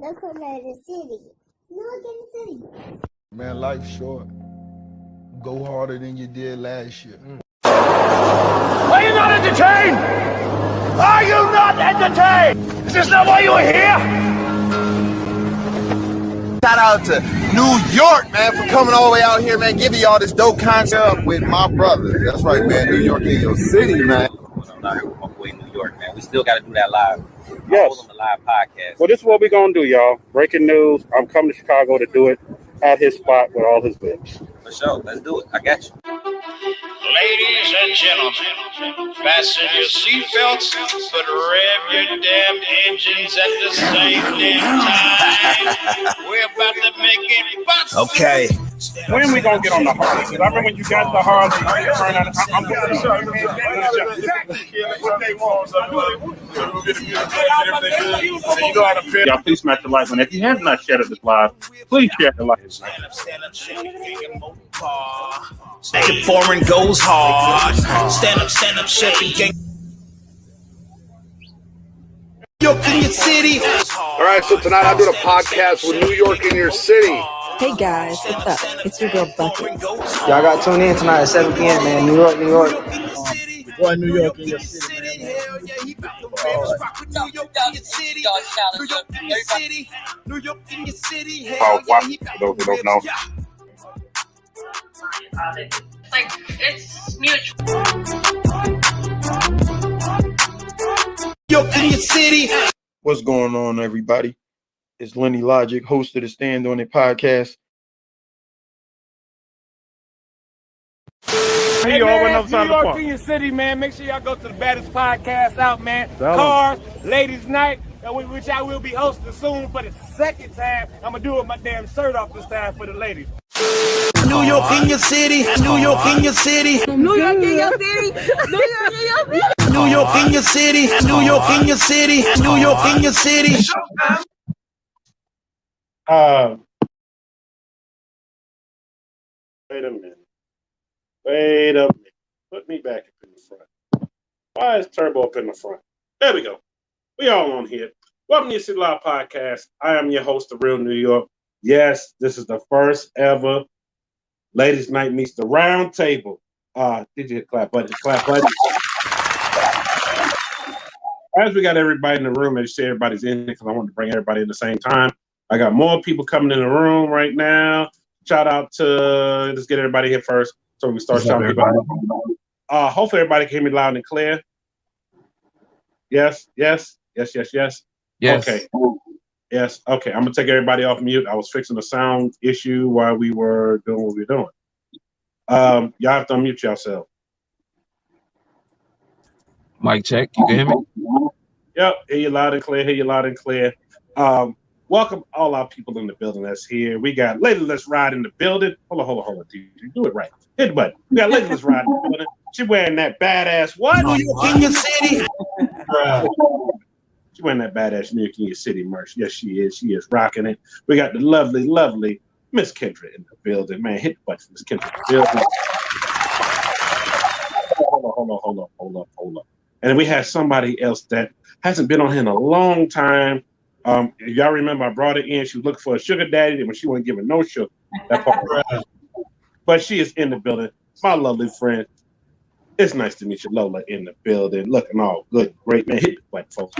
Look at the city. Look in the city. Man, life's short. Go harder than you did last year. Are you not entertained? Are you not entertained? Is this not why you are here? Shout out to New York, man, for coming all the way out here, man, giving y'all this dope concept with my brother. That's right, man. New York in your city, man. I'm out here with my boy in New York, man. We still got to do that live. Yes. On the live podcast. Well, this is what we're going to do, y'all. Breaking news. I'm coming to Chicago to do it at his spot with all his whips. For sure. Let's do it. I got you. Ladies and gentlemen, fasten your seatbelts, but rev your damn engines at the same damn time. We're about to make it bust. Okay. When we going to get on the Harley? Because I remember when you got the Harley, I'm pretty sure. Y'all, please smash the like button. If you have not shared this live, please share the like. Naked foreign goes hard. Stand up, Chevy gang. New York in your city. All right, so tonight I do the podcast with New York in your city. Hey guys, what's up? It's your girl Bucket. Y'all got to tune in tonight at 7 p.m., man. New York, New York. Boy, New York in your city, man. Oh, wow. For those who don't know. Like, it's mutual. New York in your city. What's going on, everybody? It's Lenny Logic, host of the Stand On It podcast. Hey, man, New York in your city, man. Make sure y'all go to the baddest podcast out, man. Cars, Ladies Night, which I will be hosting soon for the second time. I'm going to do it with my damn shirt off this time for the ladies. New York in your city. New York in your city. New York in your city. New York in your city. New York in your city. New York in your city. New York in your city. Wait a minute. Put me back up in the front. Why is Turbo up in the front? There we go. We all on here. Welcome to your City Live podcast. I am your host, The Real New York. Yes, this is the first ever Ladies Night meets the Roundtable. Did you clap button? Clap button. As we got everybody in the room, and say everybody's in because I wanted to bring everybody at the same time. I got more people coming in the room right now. Shout out to, let's get everybody here first so we start shouting people out. Hopefully everybody can hear me loud and clear. Yes. Yes. Okay. Yes. Okay. I'm gonna take everybody off mute. I was fixing a sound issue while we were doing what we were doing. Y'all have to unmute yourself. Mic check. You can hear me? Yep. Hear you loud and clear. Welcome all our people in the building that's here. We got Lady Let's Ride in the building. Hold on, DJ. Do it right. Hit the button. We got Lady Let's Ride in the building. She wearing that badass what? New York in your city. She wearing that badass New York in your city merch. Yes, she is. She is rocking it. We got the lovely Miss Kendra in the building. Man, hit the button, Miss Kendra in the building. Hold up. And then we had somebody else that hasn't been on here in a long time. If y'all remember, I brought her in. She was looking for a sugar daddy, and when she wasn't giving no sugar, that part. But she is in the building. My lovely friend. It's nice to meet you, Lola, in the building. Looking all good, great, man. Hit the button, folks.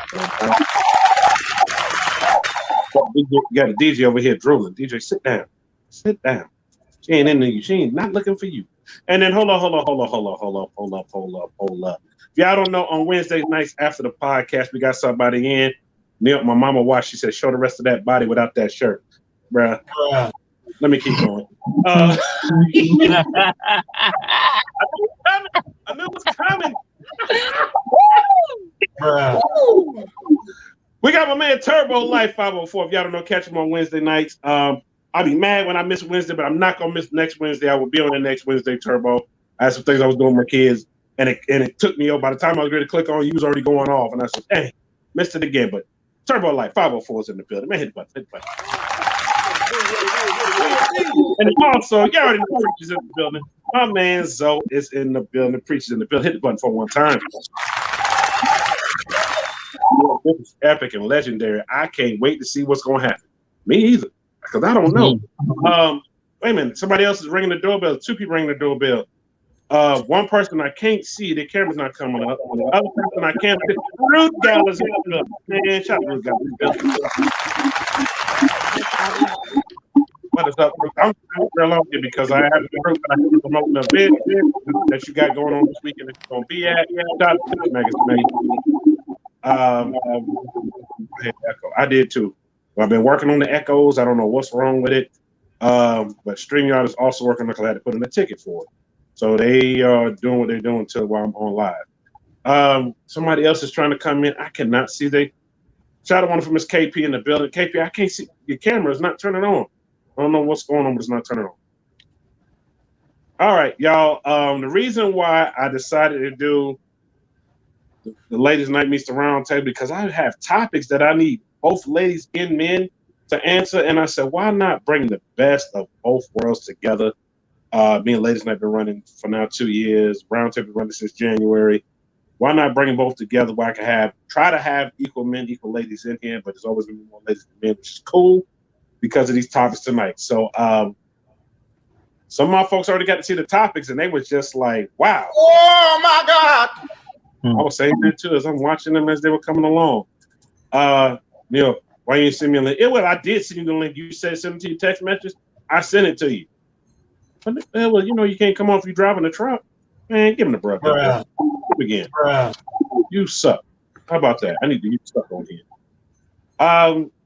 We got a DJ over here drooling. DJ, sit down. She ain't in there. She ain't not looking for you. And then hold up. If y'all don't know, on Wednesday nights after the podcast, we got somebody in. My mama watched. She said, "Show the rest of that body without that shirt, bruh." Let me keep going. I knew it was coming. We got my man Turbo Life 504. If y'all don't know, catch him on Wednesday nights. I'll be mad when I miss Wednesday, but I'm not gonna miss next Wednesday. I will be on the next Wednesday, Turbo. I had some things I was doing with my kids, and it took me over. By the time I was ready to click on, you was already going off, and I said, "Dang, missed it again." But Turbo Life 504 is in the building. Man, hit the button. And also, you already know Preacher's in the building. My man Zoe is in the building. Preacher's in the building. Hit the button for one time. This is epic and legendary. I can't wait to see what's going to happen. Me either, because I don't know. Wait a minute. Somebody else is ringing the doorbell. Two people ringing the doorbell. One person I can't see. The camera's not coming up. The other person I can't see. Ruth Gal is in the building. Man, shout out to Ruth Gal. What is up? I'm real long here because I have the group that I can promote the event that you got going on this weekend that you're going to be at. Shout out to the Echo. I did too. I've been working on the echoes. I don't know what's wrong with it. But StreamYard is also working on it because I had to put in a ticket for it. So they are doing what they're doing until while I'm on live. Somebody else is trying to come in. I cannot see. Shout out one from Miss KP in the building. KP, I can't see. Your camera is not turning on. I don't know what's going on, but it's not turning on. All right, y'all. The reason why I decided to do the ladies' night meets the round table because I have topics that I need both ladies and men to answer, and I said, why not bring the best of both worlds together? Me and ladies' night been running for now 2 years. Round table running since January. Why not bring them both together where I can try to have equal men, equal ladies in here, but there's always going to be more ladies than men, which is cool because of these topics tonight. So some of my folks already got to see the topics, and they was just like, wow. Oh, my God. I was saying that, too, as I'm watching them as they were coming along. Neil, why you didn't send me a link? Well, I did send you the link. You said send it to your text messages. I sent it to you. But, well, you can't come on if you're driving a truck. Man, give him the brother. Again. You suck. How about that? I need to use stuff on here.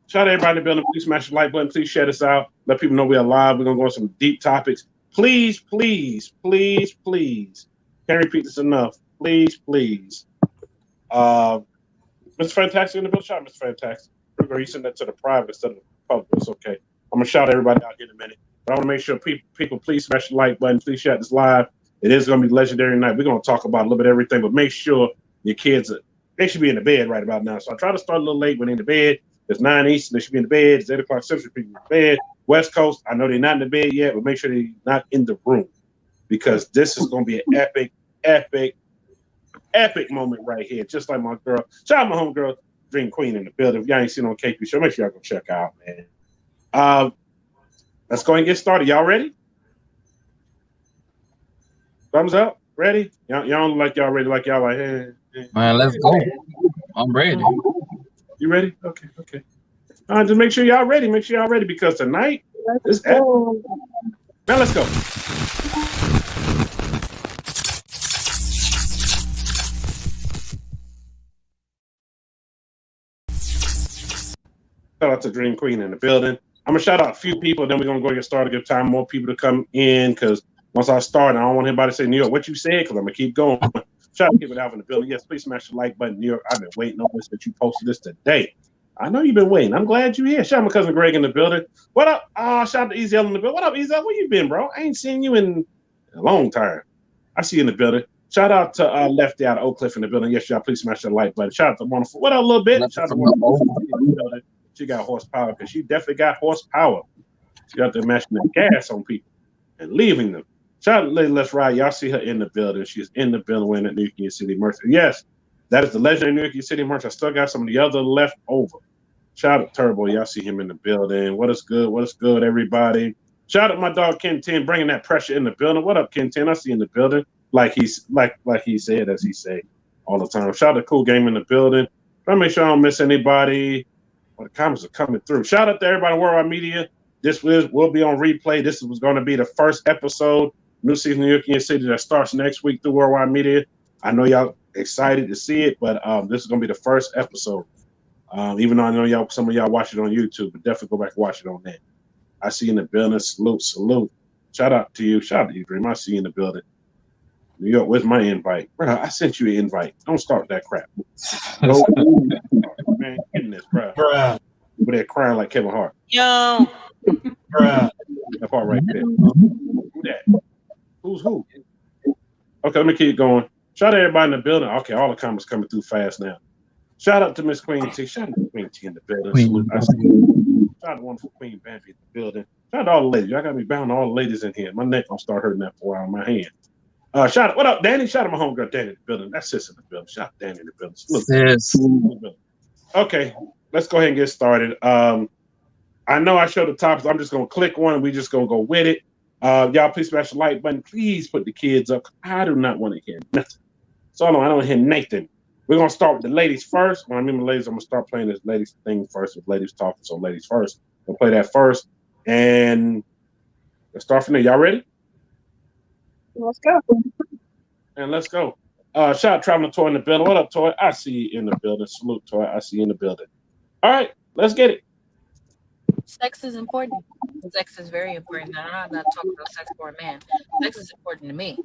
Shout out everybody in the building. Please smash the like button. Please share this out. Let people know we are live. We're going to go on some deep topics. Please, please, please, please. Can't repeat this enough. Please, please. Mr. Fantastic in the building. Shout out Mr. Fantastic. You send that to the private instead of the public. It's okay. I'm going to shout everybody out here in a minute. But I want to make sure people please smash the like button. Please share this live. It is going to be legendary night. We're going to talk about a little bit of everything, but make sure your kids, they should be in the bed right about now. So I try to start a little late when they're in the bed. It's 9 Eastern. They should be in the bed. It's 8 o'clock Central. People in the bed. West Coast, I know they're not in the bed yet, but make sure they're not in the room because this is going to be an epic, epic, epic moment right here. Just like my girl. Shout out my homegirl, Dream Queen in the building. If y'all ain't seen her on KP Show, make sure y'all go check out, man. Let's go and get started. Y'all ready? Thumbs up. Ready? Y'all don't look like y'all ready. Like y'all like, hey. Man, let's go. I'm ready. You ready? Okay. Just make sure y'all ready. Make sure y'all ready because tonight is epic. Now let's go. Shout out to Dream Queen in the building. I'm gonna shout out a few people, then we're gonna go get started. Give time more people to come in because once I start, I don't want anybody to say, New York, what you said, because I'm gonna keep going. Shout out to people out in the building. Yes, please smash the like button. New York, I've been waiting on this that you posted this today. I know you've been waiting. I'm glad you're here. Shout out my cousin Greg in the building. What up? Shout out to Ezel in the building. What up, Ezel? Where you been, bro? I ain't seen you in a long time. I see you in the building. Shout out to Lefty out of Oak Cliff in the building. Yes, y'all, please smash the like button. Shout out to Wonderful. What up, a little bit? Shout out to Wonderful in the building. She got horsepower because she definitely got horsepower. She got to mashing the gas on people and leaving them. Shout out to Lady Let's Ride. Y'all see her in the building. She's in the building wearing that New York City merch. Yes, that is the legendary New York City merch. I still got some of the other left over. Shout out to Turbo. Y'all see him in the building. What is good? What is good, everybody? Shout out to my dog Ken 10 bringing that pressure in the building. What up, Ken 10? I see you in the building. Like he said, as he say all the time. Shout out to Cool Game in the building. Try to make sure I don't miss anybody. Well, the comments are coming through. Shout out to everybody in Worldwide Media. This will be on replay. This was going to be the first episode, new season of New York City that starts next week through Worldwide Media. I know y'all excited to see it, but this is going to be the first episode. Even though I know some of y'all watch it on YouTube, but definitely go back and watch it on that. I see you in the building. Salute. Shout out to you. Shout out to you, Dream. I see you in the building. New York, where's my invite? Bro, I sent you an invite. Don't start that crap. No, man, get in this, bro. Over there crying like Kevin Hart. Yo. That part right there. Who that? Who's who? Okay, let me keep going. Shout out to everybody in the building. Okay, all the comments coming through fast now. Shout out to Miss Queen T. Shout out to Queen T in the building. Shout out to wonderful Queen Bambi in the building. Shout out to all the ladies. Y'all got me bound to all the ladies in here. My neck gonna start hurting that for a while in my hand. What up, Danny? Shout out to my homegirl Danny in the building. That's sis in the building. Shout out to Danny in the building. Look, Okay, let's go ahead and get started. I know I showed the topics. I'm just gonna click one and we just gonna go with it. Y'all please smash the like button. Please put the kids up. I do not want to hear nothing. So I don't want to hear nothing. We're gonna start with the ladies first. When I mean the ladies, I'm gonna start playing this ladies thing first with ladies talking. So ladies first. We'll play that first. And let's start from there. Y'all ready? Let's go. And let's go. Shout out Traveling Toy in the building. What up, Toy? I see you in the building. Salute, Toy. I see you in the building. All right, let's get it. Sex is important. Sex is very important. And I'm not talking about sex for a man. Sex is important to me.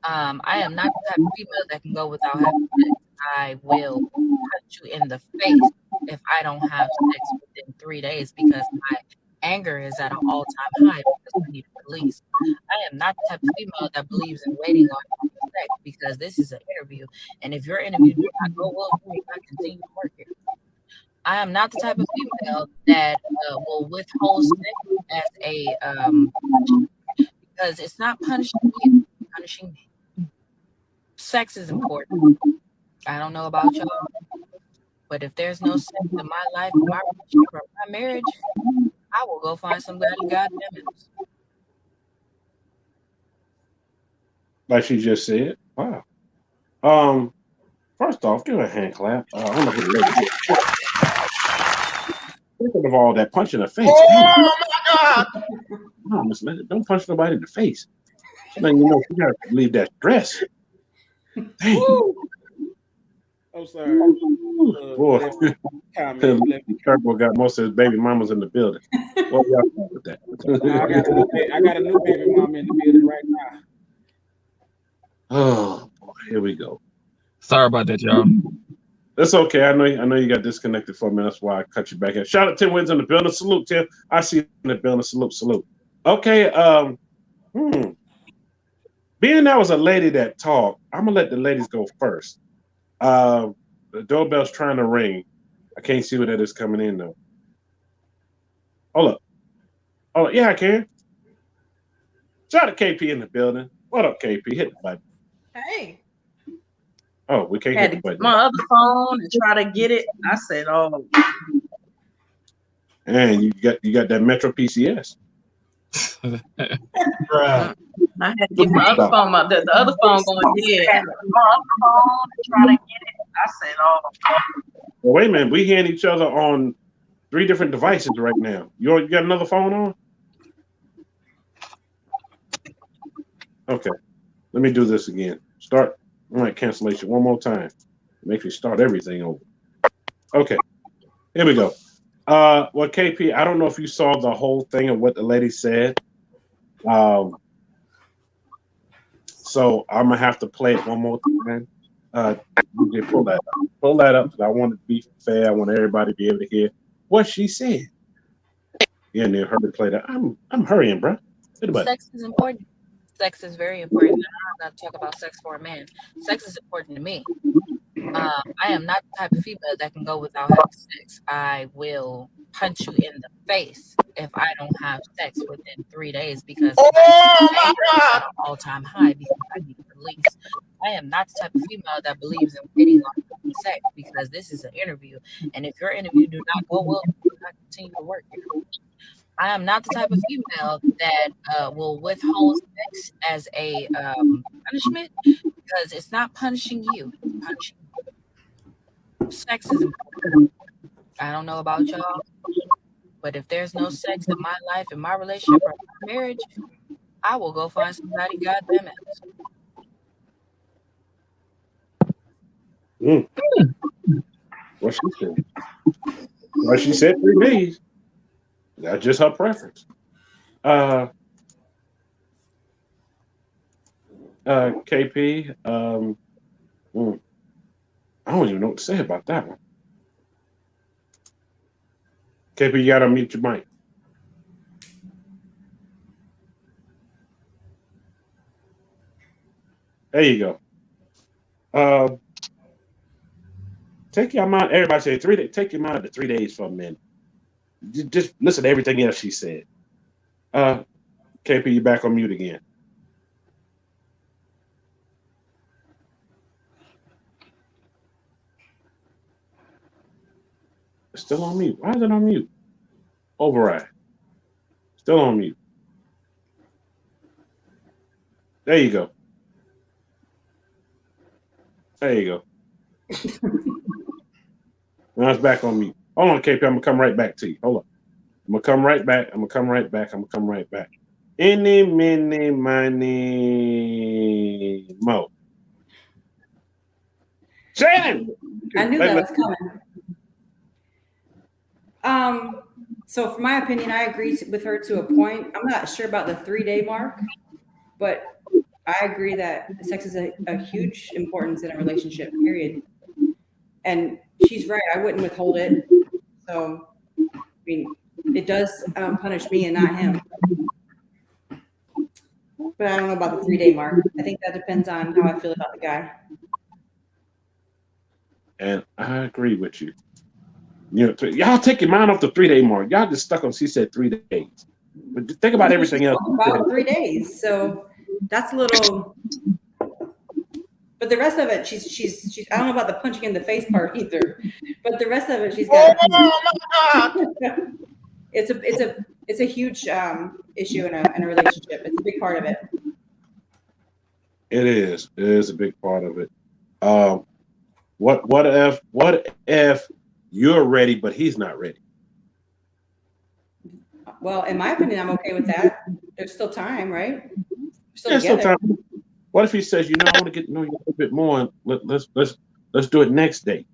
I am not the type of female that can go without having sex. I will punch you in the face if I don't have sex within 3 days because my anger is at an all-time high because I need a release. I am not the type of female that believes in waiting on sex because this is an interview. And if your interview does not go well, you will not continue to work here. I am not the type of female that will withhold sex as a punishment because it's not punishing you, it's punishing me. Sex is important. I don't know about y'all, but if there's no sex in my life, in my relationship, or my marriage, I will go find somebody goddamn else. Like she just said. Wow. First off, give her a hand clap. I don't know who the lady is. Think of all that punch in the face. Oh my God! No, Miss Lenny, don't punch nobody in the face. Then you know you gotta leave that stress. Dang. I'm sorry. Boy, Turbo got most of his baby mamas in the building. What y'all think with that? I got a new baby mama in the building right now. Oh boy, here we go. Sorry about that, y'all. That's okay. I know you got disconnected for a minute. That's why I cut you back in. Shout out Tim Wins in the building. Salute, Tim. I see you in the building. Salute. Okay. Being that was a lady that talked, I'm gonna let the ladies go first. The doorbell's trying to ring. I can't see what that is coming in though. Hold up. Yeah, I can. Shout out to KP in the building. What up, KP? Hit the button. Hey. Oh, we can't I had hit to the get button. my other phone and try to get it. I said, "Oh." And you got that Metro PCS. I had to get my other phone. The other phone going dead. I had to get my other phone and try to get it. I said, "Oh." Well, wait a minute. We hearing each other on 3 different devices right now. You got another phone on? Okay. Let me do this again. Start cancellation one more time. Make me start everything over. Okay. Here we go. Well, KP, I don't know if you saw the whole thing of what the lady said. So I'm gonna have to play it one more time. DJ, pull that up. Pull that up because I want it to be fair. I want everybody to be able to hear what she said. Yeah, and then her to play that. I'm hurrying, bro. Sex is important. Sex is very important. I'm not talking about sex for a man. Sex is important to me. I am not the type of female that can go without having sex. I will punch you in the face if I don't have sex within 3 days because my anger is at an all-time high because I need a release. I am not the type of female that believes in waiting on sex because this is an interview. And if your interview do not go well, you will not continue to work here. I am not the type of female that will withhold sex as a punishment because it's not punishing you, it's punishing me. Sex is important. I don't know about y'all, but if there's no sex in my life, in my relationship, or my marriage, I will go find somebody goddamn else. What she said? Well, she said 3 days. That's just her preference. KP, I don't even know what to say about that one. KP, you gotta mute your mic. There you go. Take your mind. Everybody say 3 days. Take your mind to 3 days for a minute. Just listen to everything else she said. KP, you back on mute again. It's still on mute. Why is it on mute? Override. Still on mute. There you go. There you go. Now it's back on mute. Hold on, KP. I'm gonna come right back to you. Hold on. I'm gonna come right back. I'm gonna come right back. Any, mini, miny, mo. Shannon! I knew that was coming. So for my opinion, I agree with her to a point. I'm not sure about the 3-day mark, but I agree that sex is a huge importance in a relationship, period. And she's right. I wouldn't withhold it. So, I mean, it does punish me and not him. But I don't know about the 3-day mark. I think that depends on how I feel about the guy. And I agree with you. You know, y'all take your mind off the 3-day mark. Y'all just stuck on. She said 3 days. But think about everything else. About 3 days. So that's a little. But the rest of it, she's. I don't know about the punching in the face part either. But the rest of it, she's got. Oh my God! It's a huge issue in a relationship. It's a big part of it. It is. It is a big part of it. What if you're ready, but he's not ready? Well, in my opinion, I'm okay with that. There's still time, right? There's still time. What if he says, I want to get to know you a little bit more, and let's do it next day?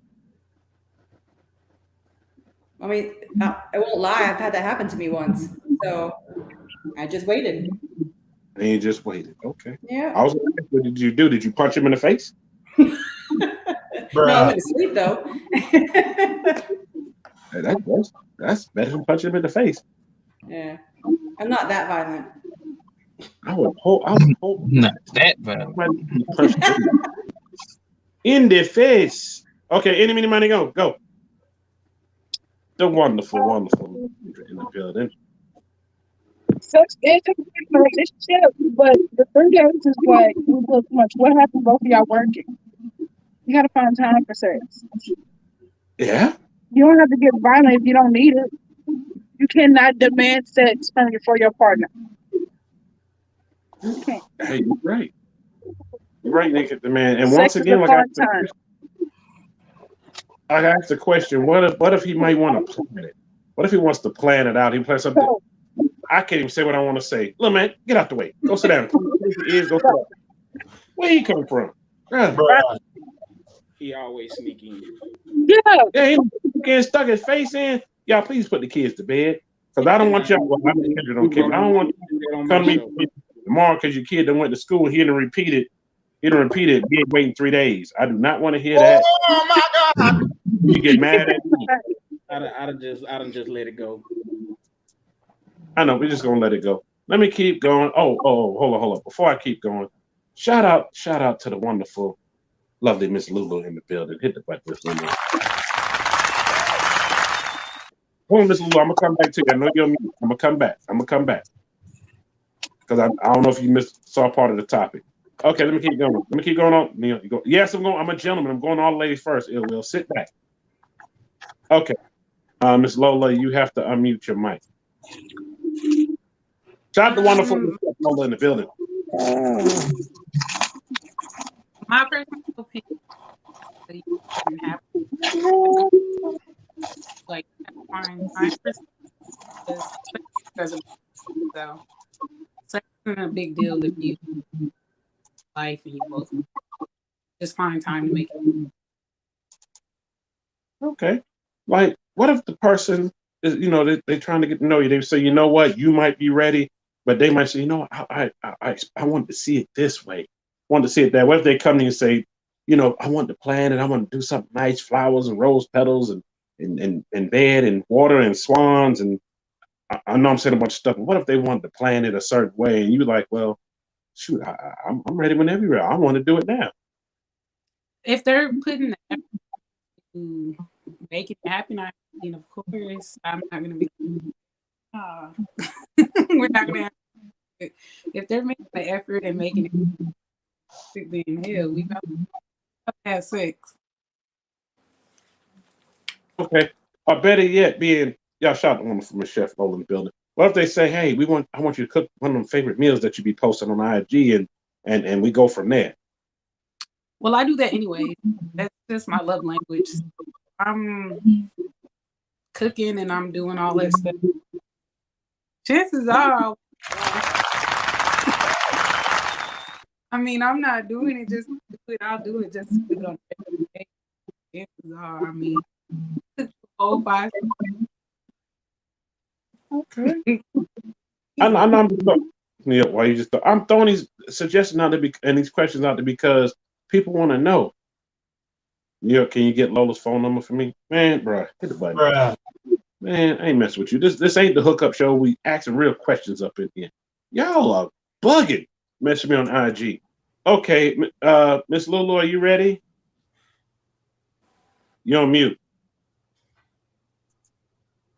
I mean, I won't lie. I've had that happen to me once, so I just waited. And you just waited. Okay. Yeah. I was. What did you do? Did you punch him in the face? No, I went to sleep though. That's better than punching him in the face. Yeah, I'm not that violent. I would hope. Not that violent. In the face. Okay, any, mini, money, go. The wonderful in the building. Sex is a relationship, but the 3 days is like we look much. What happened? Both of y'all working. You gotta find time for sex. Yeah. You don't have to get violent if you don't need it. You cannot demand sex for your partner. You can't. Hey, you're right. You're right, Nick, the man. And Sex once is again, a like I asked the question, what if he might want to plan it? What if he wants to plan it out? He plans something. I can't even say what I want to say. Look, man, get out the way. Go sit down. Go sit down. Where you coming from? He always sneaking. Yeah, he getting stuck his face in. Y'all, please put the kids to bed. Because I don't want y'all. Well, I don't want you to come to me tomorrow because your kid done went to school. He done repeated. He ain't waiting 3 days. I do not want to hear that. Oh my God! You get mad at me. I done just let it go. I know, we're just gonna let it go. Let me keep going. Oh, hold on. Before I keep going, shout out to the wonderful, lovely Miss Lulu in the building. Hit the button, Miss Lulu. Hold on, Miss Lulu, I'm gonna come back to you. I know you're mute. I'm gonna come back. Because I don't know if you saw part of the topic. Okay, let me keep going on. You go. Yes, I'm a gentleman. I'm going all the ladies first. It will sit back. Okay. Miss Lola, you have to unmute your mic. Shout out to wonderful Lola in the building. My personal opinion, you have like fine because of so sex isn't a big deal if you life and you both just find time to make it. Okay. Like, what if the person is, they're trying to get to know you? They say, you know what, you might be ready, but they might say, I want to see it this way. I want to see it that way. What if they come to you and say, I want to plan it. I want to do something nice, flowers and rose petals and bed and water and swans. And I know I'm saying a bunch of stuff, but what if they want to plan it a certain way? And you're like, well, shoot, I'm ready whenever you're ready. I want to do it now. If they're putting the effort to make it happen, of course, I'm not going to be. We're not going to have it. If they're making the effort and making it, then hell, we have sex. Okay. Or better yet, being y'all shout out one from a chef over in the building. What if they say, "Hey, I want you to cook one of them favorite meals that you be posting on IG, and we go from there." Well, I do that anyway. That's just my love language. I'm cooking and I'm doing all that stuff. Chances are, I mean, I'm not doing it just to do it. I'll do it just to do it on a regular basis. Chances are, I mean, 4, 5. Okay. I'm yeah, why you just I'm throwing these suggestions out there and these questions out there because people want to know. Can you get Lola's phone number for me? Man, bro, hit the button. Bruh. Man, I ain't messing with you. This ain't the hookup show. We asking real questions up in here. Y'all are bugging. Message me on IG. Okay, Miss Lulu, are you ready? You're on mute.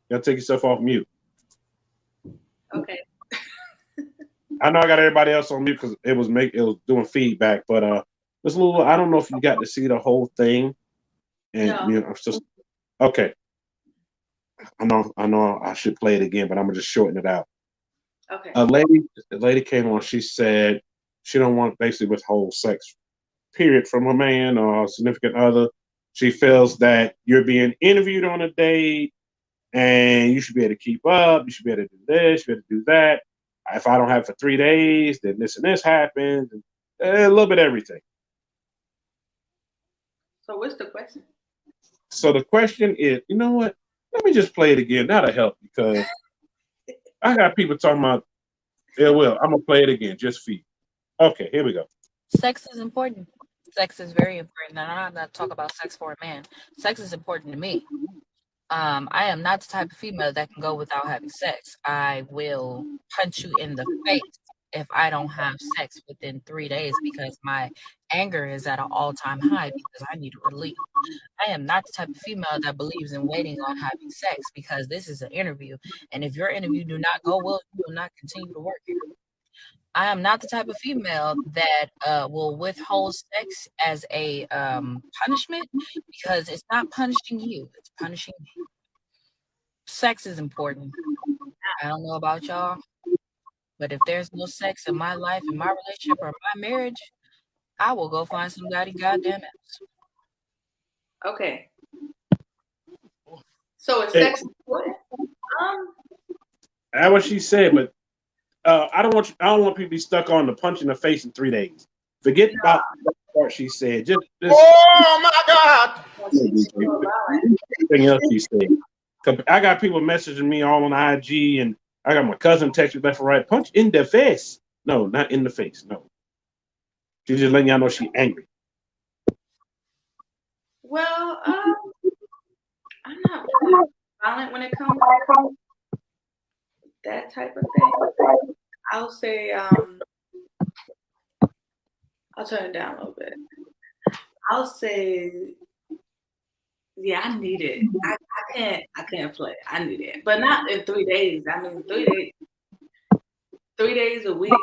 You gotta take yourself off mute. Okay. I know I got everybody else on mute because it was doing feedback, but Miss Lulu, I don't know if you got to see the whole thing. And No. I'm just okay. I know I should play it again, but I'm gonna just shorten it out. Okay. A lady came on, she said she don't want basically withhold sex, period, from a man or a significant other. She feels that you're being interviewed on a date and you should be able to keep up, you should be able to do this, you should be able to do that. If I don't have it for 3 days, then this and this happens, and a little bit of everything. So what's the question? So the question is, you know what? Let me just play it again. That'll help because I got people talking about, yeah, well, I'm gonna play it again just for you. Okay, here we go. Sex is important. Sex is very important. And I'm not talking about sex for a man. Sex is important to me. I am not the type of female that can go without having sex. I will punch you in the face if I don't have sex within 3 days because my anger is at an all-time high because I need relief. I am not the type of female that believes in waiting on having sex because this is an interview. And if your interview do not go well, you will not continue to work here. I am not the type of female that will withhold sex as a punishment because it's not punishing you, it's punishing me. Sex is important. I don't know about y'all, but if there's no sex in my life, in my relationship, or my marriage, I will go find somebody goddamn else. Okay. So is sex important? That's what she said, but I don't want people to be stuck on the punch in the face in 3 days. Forget about that part she said. Just Oh my God! Everything else she said. I got people messaging me all on IG, and I got my cousin texting left and right. Punch in the face. No, not in the face. No. She's just letting y'all know she's angry. Well, I'm not really violent when it comes to that type of thing. I'll say I'll turn it down a little bit. I'll say, yeah, I need it. I can't play. I need it, but not in 3 days. I mean, 3 days a week.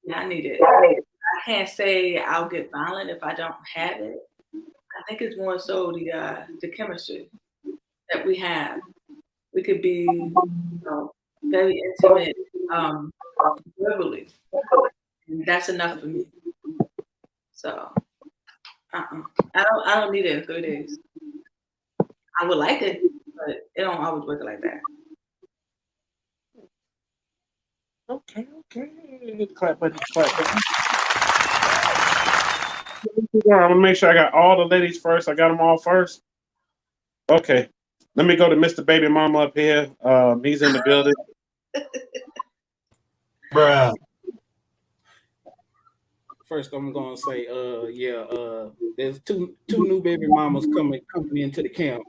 Yeah, I need it. I can't say I'll get violent if I don't have it. I think it's more so the chemistry that we have. We could be, very intimate verbally. And that's enough for me. So, I don't need it in 3 days. I would like it, but it don't always work like that. Okay. Clap button. I'm gonna make sure I got all the ladies first. I got them all first. Okay. Let me go to Mr. Baby Mama up here. He's in the building. Bruh. First, I'm gonna say, there's two new baby mamas coming into the camp.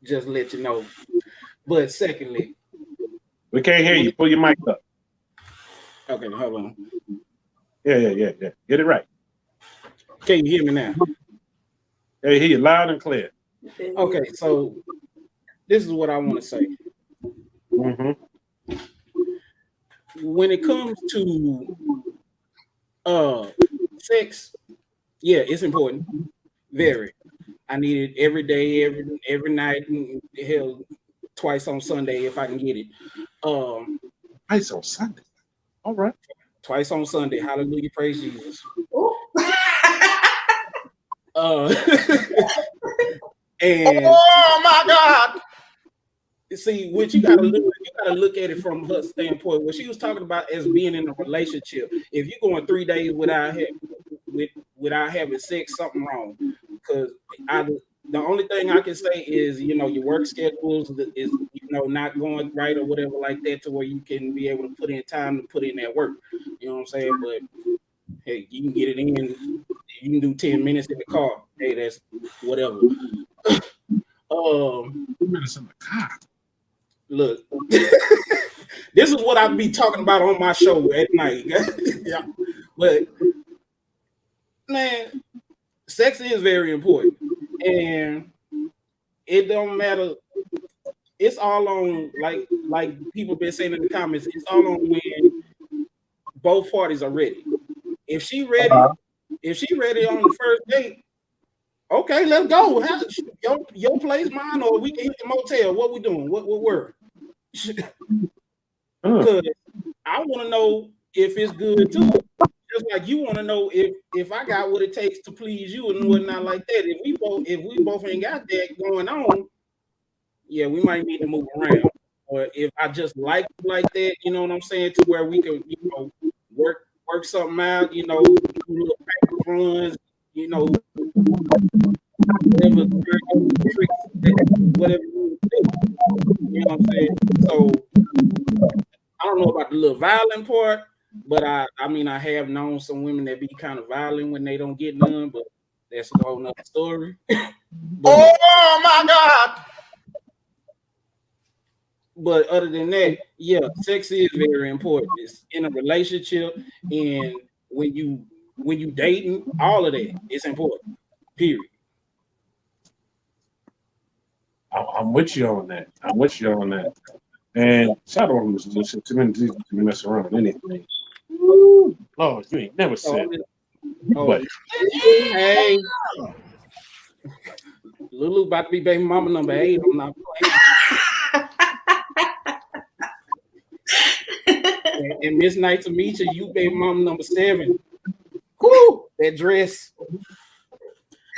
Just to let you know. But secondly, we can't hear you. Pull your mic up. Okay, hold on. Yeah. Get it right. Can you hear me now? Hey, hear you loud and clear. Okay, so this is what I want to say. Mm-hmm. When it comes to sex, yeah, it's important. Very. I need it every day, every night, and hell, twice on Sunday if I can get it. Twice on Sunday. All right. Twice on Sunday. Hallelujah, praise Jesus. And oh my God. See, what you gotta look at it from her standpoint. What she was talking about as being in a relationship. If you're going 3 days without having sex, something wrong. Because the only thing I can say is, you know, your work schedules is, you know, not going right or whatever like that, to where you can be able to put in time to put in that work. You know what I'm saying? But hey, you can get it in. You can do 10 minutes in the car. Hey, that's whatever. 2 minutes in the car. Look, this is what I be talking about on my show at night. Yeah. But man, sex is very important, and it don't matter. It's all on, like people been saying in the comments. It's all on when both parties are ready. If she ready, on the first date, okay, let's go. Your place, mine, or we can hit the motel. What we doing? What we're? Because I want to know if it's good too. Just like you want to know if I got what it takes to please you and whatnot like that. If we both ain't got that going on, yeah, we might need to move around. Or if I just like that, you know what I'm saying, to where we can, you know, work something out, you know, do little practice runs, you know, whatever you do. You know what I'm saying? So I don't know about the little violent part, but I mean, I have known some women that be kind of violent when they don't get none, but that's a whole nother story. Oh my God. But other than that, yeah, sex is very important. It's in a relationship, and when you dating, all of that, it's important. Period. I'm with you on that. And shout out to Lucia. Too many to mess around with anything. Ooh, Lord, you ain't never said that. But hey, Lulu about to be baby mama number 8. I'm not playing. And Miss Night to meet you baby mama number 7. Whoo, that dress,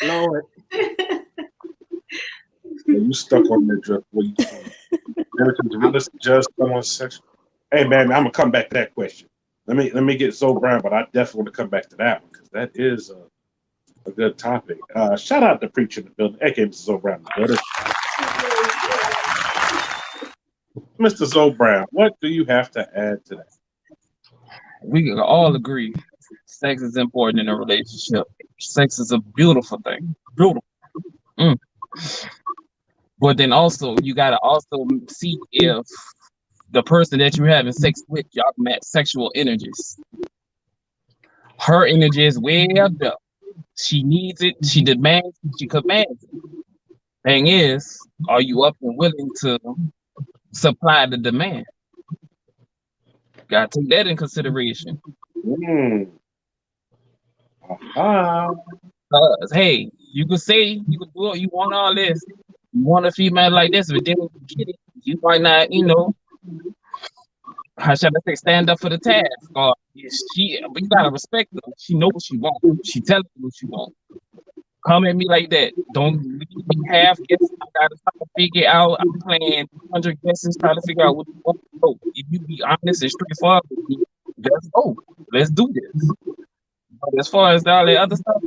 Lord. You stuck on that dress. Just someone's sexual. Hey man, I'm gonna come back to that question. Let me get Zoe Brown, but I definitely want to come back to that one because that is a good topic. Shout out to Preacher in the building, aka Mr. Zoe Brown in the building. Mr. Zoe Brown, what do you have to add to that? We can all agree sex is important in a relationship. Sex is a beautiful thing. Beautiful. But then also you gotta also see if the person that you're having sex with, y'all match sexual energies. Her energy is way up there. She needs it, she demands it, she commands it. Thing is, are you up and willing to supply the demand? Gotta take that in consideration. Hey, you could say you could do it, you want all this, you want a female like this, but then when you get it, you might not, you know, how should I say, stand up for the task. Or but you gotta respect her. She know what she wants. She telling you what she wants. Come at me like that. Don't leave me half guessing. I gotta try to figure out. I'm playing 100 guesses trying to figure out what you want to go. If you be honest and straightforward with me, let's go. Let's do this. But as far as all the other stuff,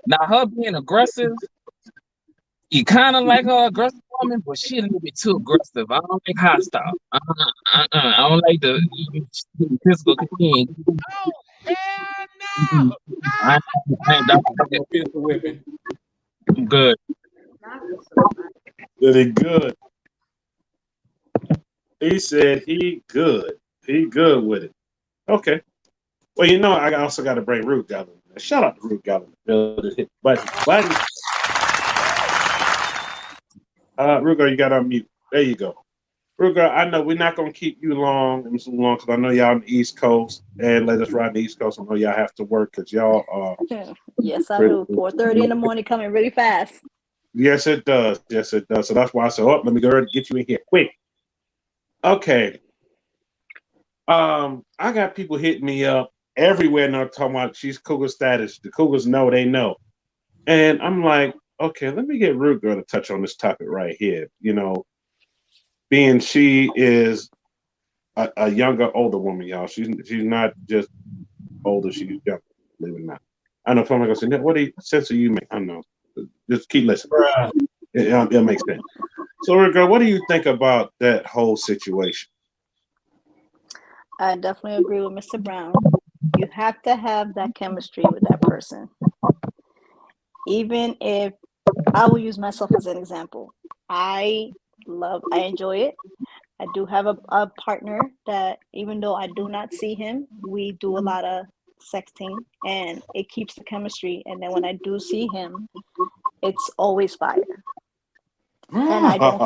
now her being aggressive, you kind of like her aggressive woman, but she a little bit too aggressive. I don't like hostile. I don't like the physical thing. Oh, hell no! I ain't pistol whipping. Good. Really good. He said he good. He good with it. Okay. Well, you know, I also got to bring Root Gallon. Shout out to Root Gallon. Hit button. Ruger, you got to unmute. There you go. Ruger, I know we're not going to keep you long because I know y'all on the East Coast, and let us ride on the East Coast. I know y'all have to work because y'all are. Yes, I do. 4:30 in the morning, coming really fast. Yes, it does. Yes, it does. So that's why I said, oh, let me go ahead and get you in here quick. Okay. I got people hitting me up everywhere now talking about she's cougar status. The cougars know they know. And I'm like, okay, let me get Rude Girl to touch on this topic right here. You know, being she is a younger, older woman, y'all. She's not just older, she's younger, believe it or not. I know someone gonna say, what sense do you make? I don't know. Just keep listening. It makes sense. So, Rude Girl, what do you think about that whole situation? I definitely agree with Mr. Brown. You have to have that chemistry with that person. Even if I will use myself as an example, I enjoy it. I do have a partner that even though I do not see him, we do a lot of sexting and it keeps the chemistry. And then when I do see him, it's always fire. And I don't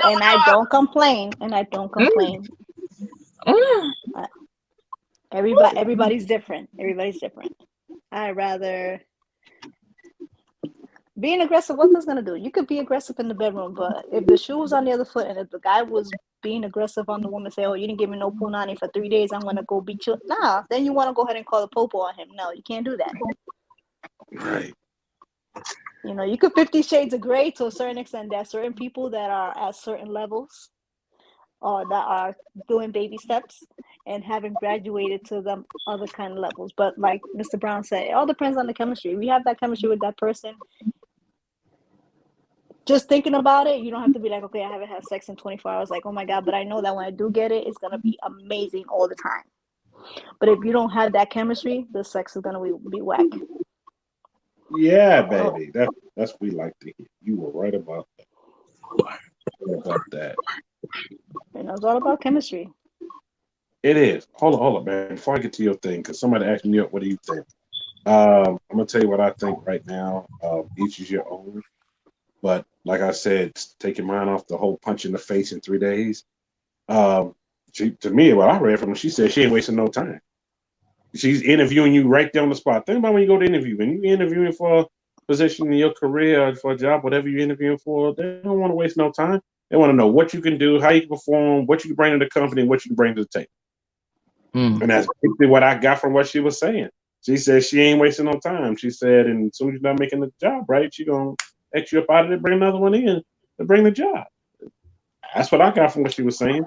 and I don't complain. Everybody's different. I rather being aggressive. What's this gonna do? You could be aggressive in the bedroom, but if the shoe was on the other foot and if the guy was being aggressive on the woman, say, "Oh, you didn't give me no punani for 3 days. I'm gonna go beat you." Nah, then you want to go ahead and call the popo on him. No, you can't do that. Right. You know, you could 50 shades of gray to a certain extent. There are certain people that are at certain levels or that are doing baby steps and haven't graduated to the other kind of levels. But like Mr. Brown said, it all depends on the chemistry. If you have that chemistry with that person, just thinking about it, you don't have to be like, okay, I haven't had sex in 24 hours. Like, oh my God, but I know that when I do get it, it's going to be amazing all the time. But if you don't have that chemistry, the sex is going to be whack. Yeah, baby. That's what we like to hear. You were right about that. You know, it's all about chemistry. It is. Hold on, man. Before I get to your thing, because somebody asked me, what do you think? I'm gonna tell you what I think right now. Each is your own. But like I said, take your mind off the whole punch in the face in 3 days. To me, what I read from her, she said she ain't wasting no time. She's interviewing you right there on the spot. Think about when you go to interview. When you're interviewing for a position in your career, or for a job, whatever you're interviewing for, they don't want to waste no time. They want to know what you can do, how you can perform, what you can bring to the company, what you can bring to the table. And that's basically what I got from what she was saying. She said she ain't wasting no time. She said, and as soon as you're not making the job right, she's going to X you up out of it, bring another one in to bring the job. That's what I got from what she was saying.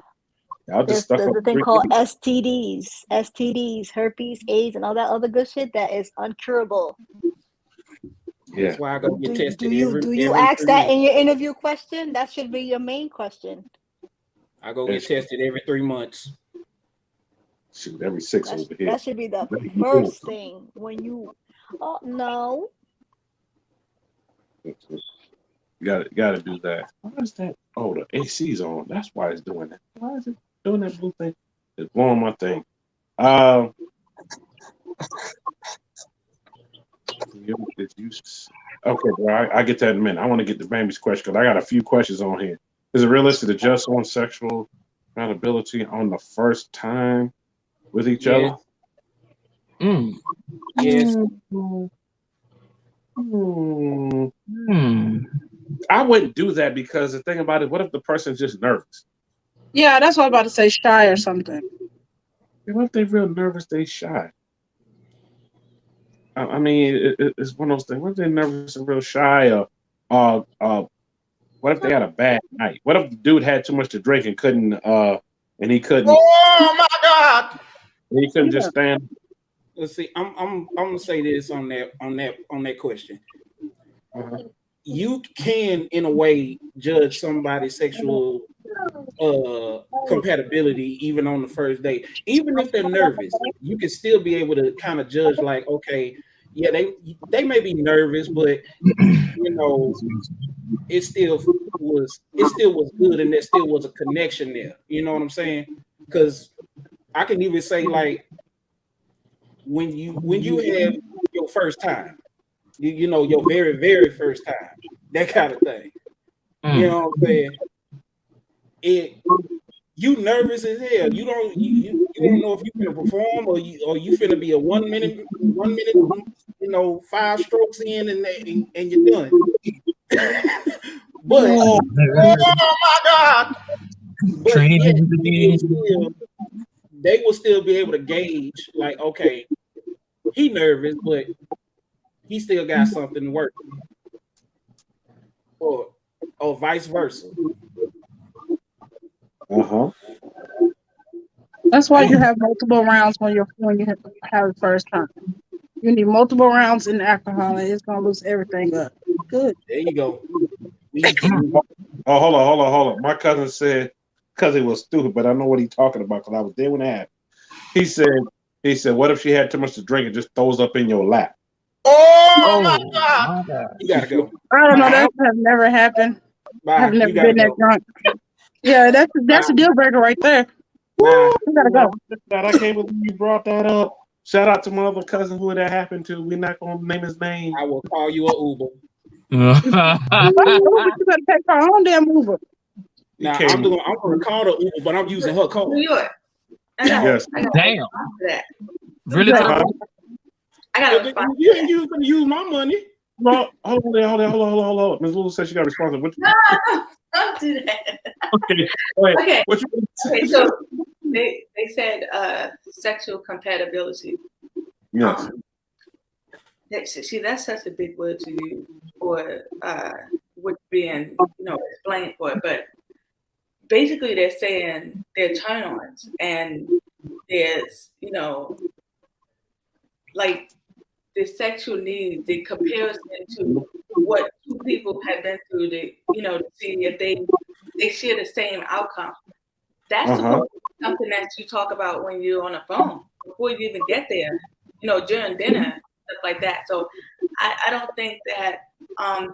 There's the thing called STDs, herpes, AIDS, and all that other good shit that is uncurable. Yeah. That's why I go get tested. Do you ask that in your interview question? That should be your main question. I go get tested every 3 months. Shoot, every 6 over here. That should be the first thing when you. Oh no. You gotta do that. Why is that? Oh, the AC's on. That's why it's doing that. Why is it doing that blue thing? It's blowing my thing. Okay, bro. I get that in a minute. I want to get the baby's question because I got a few questions on here. Is it realistic to judge someone's sexual compatibility on the first time with each other? Yes. I wouldn't do that because the thing about it, what if the person's just nervous? Yeah, that's what I'm about to say, shy or something. What if they're real nervous, they shy? I mean, it's one of those things. What if they're nervous and real shy? Or what if they had a bad night? What if the dude had too much to drink and couldn't, and he couldn't? Oh my God! He couldn't just stand. Let's see. I'm gonna say this on that question. You can, in a way, judge somebody's sexual compatibility even on the first date. Even if they're nervous, you can still be able to kind of judge, like, okay, yeah, they may be nervous, but you know, it still was good, and there still was a connection there. You know what I'm saying? Because I can even say, like, when you have your first time, you know, your very, very first time, that kind of thing. You know what I'm saying? You nervous as hell. You don't know if you can perform or you finna be a 1 minute, you know, 5 strokes in and you're done. But Oh my God! but yet, they will still be able to gauge, like, okay, he nervous, but he still got something to work with. Or vice versa. That's why you have multiple rounds when you have the first time. You need multiple rounds in alcohol, and it's gonna lose everything up. Good. There you go. Oh, hold on. My cousin said, because it was stupid, but I know what he's talking about because I was there when it happened. He said, what if she had too much to drink and just throws up in your lap? Oh my God! You gotta go. I don't know. That has never happened. I've never been that drunk. Yeah, that's a deal breaker right there. You gotta go. I can't believe you brought that up. Shout out to my other cousin who that happened to. We're not gonna name his name. I will call you an Uber. You better take her own damn Uber. Now I'm gonna call the Uber, but I'm using her code. New York. Yes. Damn. Really? I got You ain't use my money. No, hold on. Ms. Lulu said she got responsible. No, don't do that. Okay. Wait, Okay. Okay. So they said sexual compatibility. Yes. See, that's such a big word to use for what's being explained for it. But basically, they're saying they're turn-ons, and there's like the sexual need, the comparison to what two people have been through, to see if they share the same outcome. That's supposed to be something that you talk about when you're on the phone before you even get there, during dinner, stuff like that. So I don't think that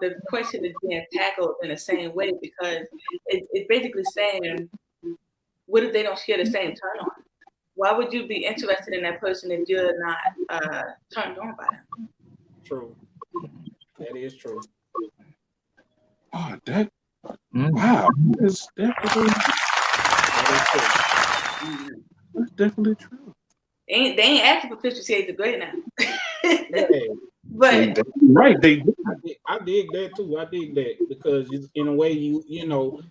the question is being tackled in the same way, because it's basically saying, what if they don't share the same turn on? Why would you be interested in that person if you're not turned on by them? True. That is true. Oh, wow. That's definitely true. They ain't asking for 50 Shades of Grey now. Yeah. But right, I dig that too. I dig that because in a way,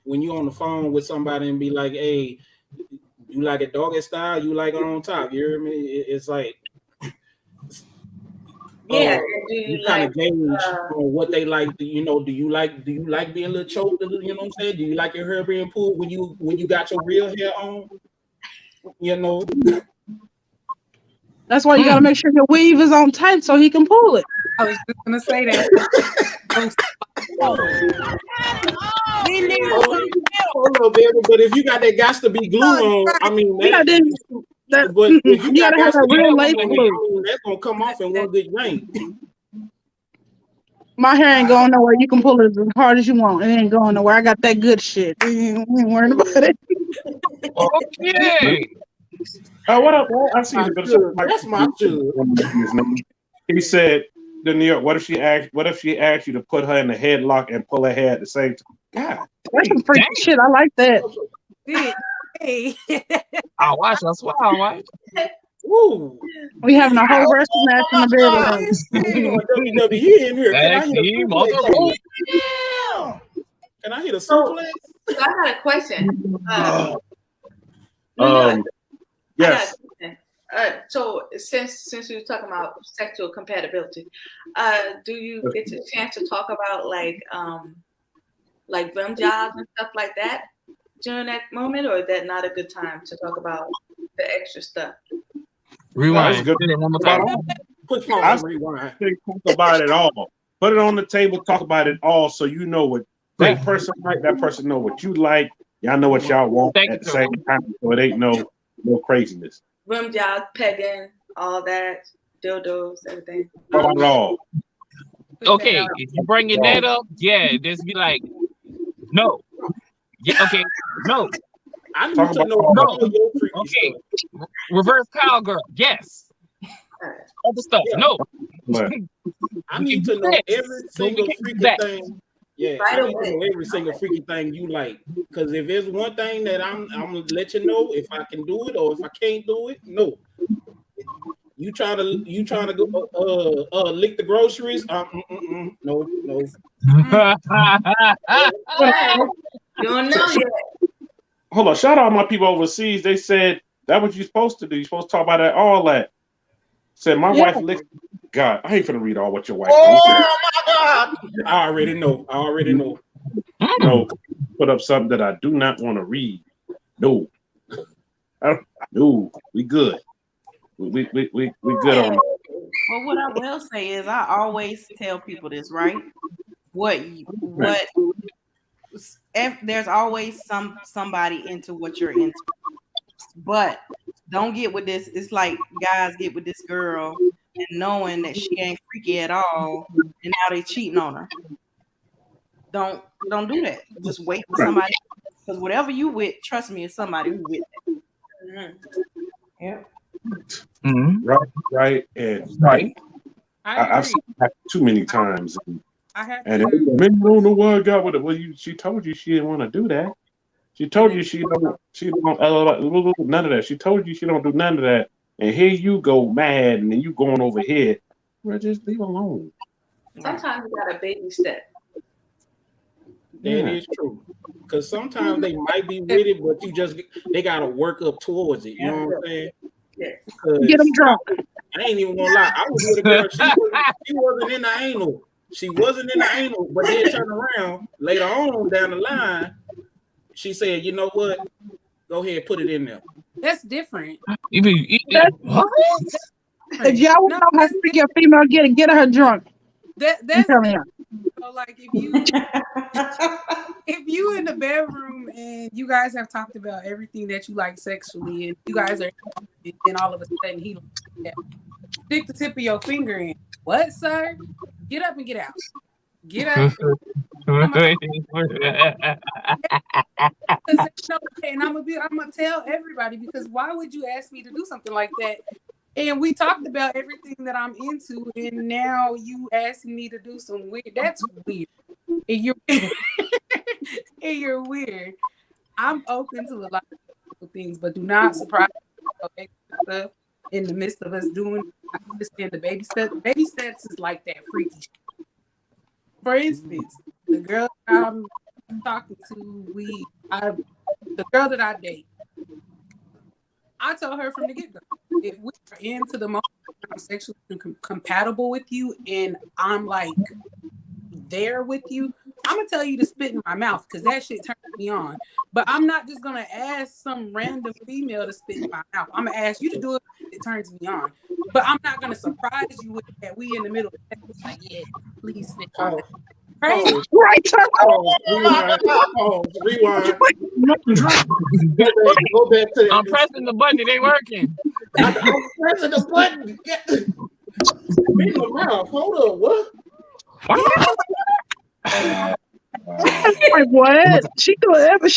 when you're on the phone with somebody and be like, hey, you like it doggy style, you like it on top. You hear me? It's like, yeah, you kind of gauge on what they like. Do you like being a little choked? You know what I'm saying? Do you like your hair being pulled when you got your real hair on? That's why you gotta make sure your weave is on tight so he can pull it. I was just gonna say that. Hold on, baby. But if you got that got to be glue on, I mean, but if you gotta have a real lace glue. That's gonna come off in one good yank. My hair ain't going nowhere. You can pull it as hard as you want. It ain't going nowhere. I got that good shit. We ain't worrying about it. Okay. What up? I see that's my judge. He said, "The New York. What if she asked you to put her in the headlock and pull her hair at the same time?" God, that's some freaky shit. I like that. Hey. I'll watch. That's what I'll watch. Woo. We having a whole wrestling match in the bedroom. WWE in here. Can I hit a suplex? So I got a question. Yes. So since we were talking about sexual compatibility, do you get a chance to talk about like rim jobs and stuff like that during that moment, or is that not a good time to talk about the extra stuff? Rewind. Good. One more time. I rewind. Talk about it all. Put it on the table. Talk about it all, so you know what that person like. That person know what you like. Y'all know what y'all want at the same time, so it ain't no craziness. Rim job, pegging, all that, dildos, everything. Not at all. Okay, if you bringing that up, just be like, no. Yeah, okay, no. I need to know all your freaky stuff. Reverse cowgirl, yes. Other stuff, no. I need to know every single freaky thing. Yeah, I need to know every single freaky thing you like. Because if there's one thing that I'm gonna let you know if I can do it or if I can't do it, no. You trying to go lick the groceries? No. You don't know yet. Hold on, shout out my people overseas. They said that's what you're supposed to do. You're supposed to talk about all that. Said my wife licked. God, I ain't finna read all what your wife. Oh my God! I already know. No, put up something that I do not want to read. No, no, we good. We good on. Well, what I will say is, I always tell people this, right? If there's always somebody into what you're into, but don't get with this. It's like guys get with this girl and knowing that she ain't freaky at all, and now they cheating on her. Don't do that. Just wait for somebody, because whatever you with, trust me, it's somebody who with it. Yeah. Mm-hmm. Right, and right. I've seen that too many times, and men don't know why I got with it. Well, she told you she didn't want to do that. She told you she don't none of that. She told you she don't do none of that, and here you go mad, and then you going over here. Well, just leave alone. Sometimes you got a baby step. That is true. Because sometimes they might be with it, but they gotta work up towards it. You know what I'm saying? Yeah. Get them drunk. I ain't even gonna lie. I was with a girl. She wasn't in the anal. She wasn't in the anal, but then turn around later on down the line. She said, "You know what? Go ahead, put it in there." That's different. If y'all want to know how to freak your female, get her drunk. That's so like if you in the bedroom and you guys have talked about everything that you like sexually, and you guys are, and then all of a sudden he stick the tip of your finger in. What, sir? Get up and get out. Get up. And I'm gonna tell everybody, because why would you ask me to do something like that? And we talked about everything that I'm into, and now you asking me to do some weird. That's weird. And you're weird. I'm open to a lot of things, but do not surprise me stuff in the midst of us doing. I understand the baby steps. Baby steps is like that freaky shit. For instance, the girl I'm talking to, the girl that I date, I told her from the get-go, if we are into the moment, I'm sexually compatible with you, and I'm like there with you, I'm gonna tell you to spit in my mouth, because that shit turns me on. But I'm not just gonna ask some random female to spit in my mouth. I'm gonna ask you to do it. It turns me on. But I'm not gonna surprise you with that. We in the middle. Like, yeah, please spit. Crazy. Right. Rewind. Go back to I'm pressing the button. It ain't working. I'm pressing the button. Spit in my mouth. Hold on. What? Like, what? She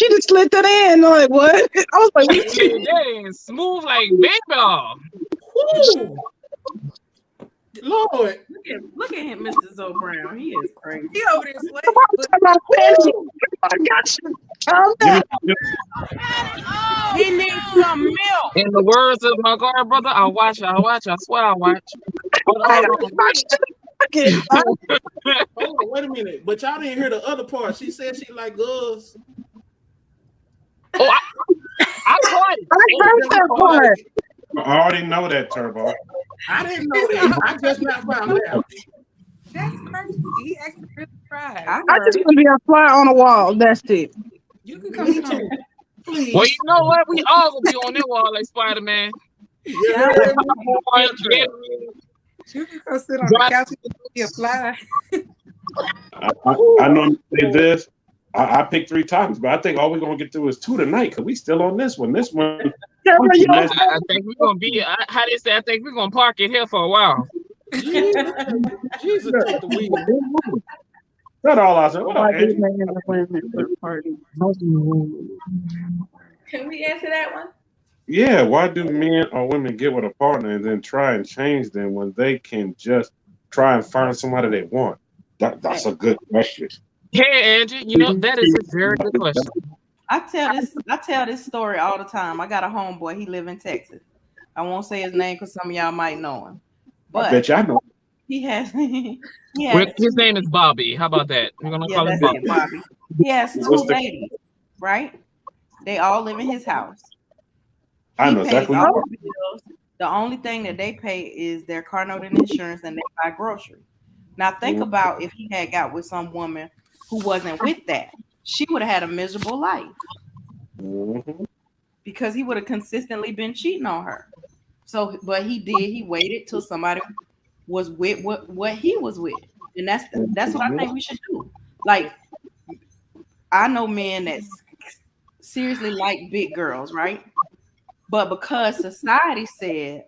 just slid that in. Like, what? I was like, that is smooth like baseball. Lord, look at him, Mr. Zoe Brown. He is crazy. He over there sweating. I got you. Calm down. He needs some milk. In the words of my guard brother, I watch. I swear I watch. Hold on, wait a minute. But y'all didn't hear the other part. She said she like girls. Oh, I caught it. I heard that part. I already know that, Turbo. I didn't know that. I just not found out. That's crazy. He actually really tried. I just want to be a fly on a wall. That's it. You can come in. Please. Well, you know what? We all gonna be on that wall like Spider-Man. Yeah. You can go sit on the couch and be a fly. I normally say this. I picked 3 topics, but I think all we're gonna get through is 2 tonight, because we still on this one. This one. I think we're gonna be. How they say? I think we're gonna park it here for a while. Jesus, take the wheel. Not all I said. What up, Angie? Can we answer that one? Yeah, why do men or women get with a partner and then try and change them when they can just try and find somebody they want? That's a good question. Hey, Angie, you know that is a very good question. I tell this story all the time. I got a homeboy. He live in Texas. I won't say his name because some of y'all might know him. I But bet you I know. he has His name is Bobby. How about that? We're gonna call him that's Bobby. it, Bobby. He has What's two the- ladies, right? They all live in his house. I He know pays exactly all what the bills. The only thing that they pay is their car note and insurance, and they buy groceries. Now think about if he had got with some woman who wasn't with that, she would have had a miserable life because he would have consistently been cheating on her. So, but he did. He waited till somebody was with what he was with, and that's what I think we should do. Like, I know men that seriously like big girls, right? But because society said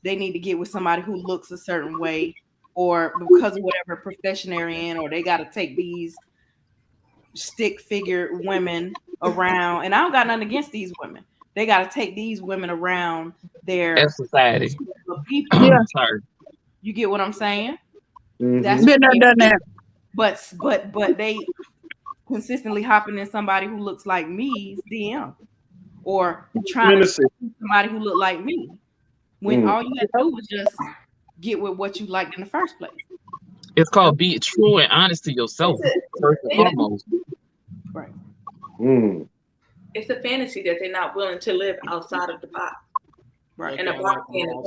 they need to get with somebody who looks a certain way, or because of whatever profession they're in, or they got to take these stick figure women around. And I don't got nothing against these women. They got to take these women around their That's society. people. Yeah. Sorry. You get what I'm saying? Been there, done that. But they consistently hopping in somebody who looks like me's DM, or trying to see somebody who look like me, when all you had to do was just get with what you liked in the first place. It's called be true and honest to yourself first and foremost. Right. It's a fantasy that they're not willing to live outside of the box. Right. And the box can't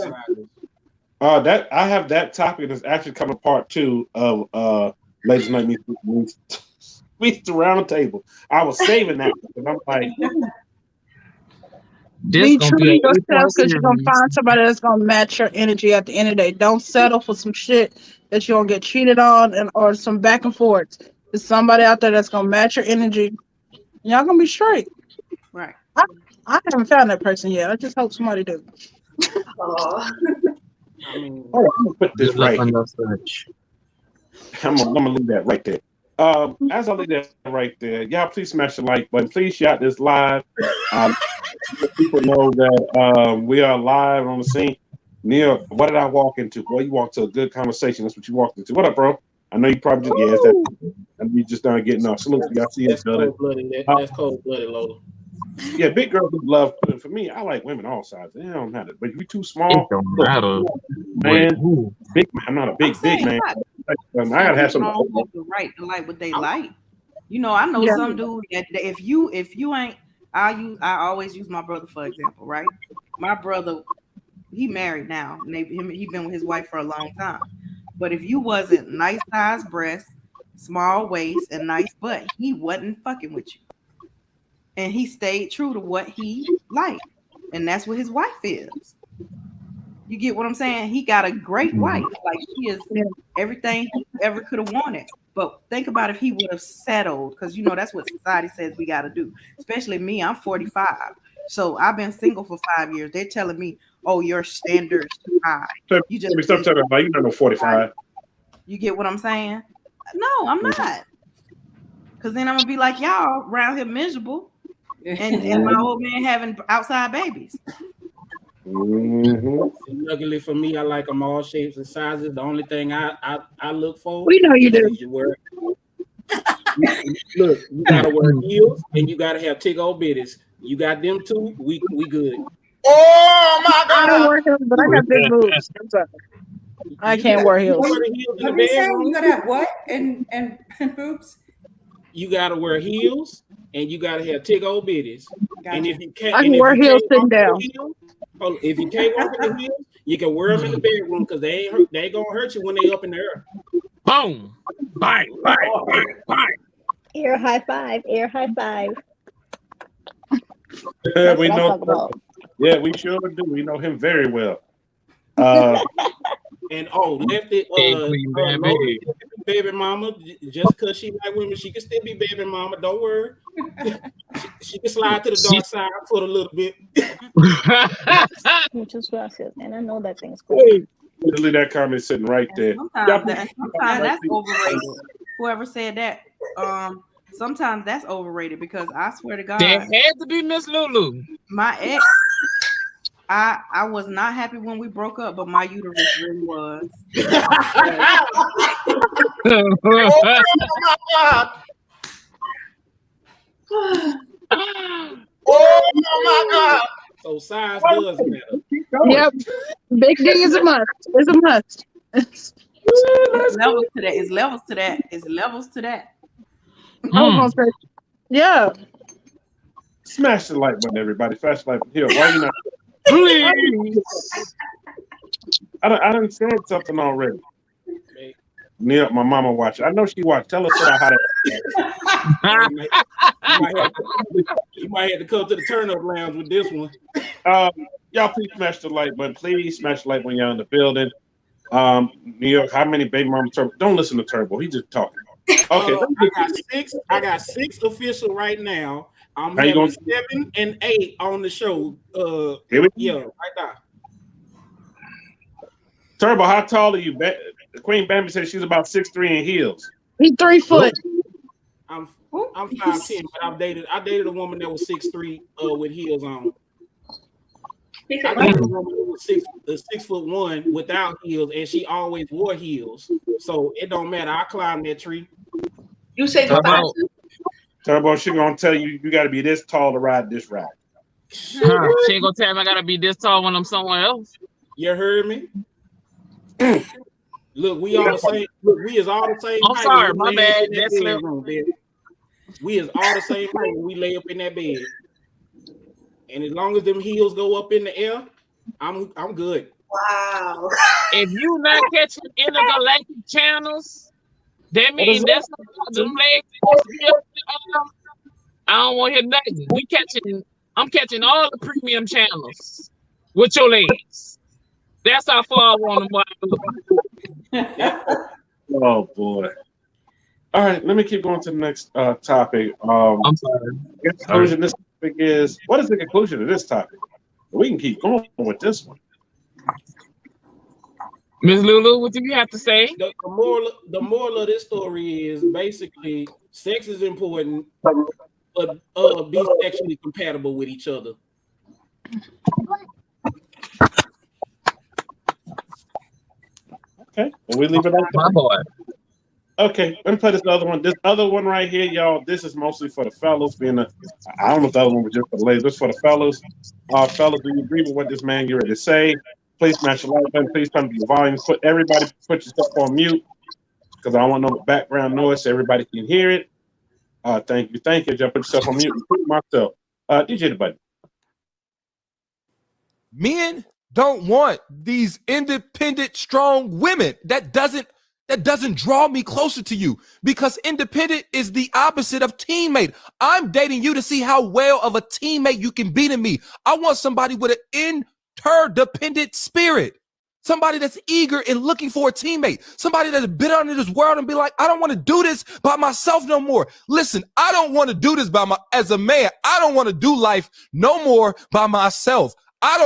that I have that topic that's actually coming part 2 of Ladies Night Meets the Round Table. I was saving that because I'm like, be true to yourself because you're gonna find somebody that's gonna match your energy at the end of the day. Don't settle for some shit that you're gonna get cheated on or some back and forth. There's somebody out there that's gonna match your energy. Y'all gonna be straight. Right. I haven't found that person yet. I just hope somebody do. I mean, I'm gonna put this right. I'm gonna leave that right there. As I leave that right there, y'all please smash the like button. Please share this live. People know that we are live on the scene. Neil, what did I walk into? Boy, you walked to a good conversation. That's what you walked into. What up, bro? I know you probably just and we just done getting off. Salute, y'all see that's each other. That's cold-blooded, Lola. Yeah, big girls love pudding. For me, I like women all sizes. They don't matter. But if you're too small, it don't matter. Man, big man. I'm not a big man. I gotta have some. The right to like what they like. You know, I know some dude that if you ain't, I always use my brother for example, right? My brother, he married now. He been with his wife for a long time. But if you wasn't nice size breasts, small waist, and nice butt, he wasn't fucking with you. And he stayed true to what he liked. And that's what his wife is. You get what I'm saying? He got a great wife. Like, she is everything he ever could have wanted. But think about if he would have settled, because you know that's what society says we got to do. Especially me, I'm 45. So I've been single for 5 years. They're telling me, oh, your standards too high. You just stop telling me, you know, 45. You get what I'm saying? No, I'm not. Because then I'm going to be like y'all around here miserable. And my old man having outside babies. Luckily for me, I like them all shapes and sizes. The only thing I look for, we know you do. You wear. Look, you gotta wear heels and you gotta have tick old bitties. You got them two, we good. Oh my God! I don't wear heels, but I got big boobs. I can't wear heels. What you saying? You gotta have what and boobs? You gotta wear heels and you gotta have tick old bitties. Gotcha. And if you can't, I can wear heels sitting down. If you can't walk in the heels, you can wear them in the bedroom because they ain't gonna hurt you when they up in the air. Boom! Bang! Bang! Bang! Bang! Air high five! Air high five! We know. Yeah, we sure do. We know him very well. And Lefty, baby mama, just because she like women, she can still be baby mama. Don't worry. She can slide to the dark side for a little bit. Muchas gracias. And I know that thing's cool. Literally, that comment sitting right there. Sometimes that's overrated. Whoever said that, sometimes that's overrated because I swear to God, there had to be Miss Lulu. My ex, I was not happy when we broke up, but my uterus really was. Oh my God! Oh my God! So size does matter. Yep. Big D is a must. It's a must. Levels to that. It's levels to that. It's levels to that. I was gonna say, yeah. Smash the like button, everybody. Smash the like button. Here, why you not? Please. I done said something already. Neil, my mama watch it. I know she watched. Tell us how that. You might have to come to the turn up lounge with this one. Y'all please smash the like button. Please smash the like when y'all in the building. New York, how many baby mama Turbo? Don't listen to Turbo. He just talking. Okay, I got six official right now. I'm How you having gonna- 7 and 8 on the show. Yeah, right now. Turbo, how tall are you? Queen Bambi said she's about 6'3" in heels. He 3 foot. I'm 5'10", but I dated a woman that was 6'3" with heels on. I dated a woman that was 6'1" without heels, and she always wore heels. So it don't matter. I climbed that tree. You say Turbo, she gonna tell you you got to be this tall to ride this ride. She ain't gonna tell me I gotta be this tall when I'm somewhere else. You heard me? Look, we all the same. Look, we is all the same. I'm sorry, my bad. That's we is all the same height when we lay up in that bed. And as long as them heels go up in the air, I'm good. Wow. If you not catching intergalactic channels, that means that's not them legs supposed to be up there. I don't want to hear nothing. I'm catching all the premium channels with your legs. That's how far I want them. Oh boy. All right, let me keep going to the next topic. I'm sorry. The conclusion this topic is, what is the conclusion of this topic? We can keep going with this one. Ms. Lulu, what do you have to say? The moral of this story is basically sex is important, but be sexually compatible with each other. Okay, well, we leave it like that. My boy. Okay, let me play this other one. This other one right here, y'all. This is mostly for the fellas. I don't know if the other one was just for the ladies. This is for the fellas. Fellas, do you agree with what this man get ready to say? Please smash the like button. Please turn up your volume. Everybody put yourself on mute because I don't want no background noise so everybody can hear it. Thank you. Just put yourself on mute. Including myself. DJ the button. Men don't want these independent, strong women. That doesn't draw me closer to you because independent is the opposite of teammate. I'm dating you to see how well of a teammate you can be to me. I want somebody with an interdependent spirit. Somebody that's eager and looking for a teammate. Somebody that's been under this world and be like, I don't want to do this by myself no more. Listen, I don't want to do this as a man. I don't want to do life no more by myself. I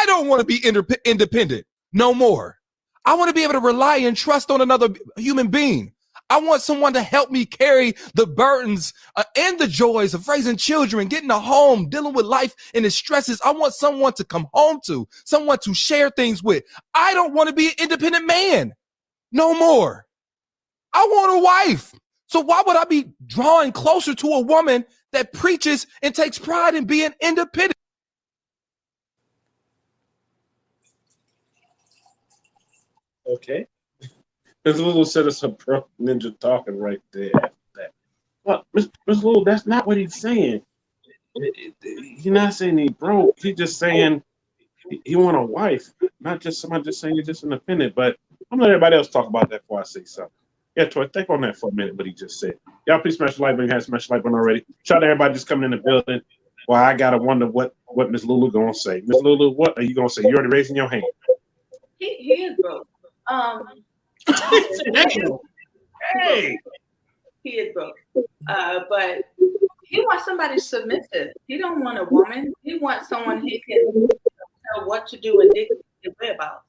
don't want to be independent no more. I want to be able to rely and trust on another human being. I want someone to help me carry the burdens and the joys of raising children, getting a home, dealing with life and its stresses. I want someone to come home to, someone to share things with. I don't want to be an independent man no more. I want a wife. So why would I be drawing closer to a woman that preaches and takes pride in being independent? Okay. Ms. Lulu said it's a pro ninja talking right there. Well, Ms. Lulu, that's not what he's saying. He's not saying he broke. He's just saying he want a wife, not just somebody just saying you're just independent. But I'm gonna let everybody else talk about that before I say something. Yeah, Troy, think on that for a minute, what he just said. Y'all please smash the like button. You have smashed the like button already. Shout out to everybody just coming in the building. Well, I gotta wonder what Ms. Lulu gonna say. Ms. Lulu, what are you gonna say? You're already raising your hand. He is broke. Hey. He is broke. But he wants somebody submissive. He don't want a woman. He wants someone he can tell what to do and dig about.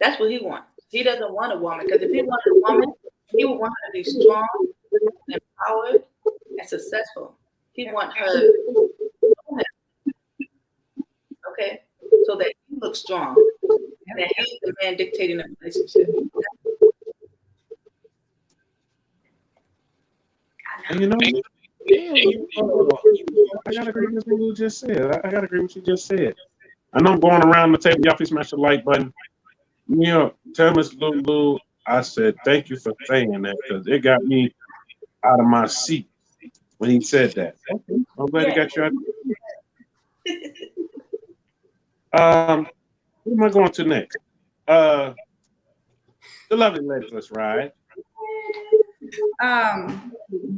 That's what he wants. He doesn't want a woman because if he wanted a woman, he would want her to be strong, empowered, and successful. He wants her to know him. Okay? So that he looks strong and that he's the man dictating the relationship. And you know, I gotta agree with what you just said. I know I'm going around the table. Y'all please smash the like button. Tell Miss Lulu, I said thank you for saying that because it got me out of my seat when he said that. Okay. I'm glad he got you out. What am I going to next? The lovely ladies, let's ride.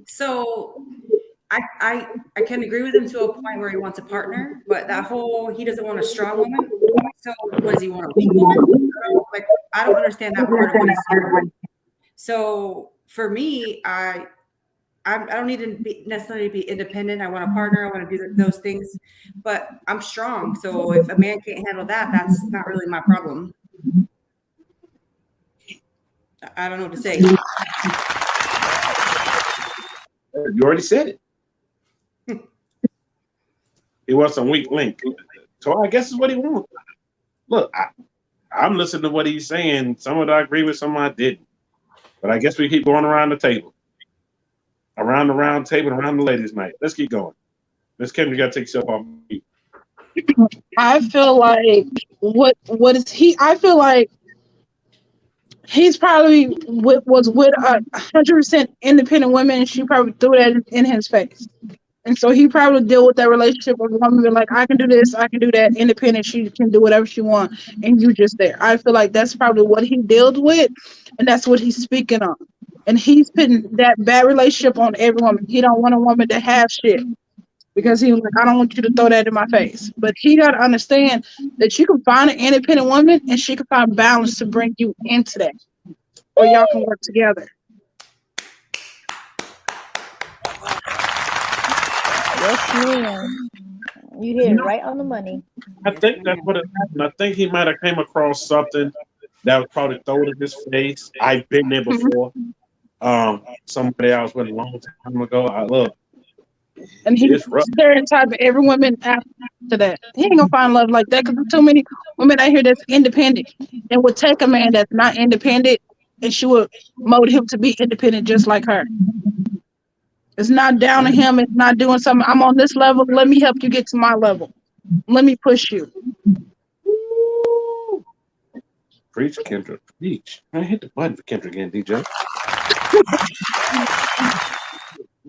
So I can agree with him to a point where he wants a partner, but that whole he doesn't want a strong woman. So what does he want, a weak woman? Like I don't understand that part of what he's saying. So for me, I don't need to necessarily be independent. I want a partner. I want to do those things, but I'm strong. So if a man can't handle that, that's not really my problem. I don't know what to say. You already said it. He wants a weak link. So I guess it's what he wants. Look, I'm listening to what he's saying. Some of it I agree with, some I didn't. But I guess we keep going around the table. Around the round table, around the ladies' night. Let's keep going. Miss Kendra, you got to take yourself off mute. I feel like what is he? I feel like he's probably was with 100% independent women, and she probably threw that in his face. And so he probably deal with that relationship with a woman like, I can do this, I can do that, independent, she can do whatever she wants, and you just there. I feel like that's probably what he deals with, and that's what he's speaking on. And he's putting that bad relationship on every woman. He don't want a woman to have shit. Because he was like, I don't want you to throw that in my face. But he got to understand that you can find an independent woman and she can find balance to bring you into that. Or y'all can work together. Yes, ma'am. You hit it right on the money. I think that's what it happened. I think he might have came across something that was probably thrown in his face. I've been there before. Somebody I was with a long time ago. I look. And he stereotyping every woman after that. He ain't gonna find love like that because there's too many women out here that's independent and would take a man that's not independent and she would mold him to be independent just like her. It's not down to him. It's not doing something. I'm on this level. Let me help you get to my level. Let me push you. Preach, Kendra. Preach. I hit the button for Kendra again, DJ.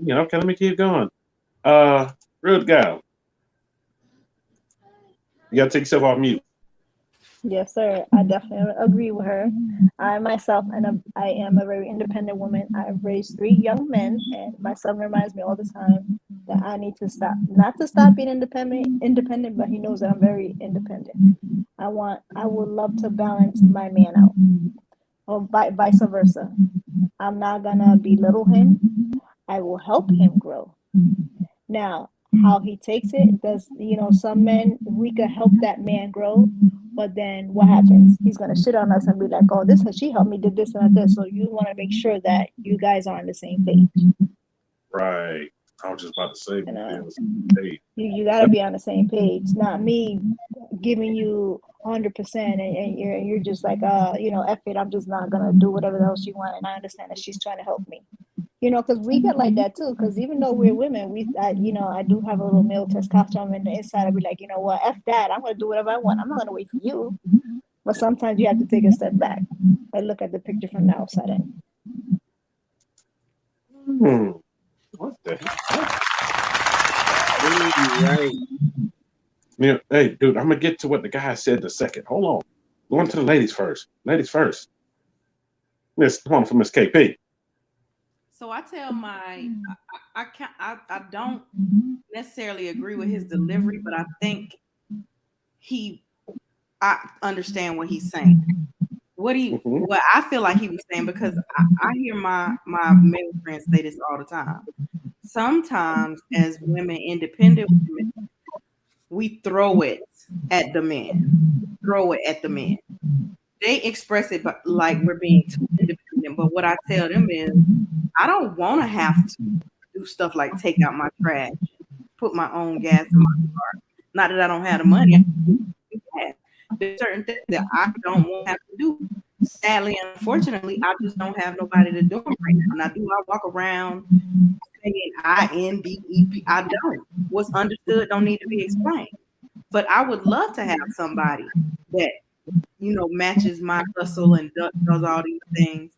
Okay, let me keep going. Rude gal. You gotta take yourself off mute. Yes, sir. I definitely agree with her. I myself, I am a very independent woman. I've raised 3 young men, and my son reminds me all the time that I need to stop, not to stop being independent, but he knows that I'm very independent. I would love to balance my man out, or vice versa. I'm not gonna belittle him. I will help him grow. Now, how he takes it, does, some men, we could help that man grow, but then what happens? He's going to shit on us and be like, oh, she helped me, did this and this. So you want to make sure that you guys are on the same page. Right. I was just about to say, you got to be on the same page, not me giving you 100% and you're just like, F it, I'm just not going to do whatever else you want. And I understand that she's trying to help me. Because we get like that too. Because even though we're women, I do have a little male testosterone in the inside. I'd be like, what, F that. I'm going to do whatever I want. I'm not going to wait for you. But sometimes you have to take a step back and look at the picture from the outside in. What the heck? Hey, dude, I'm going to get to what the guy said in a second. Hold on. Going to the ladies first. Ladies first. One for Miss KP. So I tell I don't necessarily agree with his delivery, but I think I understand what he's saying. What I feel like he was saying, because I hear my male friends say this all the time. Sometimes as women, independent women, we throw it at the men. They express it like we're being too independent, but what I tell them is, I don't want to have to do stuff like take out my trash, put my own gas in my car. Not that I don't have the money. There's certain things that I don't want to have to do. Sadly and unfortunately, I just don't have nobody to do them right now. Now, do I walk around saying INDEP? I don't. What's understood don't need to be explained. But I would love to have somebody that, you know, matches my hustle and does all these things.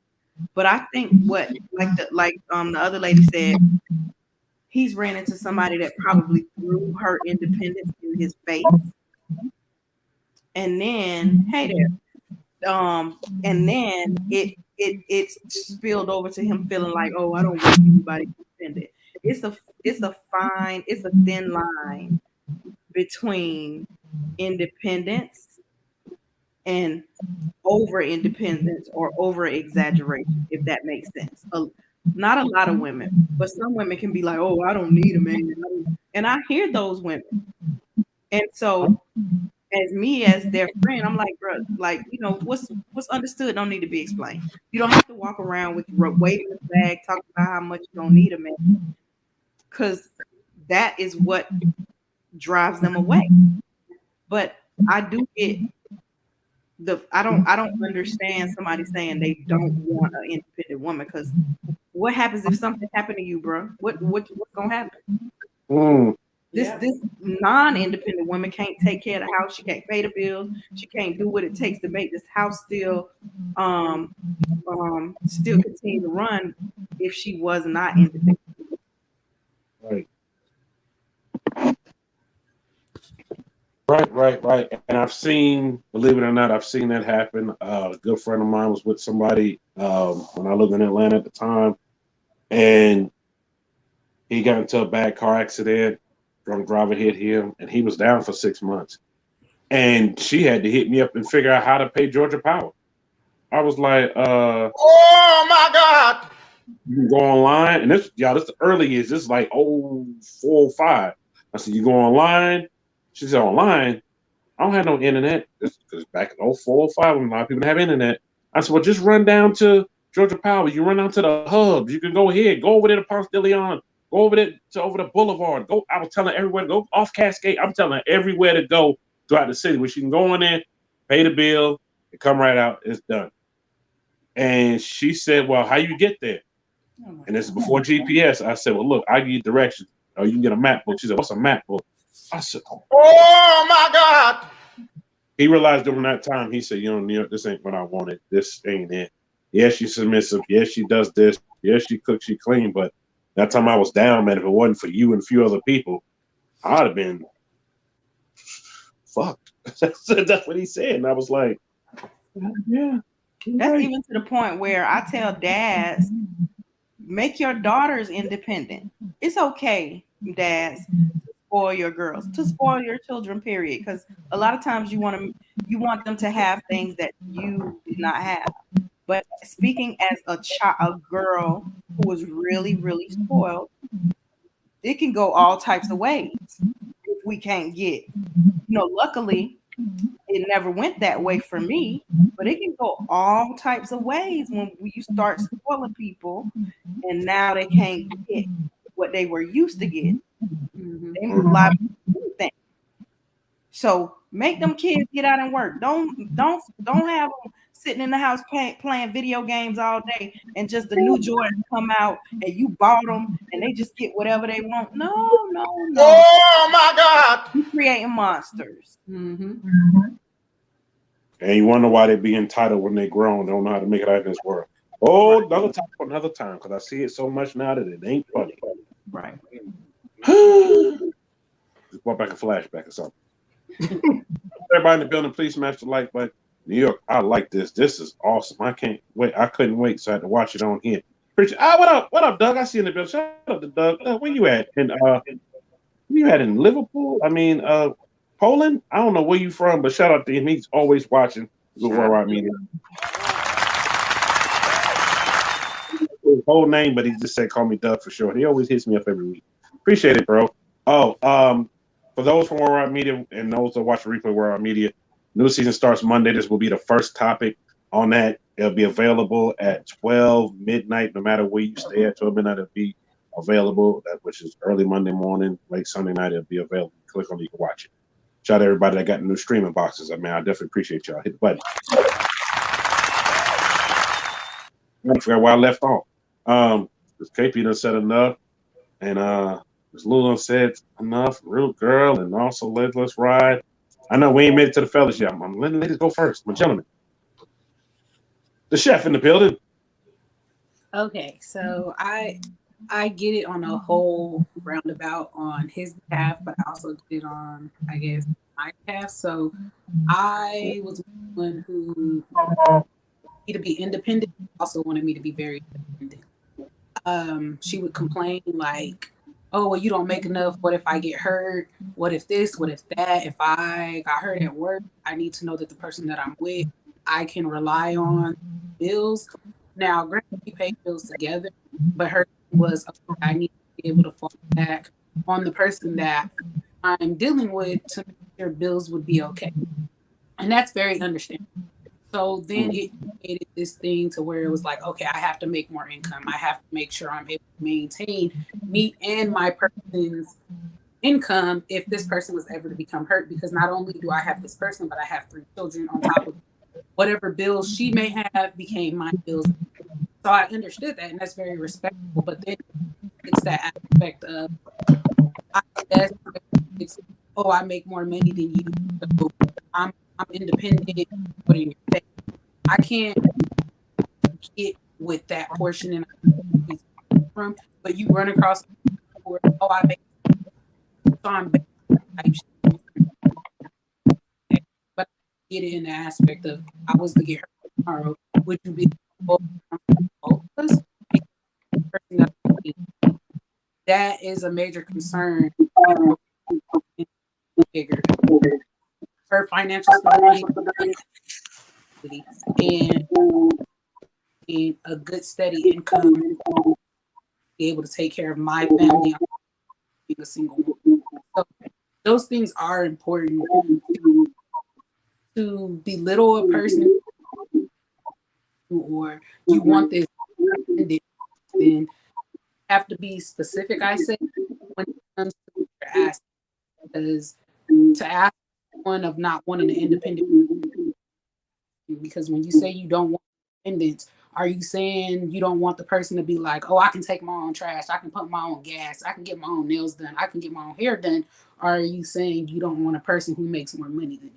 But I think what, the other lady said, he's ran into somebody that probably threw her independence in his face. And then, hey there. And then it spilled over to him feeling like, oh, I don't want anybody independent. It's a thin line between independence and over independence or over exaggeration, if that makes sense. Not a lot of women, but some women can be like, oh, I don't need a man. And I hear those women. And so as their friend, I'm like, bro, like, you know, what's understood don't need to be explained. You don't have to walk around with waving the flag, talking about how much you don't need a man, because that is what drives them away. But I do get I don't understand somebody saying they don't want an independent woman, because what happens if something happened to you, bro? What's gonna happen? This non-independent woman can't take care of the house. She can't pay the bills. She can't do what it takes to make this house still continue to run if she was not independent. Right. And I've seen, believe it or not, I've seen that happen. A good friend of mine was with somebody when I lived in Atlanta at the time, and he got into a bad car accident. Drunk driver hit him, and he was down for 6 months. And she had to hit me up and figure out how to pay Georgia Power. I was like, oh my God. You can go online, and this the early years. This is like 04, 05. I said, you go online. She said, online? I don't have no internet. Because back in 04, 05, when a lot of people have internet. I said, well, just run down to Georgia Power. You run down to the hubs. You can go ahead. Go over there to Ponce de Leon. Go over there to over the boulevard. Go. I was telling her everywhere to go. Off Cascade. I'm telling her everywhere to go throughout the city where she can go in there, pay the bill, and come right out. It's done. And she said, well, how you get there? And this is before GPS. I said, well, look, I give you directions. Or you can get a map book. She said, what's a map book? I said, oh my God. He realized during that time, he said, you know, this ain't what I wanted. This ain't it. Yes, she's submissive. Yes, she does this. Yes, she cooks, she clean. But that time I was down, man. If it wasn't for you and a few other people, I'd have been fucked. That's what he said. And I was like, yeah. That's right. Even to the point where I tell dads, make your daughters independent. It's okay, dads, to spoil your girls, to spoil your children, period. Because a lot of times you want them to have things that you did not have. But speaking as a girl who was really, really spoiled, it can go all types of ways if we can't get. Luckily, it never went that way for me, but it can go all types of ways when you start spoiling people, and now they can't get what they were used to getting. They rely on anything. So make them kids get out and work. Don't have them sitting in the house playing video games all day, and just the new Jordans come out and you bought them and they just get whatever they want. No. Oh my God! You're creating monsters. And you wonder why they be entitled when they grown, don't know how to make it out in this world. Oh, another time for another time, because I see it so much now that it ain't funny. Right. Just brought back a flashback or something. Everybody in the building, please smash the like button. New York, I like this. This is awesome. I can't wait. I couldn't wait, so I had to watch it on here. What up, Doug? I see you in the building. Shout out to Doug. Where you at? And you at in Liverpool? I mean, Poland? I don't know where you from, but shout out to him. He's always watching the Worldwide Media. His whole name, but he just said call me Doug for sure. He always hits me up every week. Appreciate it, bro. For those from Worldwide Media and those that watch the replay Worldwide Media, new season starts Monday. This will be the first topic on that. It'll be available at 12 midnight, no matter where you stay at 12 midnight. It'll be available, which is early Monday morning, late Sunday night. It'll be available. Click on it, you can watch it. Shout out to everybody that got new streaming boxes. I mean, I definitely appreciate y'all. Hit the button. I forgot where I left off. Because KP done said enough. And Ms. Lulu said enough, real girl, and also let's ride. I know we ain't made it to the fellas yet. I'm letting ladies go first, my gentlemen. The chef in the building. Okay, so I get it on a whole roundabout on his behalf, but I also get it on, I guess, my behalf. So I was one who wanted me to be independent, also wanted me to be very independent. She would complain like, oh, well, you don't make enough. What if I get hurt? What if this? What if that? If I got hurt at work, I need to know that the person that I'm with, I can rely on bills. Now, granted, we pay bills together, but her thing was, okay, I need to be able to fall back on the person that I'm dealing with to make sure bills would be okay. And that's very understandable. So then it created this thing to where it was like, okay, I have to make more income. I have to make sure I'm able to maintain me and my person's income if this person was ever to become hurt. Because not only do I have this person, but I have 3 children on top of whatever bills she may have became my bills. So I understood that, and that's very respectable. But then it's that aspect of, it's, oh, I make more money than you. So I'm independent. Putting your pay. I can't get with that portion and from, but you run across where, oh, I make so I'm better type shit. But I get it in the aspect of I was to get hurt tomorrow, would you be both of us? That is a major concern. Her financial stability and a good steady income, be able to take care of my family, being a single woman. So those things are important. To belittle a person or you want this, then have to be specific. I say when it comes to your ask, because to ask one of not wanting an independent, because when you say you don't want independence, are you saying you don't want the person to be like, oh, I can take my own trash, I can put my own gas, I can get my own nails done, I can get my own hair done? Or are you saying you don't want a person who makes more money than you?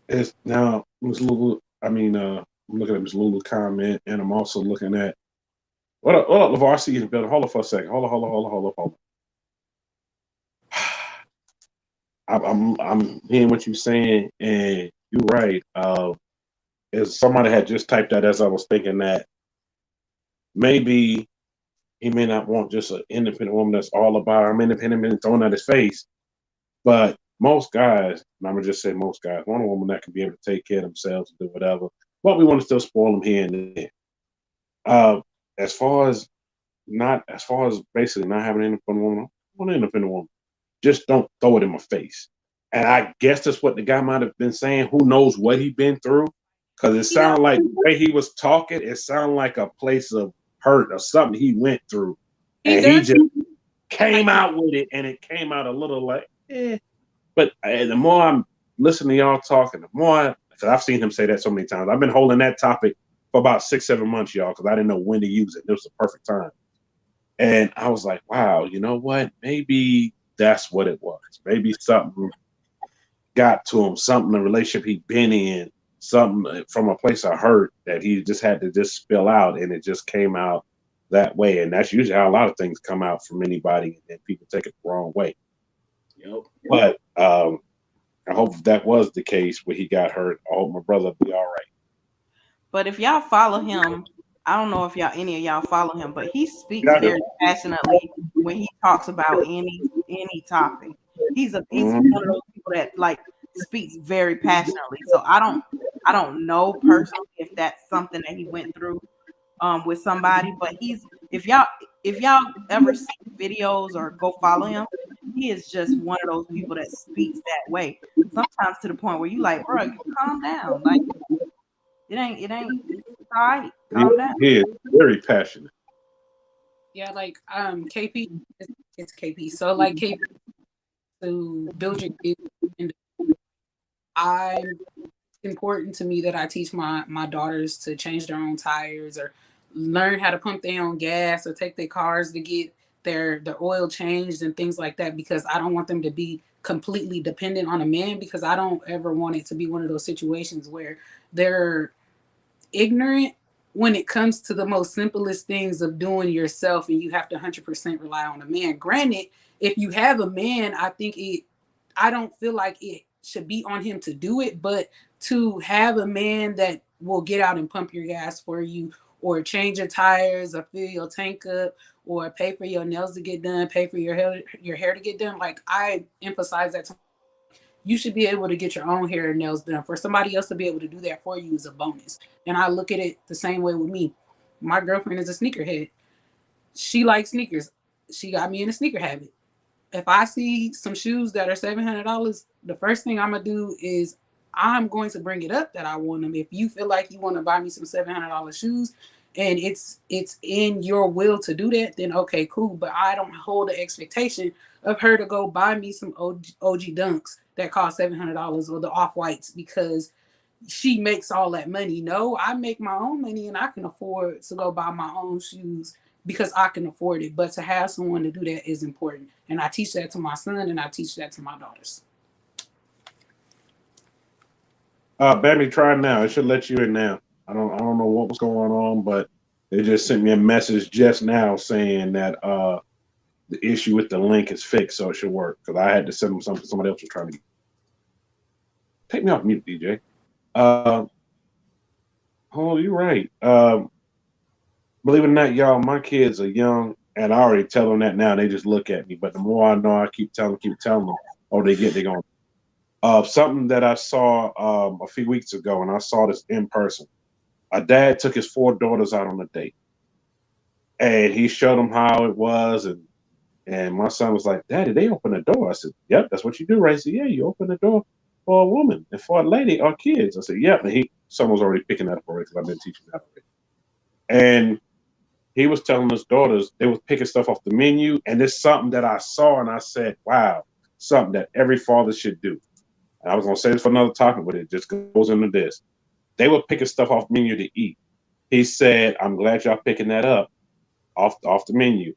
It's now Ms. Lulu. I'm looking at Ms. Lulu's comment, and I'm also looking at what up, LeVar. I see you in the building. Hold on for a second. Hold on. I'm hearing what you're saying, and you're right. As somebody had just typed that as I was thinking that maybe he may not want just an independent woman that's all about I'm independent and thrown at his face, but most guys, and I'm gonna just say most guys, want a woman that can be able to take care of themselves and do whatever, but we want to still spoil them here and there. As far as basically not having an independent woman, I want an independent woman. Just don't throw it in my face. And I guess that's what the guy might have been saying. Who knows what he'd been through? Because it sounded like the way he was talking, it sounded like a place of hurt or something he went through. And he just came out with it, and it came out a little like, eh. But the more I'm listening to y'all talking, the more, because I've seen him say that so many times. I've been holding that topic for about 6-7 months, y'all, because I didn't know when to use it. It was the perfect time. And I was like, wow, you know what? Maybe that's what it was. Maybe something got to him, something, the relationship he'd been in, something from a place of hurt that he just had to just spill out, and it just came out that way. And that's usually how a lot of things come out from anybody, and people take it the wrong way. Yep. But I hope that was the case where he got hurt. I hope my brother will be all right. But if y'all follow him, I don't know if any of y'all follow him, but he speaks very passionately when he talks about any topic. He's one of those people that like speaks very passionately. So I don't know personally if that's something that he went through with somebody, but if y'all ever see videos or go follow him, he is just one of those people that speaks that way. Sometimes to the point where you like, bro, calm down. Like it ain't it's all right. Calm down. He is very passionate. Yeah, like KP, it's KP. So like KP, to build your business, it's important to me that I teach my daughters to change their own tires or learn how to pump their own gas or take their cars to get their oil changed and things like that, because I don't want them to be completely dependent on a man, because I don't ever want it to be one of those situations where they're ignorant when it comes to the most simplest things of doing yourself and you have to 100% rely on a man. Granted, if you have a man, I don't feel like it should be on him to do it, but to have a man that will get out and pump your gas for you, or change your tires, or fill your tank up, or pay for your nails to get done, pay for your hair to get done. Like, I emphasize that you should be able to get your own hair and nails done. For somebody else to be able to do that for you is a bonus. And I look at it the same way with me. My girlfriend is a sneakerhead. She likes sneakers. She got me in a sneaker habit. If I see some shoes that are $700, the first thing I'm gonna do is I'm going to bring it up that I want them. If you feel like you want to buy me some $700 shoes and it's in your will to do that, then okay, cool. But I don't hold the expectation of her to go buy me some OG Dunks that cost $700 or the Off-Whites because she makes all that money. No, I make my own money and I can afford to go buy my own shoes because I can afford it. But to have someone to do that is important. And I teach that to my son and I teach that to my daughters. Baby, try now. It should let you in now. I don't know what was going on, but they just sent me a message just now saying that the issue with the link is fixed, so it should work. Because I had to send them something somebody else was trying to take me off mute, DJ. Oh, you're right. Believe it or not, y'all, my kids are young, and I already tell them that now. They just look at me. But the more I know, I keep telling them, oh, they're going. Something that I saw a few weeks ago, and I saw this in person. A dad took his 4 daughters out on a date, and he showed them how it was, and my son was like, "Daddy, they open the door." I said, "Yep, that's what you do, right?" He said, "Yeah, you open the door for a woman and for a lady or kids." I said, "Yep," and someone's already picking that up already because I've been teaching that already. And he was telling his daughters they was picking stuff off the menu, and it's something that I saw, and I said, "Wow, something that every father should do." And I was gonna say this for another topic, but it just goes into this. They were picking stuff off menu to eat. He said, "I'm glad y'all picking that up off the menu."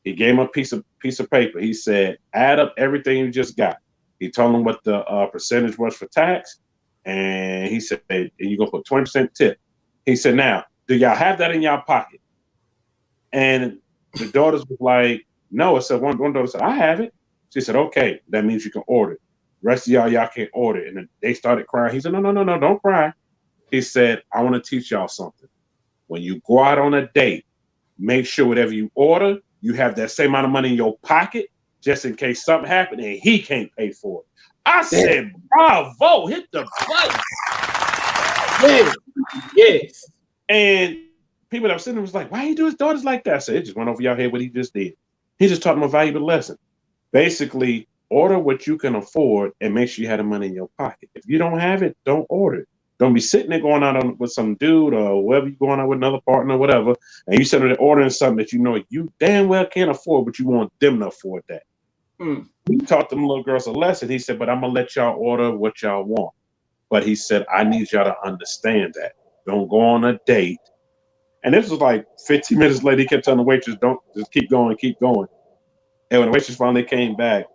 He gave him a piece of paper. He said, "Add up everything you just got." He told him what the percentage was for tax, and he said, "And you gonna put 20% tip." He said, "Now, do y'all have that in y'all pocket?" And the daughters was like, "No." I said, one daughter said, "I have it." She said, "Okay, that means you can order it. Rest of y'all can't order it." And then they started crying. He said, No, don't cry. He said, "I want to teach y'all something. When you go out on a date, make sure whatever you order, you have that same amount of money in your pocket, just in case something happened and he can't pay for it." I said, bravo, hit the button. Yes. And people that were sitting there was like, "Why you do his daughters like that?" I said, "It just went over your head what he just did. He just taught them a valuable lesson. Basically, order what you can afford and make sure you have the money in your pocket. If you don't have it, don't order it. Don't be sitting there going out with some dude or whoever you're going out with, another partner or whatever, and you sitting there ordering something that you know you damn well can't afford, but you want them to afford that." He taught them little girls a lesson. He said, "But I'm going to let y'all order what y'all want." But he said, "I need y'all to understand that. Don't go on a date." And this was like 15 minutes later. He kept telling the waitress, "Don't just keep going, keep going." And when the waitress finally came back,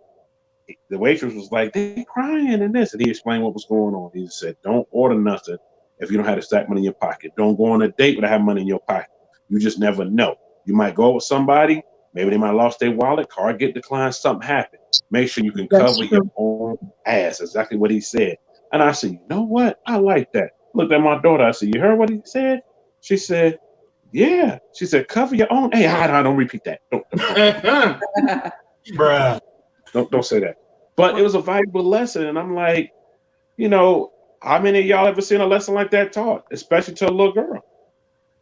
the waitress was like, "They crying and this," and he explained what was going on. He said, "Don't order nothing if you don't have the stack money in your pocket. Don't go on a date without having money in your pocket. You just never know. You might go with somebody, maybe they might have lost their wallet, card get declined, something happened. Make sure you can cover your own ass." Exactly what he said. And I said, "You know what? I like that." Looked at my daughter. I said, "You heard what he said?" She said, "Yeah." She said, "Cover your own." Hey, I don't repeat that. Don't. Bruh. Don't say that. But it was a valuable lesson, and I'm like, how many of y'all ever seen a lesson like that taught, especially to a little girl?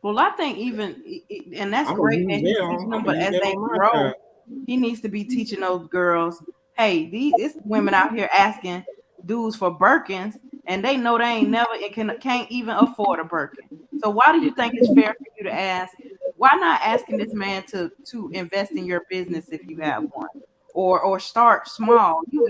Well, I think and that's I'm great gonna that use he's that teaching them, I'm but gonna use as that they on my grow, time. he needs to be teaching those girls, hey, it's women out here asking dudes for Birkins, and they know they ain't never can't even afford a Birkin. So why do you think it's fair for you to ask? Why not asking this man to invest in your business if you have one, or start small? You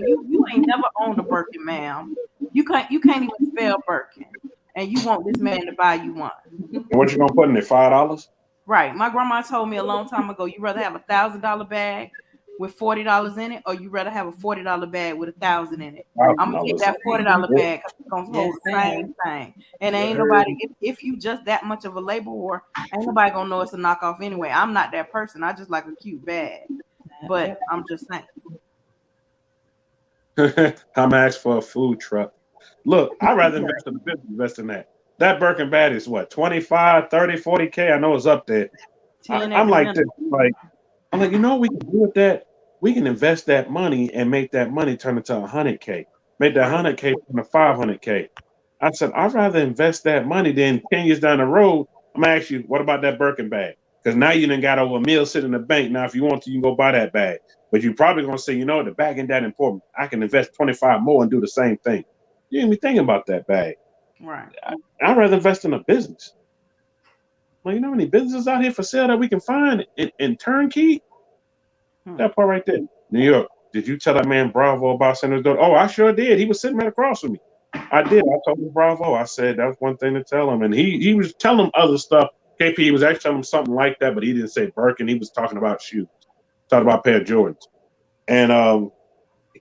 ain't never owned a Birkin, ma'am. You can't even spell Birkin. and you want this man to buy you one. And what you gonna put in it? $5? Right. My grandma told me a long time ago, you rather have $1,000 bag with $40 in it, or you rather have a $40 bag with $1,000 in it. I'm gonna get that $40 bag because it's gonna hold the same thing. And ain't nobody, if you just that much of a labor whore, ain't nobody gonna know it's a knockoff anyway. I'm not that person. I just like a cute bag. But I'm just saying. I'm asked for a food truck. Look, I'd rather invest in the business invest in that. That Birkin bag is what, 25, 30, 40K? I know it's up there. I'm like this, I'm like, you know what we can do with that? We can invest that money and make that money turn into 100K. Make that 100K turn to 500K. I said, I'd rather invest that money than 10 years down the road. I'm gonna ask you, what about that Birkin bag? Because now you done got over $1 million sitting in the bank. Now, if you want to, you can go buy that bag. But you're probably gonna say, you know, the bag ain't that important. I can invest 25 more and do the same thing. You ain't be thinking about that bag. Right. I'd rather invest in a business. Well, you know how many businesses out here for sale that we can find in turnkey? That part right there. New York, did you tell that man Bravo about Senator Donk? Oh, I sure did. He was sitting right across from me. I did. I told him Bravo. I said that was one thing to tell him. And he was telling him other stuff. KP, he was actually telling him something like that, but he didn't say Birkin. He was talking about shoes. Talking about a pair of Jordans. And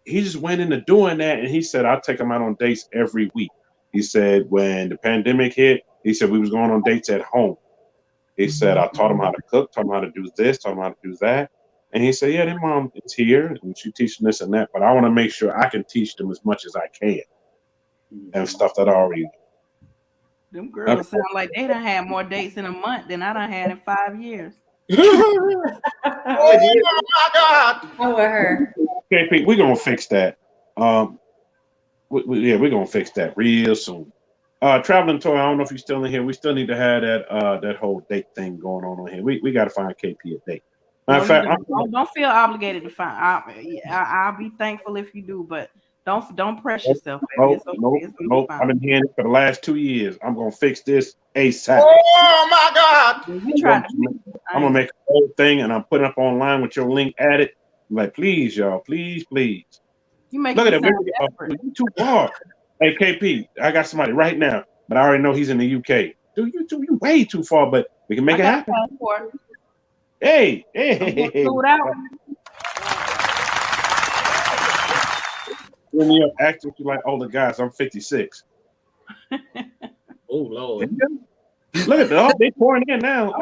he just went into doing that, and he said, I'll take him out on dates every week. He said when the pandemic hit, he said we was going on dates at home. He said, I taught him how to cook, taught him how to do this, taught him how to do that. And he said, yeah, their mom is here, and she teaching this and that, but I want to make sure I can teach them as much as I can. And stuff that I already do. Them girls sound like they done had more dates in a month than I done had in 5 years. Oh my God! How with her? KP, we're gonna fix that. We're gonna fix that real soon. Traveling toy, I don't know if you're still in here. We still need to have that whole date thing going on here. We got to find KP a date. Matter of fact, don't feel obligated to find. I'll be thankful if you do, but don't press yourself. Baby. Nope. I've been hearing it for the last 2 years. I'm gonna fix this ASAP. Oh my God! I'm gonna make a whole thing, and I'm putting up online with your link added. I'm like, please, y'all, please. You make Look at it it. sound You too far. Hey, KP, I got somebody right now, but I already know he's in the UK. Dude, you way too far, but we can make it happen. Hey. When you're acting like older guys, I'm 56. Oh Lord. Look at that. They pouring in now.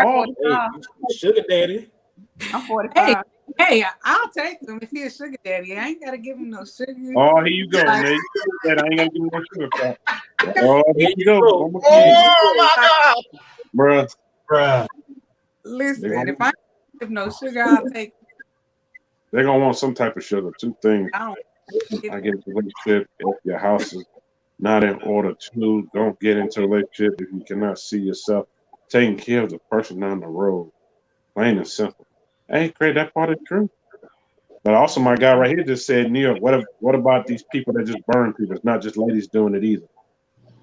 Sugar daddy. I'm 45. Hey, I'll take him if he's a sugar daddy. I ain't gotta give him no sugar. Oh, here you go, man. I ain't gotta give him no sugar. Oh, here you go. Oh my God. Bruh. Listen, if I give no sugar, I'll take. They're gonna want some type of sugar. Two things. I get into a relationship if your house is not in order. Two, don't get into a relationship if you cannot see yourself taking care of the person down the road. Plain and simple. Hey, Craig, that part is true. But also, my guy right here just said, New York, what about these people that just burn people? It's not just ladies doing it either.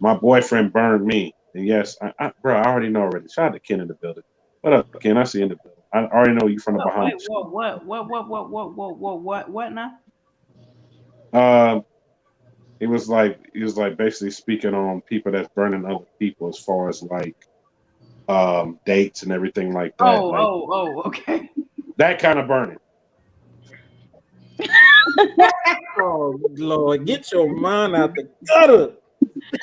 My boyfriend burned me. And yes, I already know already. Shout out to Ken in the building. What up, Ken? I see you in the building. I already know you from the Bahamas. What now? He was like basically speaking on people that's burning other people as far as like dates and everything like that. Okay. That kind of burning. Oh Lord, get your mind out the gutter.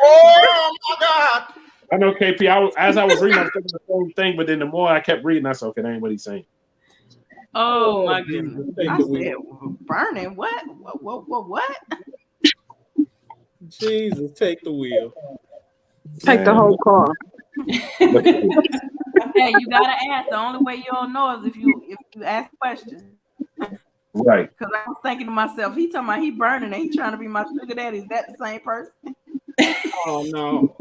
Oh my God. I know, KP. As I was reading, I was thinking the same thing, but then the more I kept reading, I said, okay, that ain't what he's saying. Oh my goodness. I said burning. What? Jesus, take the wheel. Take the whole car. Hey, you gotta ask. The only way you don't know is if you ask questions. Right. Because I was thinking to myself, he talking about he burning and he trying to be my sugar daddy. Is that the same person? Oh no.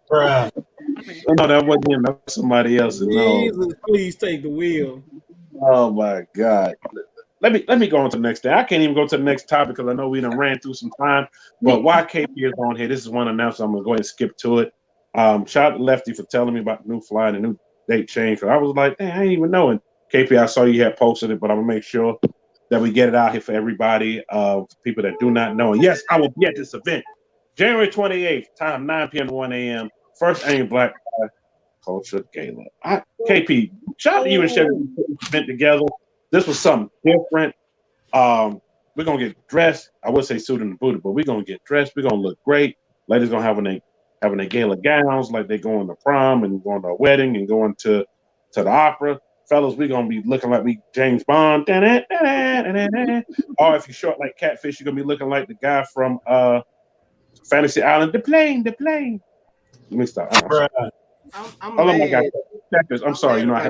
Bruh. No, that wasn't him. That was somebody else. Jesus, please take the wheel. Oh my God. Let me go on to the next thing. I can't even go to the next topic because I know we done ran through some time. But why KP is on here? This is one announcement. I'm gonna go ahead and skip to it. Shout out to Lefty for telling me about the new flight and the new date change. Because I was like, dang, I ain't even knowing. KP, I saw you had posted it, but I'm gonna make sure that we get it out here for everybody, people that do not know. And yes, I will be at this event, January 28th, time 9 p.m. to 1 a.m. First annual Black Culture Gala. KP, shout out to you and Chevy for putting this event together. This was something different. We're gonna get dressed. I would say suit and booted, but we're gonna get dressed. We're gonna look great. Ladies gonna having their gala gowns like they going to prom and going to a wedding and going to the opera. Fellas, we're gonna be looking like we James Bond. Or if you're short like Catfish, you're gonna be looking like the guy from Fantasy Island. The plane. Let me stop. I'm Oh my mad. God. I'm sorry. You know, I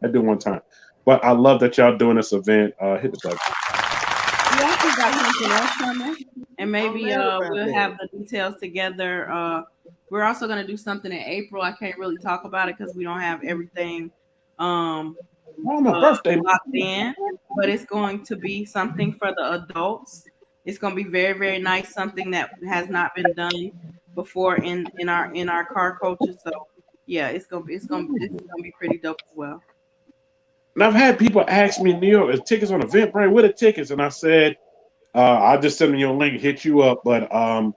do one time. But I love that y'all doing this event. Hit the button. We also got something else coming, and maybe about we'll that. have the details together. We're also going to do something in April. I can't really talk about it because we don't have everything my birthday locked in, but it's going to be something for the adults. It's going to be very, very nice, something that has not been done before in our car culture. So yeah, it's gonna be pretty dope as well. And I've had people ask me in New York, is tickets on Eventbrite? Where the tickets? And I said, I'll just send them your link, hit you up. But I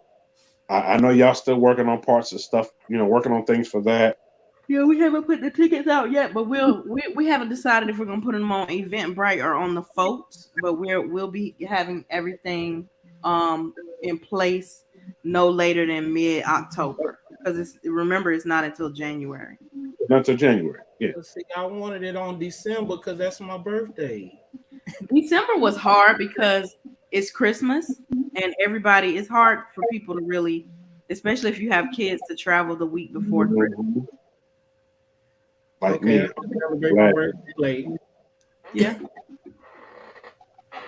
know y'all still working on parts of stuff, working on things for that. Yeah, we haven't put the tickets out yet, but we haven't decided if we're gonna put them on Eventbrite or on the Folks. But we'll be having everything in place no later than mid-October, because remember it's not until January. Not until January. Yeah. See, I wanted it on December because that's my birthday. December was hard because it's Christmas and it's hard for people to really, especially if you have kids, to travel the week before Christmas. Like Okay, me. I'll celebrate my birthday late. Yeah.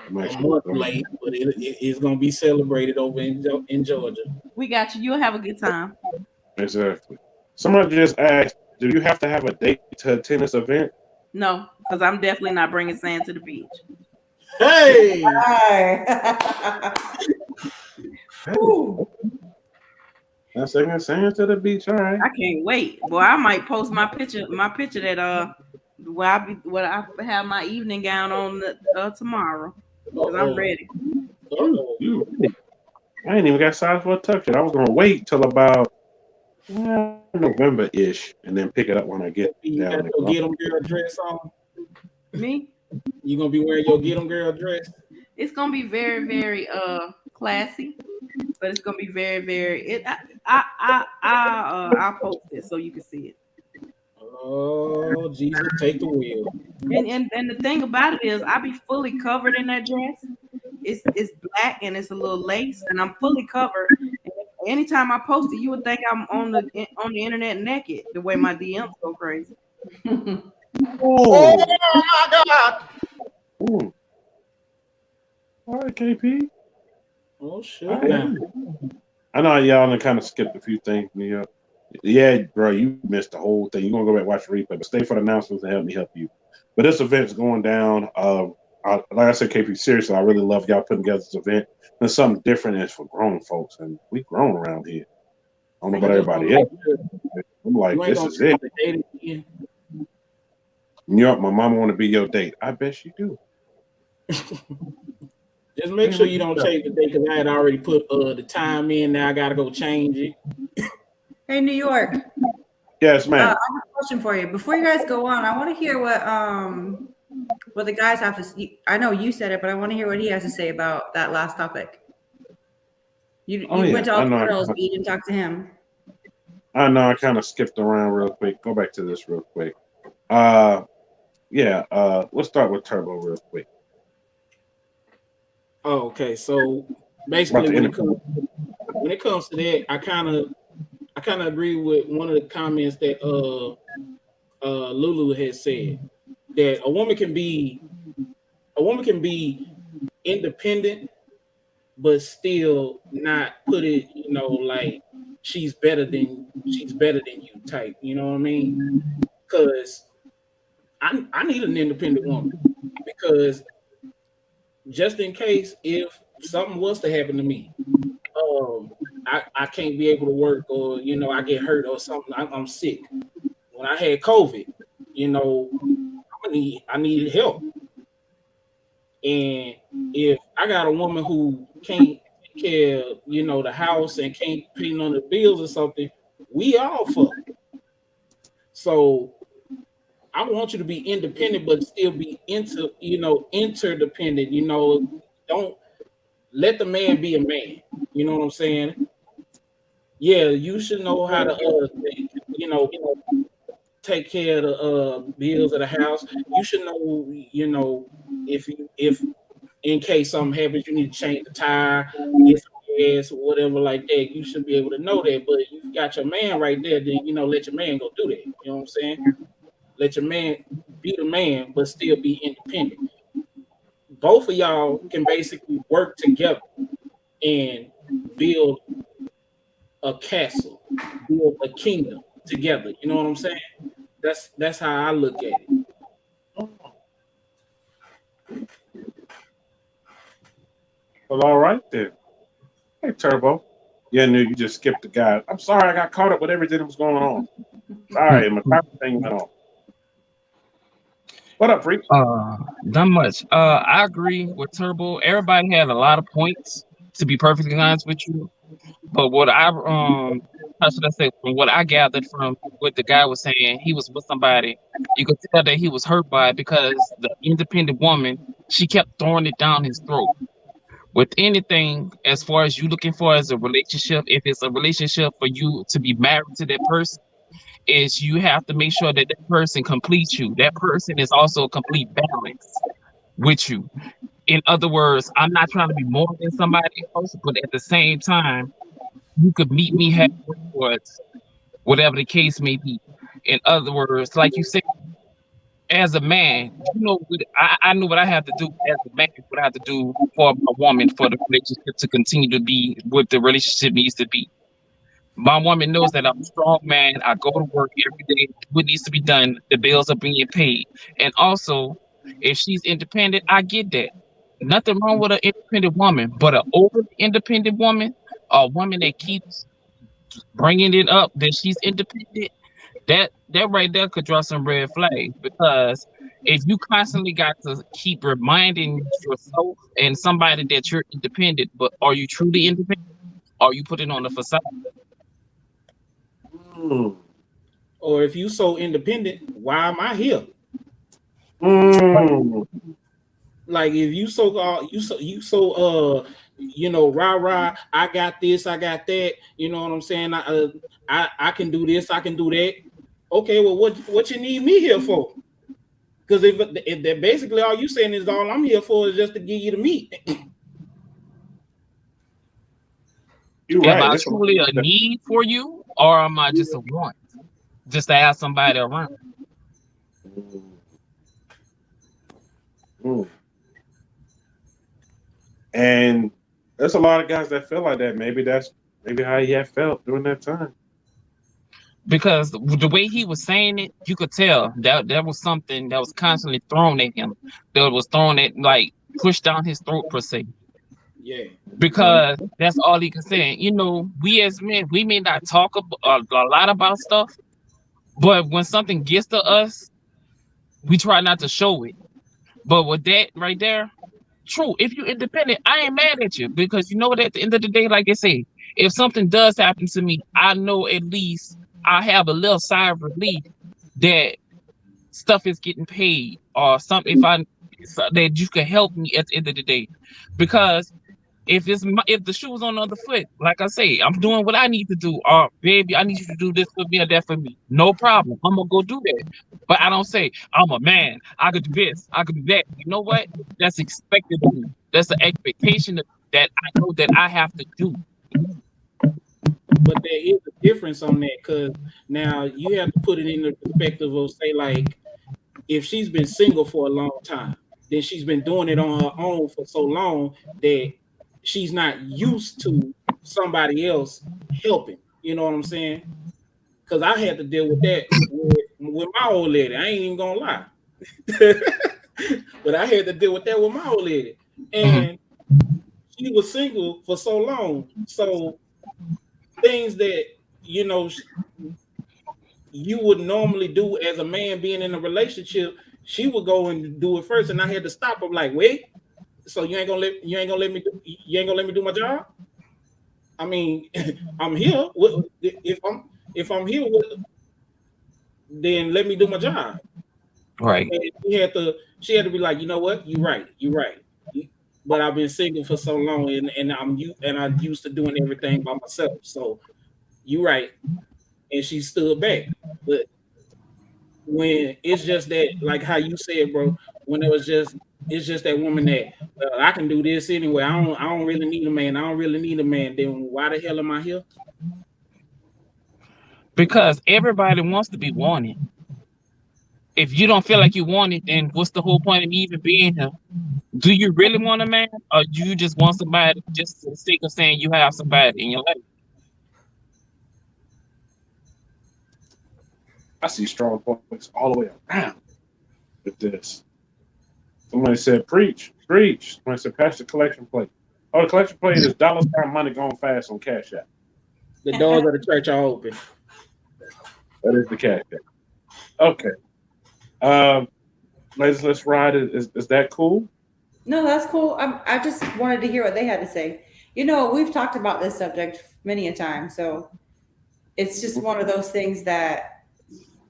A month late, but it's gonna be celebrated over in Georgia. We got you. You'll have a good time. Exactly. Somebody just asked, do you have to have a date to attend this event? No, because I'm definitely not bringing sand to the beach. Hey! That's taking sand to the beach. All right. I can't wait. Boy, I might post my picture that where I have my evening gown on tomorrow. Because I'm ready. I ain't even got size for a tuck yet. I was gonna wait till about November-ish and then pick it up when I get You down. got your get 'em girl dress on? Me? You gonna be wearing your get 'em girl dress? It's gonna be very, very classy, but it's gonna be very, very. I'll post it so you can see it. Oh, Jesus, take the wheel. And the thing about it is, I be fully covered in that dress. It's black and it's a little lace, and I'm fully covered. And anytime I post it, you would think I'm on the internet naked. The way my DMs go crazy. Oh my God! Ooh. All right, KP. Oh shit! I know y'all done kind of skipped a few things, New York. Yeah, bro, you missed the whole thing. You're gonna go back and watch the replay, but stay for the announcements and help you. But this event's going down. Like I said, KP, seriously, I really love y'all putting together this event. There's something different, and it's for grown folks, and we grown around here. I don't know about everybody else. I'm like, this is it. New York, my mama want to be your date. I bet she do. Just make sure you don't change the date because I had already put the time in. Now I gotta go change it. Hey, New York. Yes, ma'am. I have a question for you. Before you guys go on, I want to hear what the guys have to see. I know you said it, but I want to hear what he has to say about that last topic. You went to all the girls, but you didn't talk to him. I know I kind of skipped around real quick. Go back to this real quick. Let's start with Turbo real quick. Oh, okay. So basically, when it comes to that, I kind of agree with one of the comments that Lulu has said, that a woman can be independent, but still not put it, like she's better than you type. You know what I mean? Because I need an independent woman, because just in case if something was to happen to me, I can't be able to work, or I get hurt or something. I'm sick. When I had COVID, I needed help. And if I got a woman who can't take care of, the house and can't pay none of the bills or something, we all fuck. So I want you to be independent, but still be interdependent. Don't let the man be a man. You know what I'm saying? Yeah, you should know how to, take care of the bills of the house. You should know, if in case something happens, you need to change the tire, get some gas or whatever like that. You should be able to know that. But if you got your man right there, then let your man go do that. You know what I'm saying? Let your man be the man, but still be independent. Both of y'all can basically work together and build a castle, build a kingdom together. You know what I'm saying? That's how I look at it. Well, all right then. Hey, Turbo. Yeah, no, you just skipped the guy. I'm sorry, I got caught up with everything that was going on. Sorry, my thing went on. What up, freak? Not much. I agree with Turbo. Everybody had a lot of points, to be perfectly honest with you. But what how should I say, from what I gathered from what the guy was saying, he was with somebody. You could tell that he was hurt by it because the independent woman, she kept throwing it down his throat. With anything, as far as you looking for as a relationship, if it's a relationship for you to be married to that person, is you have to make sure that that person completes you. That person is also a complete balance with you. In other words, I'm not trying to be more than somebody else, but at the same time, you could meet me halfway towards whatever the case may be. In other words, like you said, as a man, I know what I have to do as a man, what I have to do for a woman for the relationship to continue to be what the relationship needs to be. My woman knows that I'm a strong man. I go to work every day. What needs to be done, the bills are being paid. And also, if she's independent, I get that. Nothing wrong with an independent woman, but an over independent woman, a woman that keeps bringing it up that she's independent, that right there could draw some red flags. Because if you constantly got to keep reminding yourself and somebody that you're independent, but are you truly independent? Or are you putting on the facade? Or if you so independent, why am I here? Like if you so rah, I got this, I got that. You know what I'm saying? I can do this, I can do that. Okay, well, what you need me here for? Because if that basically all you saying is all I'm here for is just to give you the meat. You're Am right. I truly a need for you, or am I just a want? Just to have somebody around. And there's a lot of guys that feel like that. Maybe that's how he had felt during that time. Because the way he was saying it, you could tell that there was something that was constantly thrown at him. That was thrown at, like, pushed down his throat per se. Yeah. Because that's all he could say. We as men, we may not talk a lot about stuff, but when something gets to us, we try not to show it. But with that right there, true. If you're independent, I ain't mad at you, because at the end of the day, like I say, if something does happen to me, I know at least I have a little sigh of relief that stuff is getting paid, or something. That you can help me at the end of the day, because if the shoe was on the other foot, like I say, I'm doing what I need to do. Or, baby, I need you to do this for me or that for me. No problem. I'm gonna go do that. But I don't say I'm a man. I could do this. I could do that. You know what? That's expected of me. That's the expectation that I know that I have to do. But there is a difference on that, because now you have to put it in the perspective of, say, like, if she's been single for a long time, then she's been doing it on her own for so long that she's not used to somebody else helping. You know what I'm saying? Because I had to deal with that with my old lady. I ain't even gonna lie. But I had to deal with that with my old lady. And she was single for so long. So things that, you would normally do as a man being in a relationship, she would go and do it first. And I had to stop her, like, wait, So you ain't gonna let me do my job. I mean, I'm here. If I'm here, then let me do my job. Right. And she had to be like, you know what? You're right. But I've been single for so long, and I'm used to doing everything by myself. So you're right. And she stood back. But when it's just that, like how you said, bro, when it's just that woman that I can do this anyway. I don't really need a man. I don't really need a man. Then why the hell am I here? Because everybody wants to be wanted. If you don't feel like you want it, then what's the whole point of even being here? Do you really want a man, or do you just want somebody just for the sake of saying you have somebody in your life? I see strong points all the way around with this. Somebody said, preach. Somebody said, pass the collection plate. Oh, the collection plate is $ money going fast on Cash App. The doors of the church are open. That is the Cash App. Okay. Ladies, let's ride. Is that cool? No, that's cool. I just wanted to hear what they had to say. You know, we've talked about this subject many a time, so it's just one of those things that,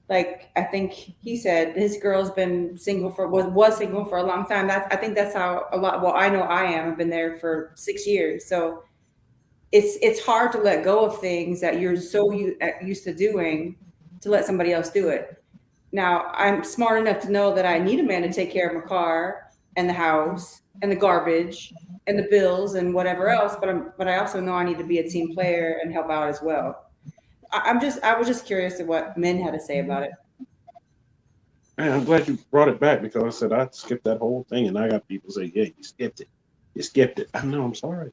like, I think he said his girl's been single was single for a long time. I think that's how a lot. Well, I know I am. I've been there for 6 years, so it's hard to let go of things that you're so used to doing to let somebody else do it. Now, I'm smart enough to know that I need a man to take care of my car and the house and the garbage and the bills and whatever else, but I also know I need to be a team player and help out as well. I was just curious of what men had to say about it. Man, I'm glad you brought it back, because I said I skipped that whole thing, and I got people say, yeah, you skipped it. I know, I'm sorry.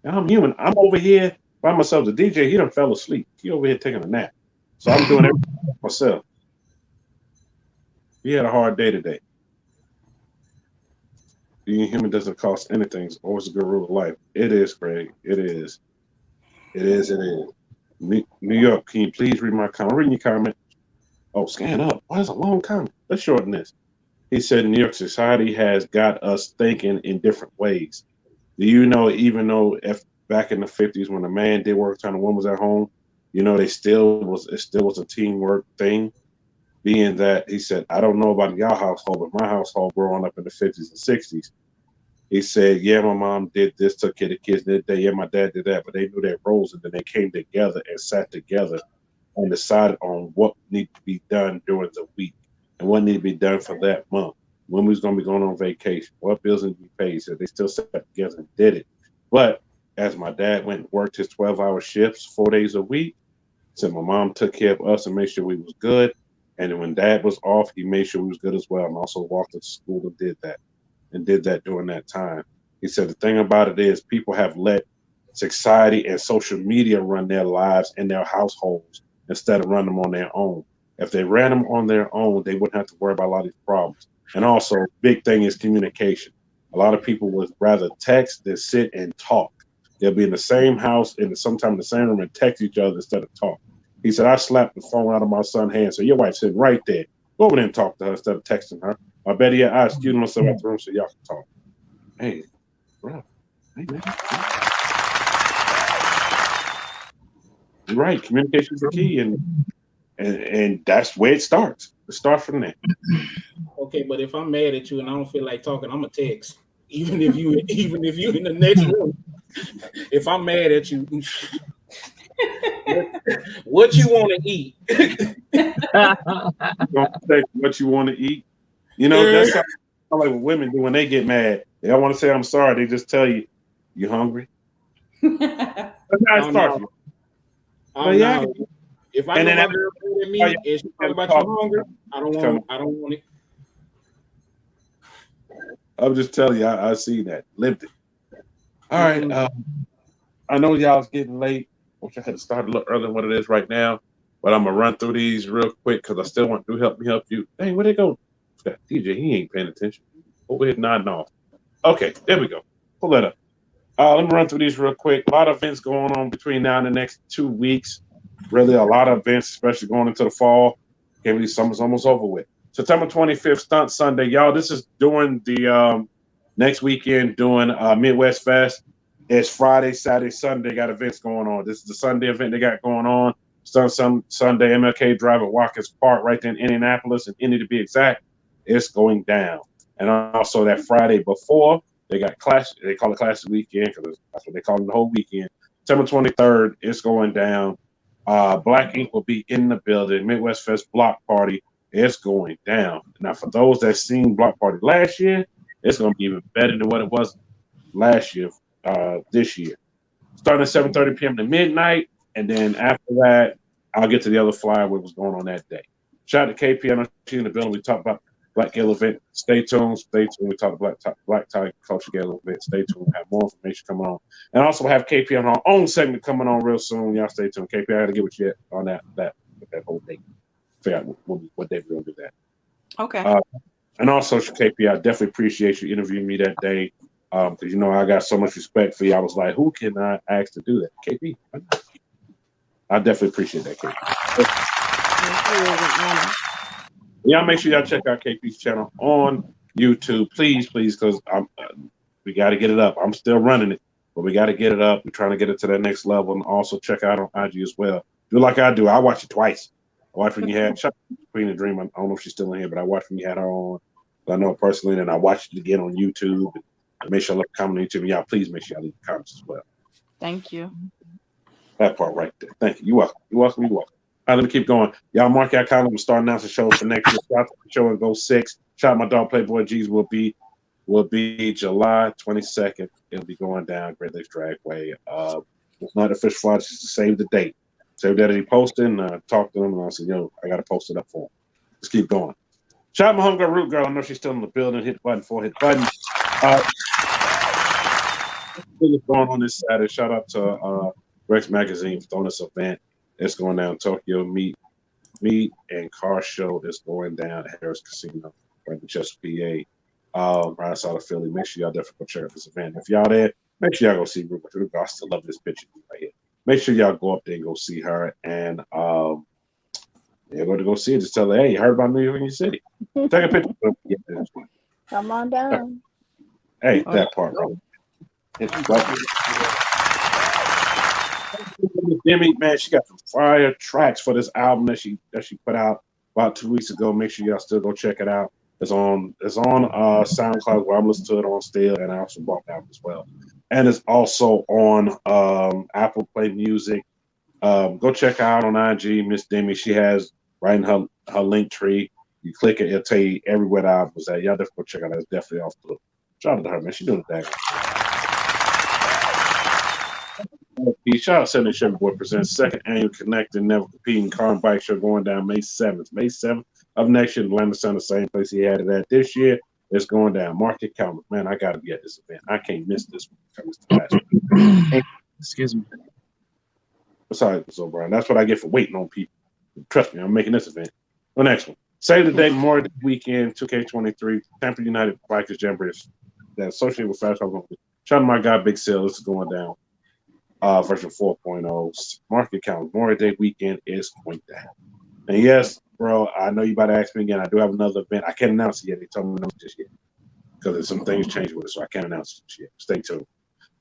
I'm human. I'm over here by myself. The DJ, he done fell asleep. He over here taking a nap. So I'm doing everything myself. He had a hard day today. Being human doesn't cost anything. It's always a good rule of life. It is, Craig. It is. New York, can you please read my comment? I'm reading your comment. Oh, scan up. Why is a long comment? Let's shorten this. He said, New York society has got us thinking in different ways. Do you know, even though if back in the 50s when a man did work time, the woman was at home, you know, it still was a teamwork thing. Being that, he said, I don't know about y'all household, but my household growing up in the 50s and 60s, he said, yeah, my mom did this, took care of the kids that day. Yeah, my dad did that, but they knew their roles, and then they came together and sat together and decided on what needed to be done during the week and what needed to be done for that month. When we was going to be going on vacation, what bills need to be paid. So they still sat together and did it. But as my dad went and worked his 12-hour shifts 4 days a week, so my mom took care of us and made sure we was good. And then when dad was off, he made sure we was good as well, and also walked us to school and did that during that time. He said the thing about it is people have let society and social media run their lives and their households instead of run them on their own. If they ran them on their own, they wouldn't have to worry about a lot of these problems. And also, big thing is communication. A lot of people would rather text than sit and talk. They'll be in the same house and sometimes in the same room and text each other instead of talk. He said, I slapped the phone out of my son's hand. So your wife's sitting right there. Go over there and talk to her instead of texting her. I bet I excuse myself at the room so y'all can talk. Hey, bro. Hey, man. You're right. Communication is the key, and that's where it starts. It starts from there. Okay, but if I'm mad at you and I don't feel like talking, I'm a text. Even if you in the next room. If I'm mad at you, what you want to eat? What you want to eat? You know, that's how like what women do when they get mad. They don't want to say I'm sorry. They just tell you, you hungry? That's how it starts. Yeah. If I know my girl mad at me and she talking about you hungry, I don't want it. I'll just tell you, I see that. Lived it. All right. I know y'all's getting late. Wish I had to start a little earlier than what it is right now. But I'm going to run through these real quick because I still want to help you. Dang, where'd they go? That DJ, he ain't paying attention. Over here nodding off. Okay, there we go. Pull that up. Let me run through these real quick. A lot of events going on between now and the next 2 weeks. Really a lot of events, especially going into the fall. Can't believe summer's almost over with. September 25th, Stunt Sunday. Y'all, this is during the Next weekend doing Midwest Fest. It's Friday, Saturday, Sunday. Got events going on. This is the Sunday event they got going on. Some Sunday MLK Drive at Watkins Park right there in Indianapolis, and Indy to be exact. It's going down. And also that Friday before, they got class. They call it Classic Weekend because that's what they call it the whole weekend. September 23rd, it's going down. Black Ink will be in the building. Midwest Fest Block Party. It's going down. Now, for those that seen Block Party last year, it's going to be even better than what it was last year, this year. Starting at 7:30 p.m. to midnight, and then after that, I'll get to the other flyer what was going on that day. Shout out to KP. I know she's in the building. We talked about Black Gala event. Stay tuned. Stay tuned. We talked about Black Tie Culture Gala event. Stay tuned. We have more information coming on. And also we'll have KP on our own segment coming on real soon. Y'all stay tuned. KP, I got to get with you on that whole thing. Figure out what day we're going to do that. Okay. And also, KP, I definitely appreciate you interviewing me that day because, you know, I got so much respect for you. I was like, who can I ask to do that? KP. I definitely appreciate that, KP. Y'all make sure y'all check out KP's channel on YouTube, please, because we got to get it up. I'm still running it, but we got to get it up. We're trying to get it to that next level, and also check out on IG as well. Do like I do. I watch it twice. I watched when you had Queen of Dream. I don't know if she's still in here, but I watched when you had her on. I know her personally, and I watched it again on YouTube. And make sure I look comment on YouTube. And y'all, please make sure y'all leave comments as well. Thank you. That part right there. Thank you. You're welcome. You're welcome. You're welcome. All right, let me keep going. Y'all mark your calendar. We'll start announcing shows for next year. Shout out to the show and go 6. Shout out my dog Playboy G's will be July 22nd. It'll be going down Great Lakes Dragway. It's not official flyer, just to save the date. Save that he posted and talk to them, and I said, yo, I got to post it up for him. Let's keep going. Shout out my homegirl Root Girl. I know she's still in the building. Hit the button for hit the button. What's going on this Saturday? Shout out to Rex Magazine for throwing this event. It's going down Tokyo Meat and Car Show. It's going down at Harris Casino right in Chester, PA. Right outside of Philly. Make sure y'all definitely go check out this event. If y'all there, make sure y'all go see Root Girl. I still love this picture right here. Make sure y'all go up there and go see her. And you're going to go see it. Just tell her, hey, you heard about New York in your city. Take a picture. Come on down. Hey, that part, bro. It's right. Demi, man, she got some fire tracks for this album that she put out about 2 weeks ago. Make sure y'all still go check it out. It's on SoundCloud where I'm listening to it on still, and I also bought the album as well. And it's also on Apple Play Music. Go check her out on IG, Miss Demi. She has right in her link tree. You click it, it'll tell you everywhere the album was at. Y'all definitely go check it out. It's definitely off the shout out to her, man. She doing it that. Shout out to Chevy Boy presents second annual Connecting Never Competing Car and Bike Show going down May 7th. May 7th of next year, Atlanta Center, same place he had it at this year. It's going down. Mark your calendar. Man, I got to be at this event. I can't miss this one. Excuse me. Sorry, so Brian. That's what I get for waiting on people. Trust me, I'm making this event. The next one. Save the date, Memorial Day weekend, 2K23, Tampa United Bikers Jamboree that associated with Fast Travel. Shout out to my guy, Big Sale. This is going down. Version 4.0. Market count. Memorial Day weekend is going down. And yes, bro, I know you about to ask me again. I do have another event. I can't announce it yet. They told me to announce it just yet because there's some things changed with it, so I can't announce it yet. Stay tuned.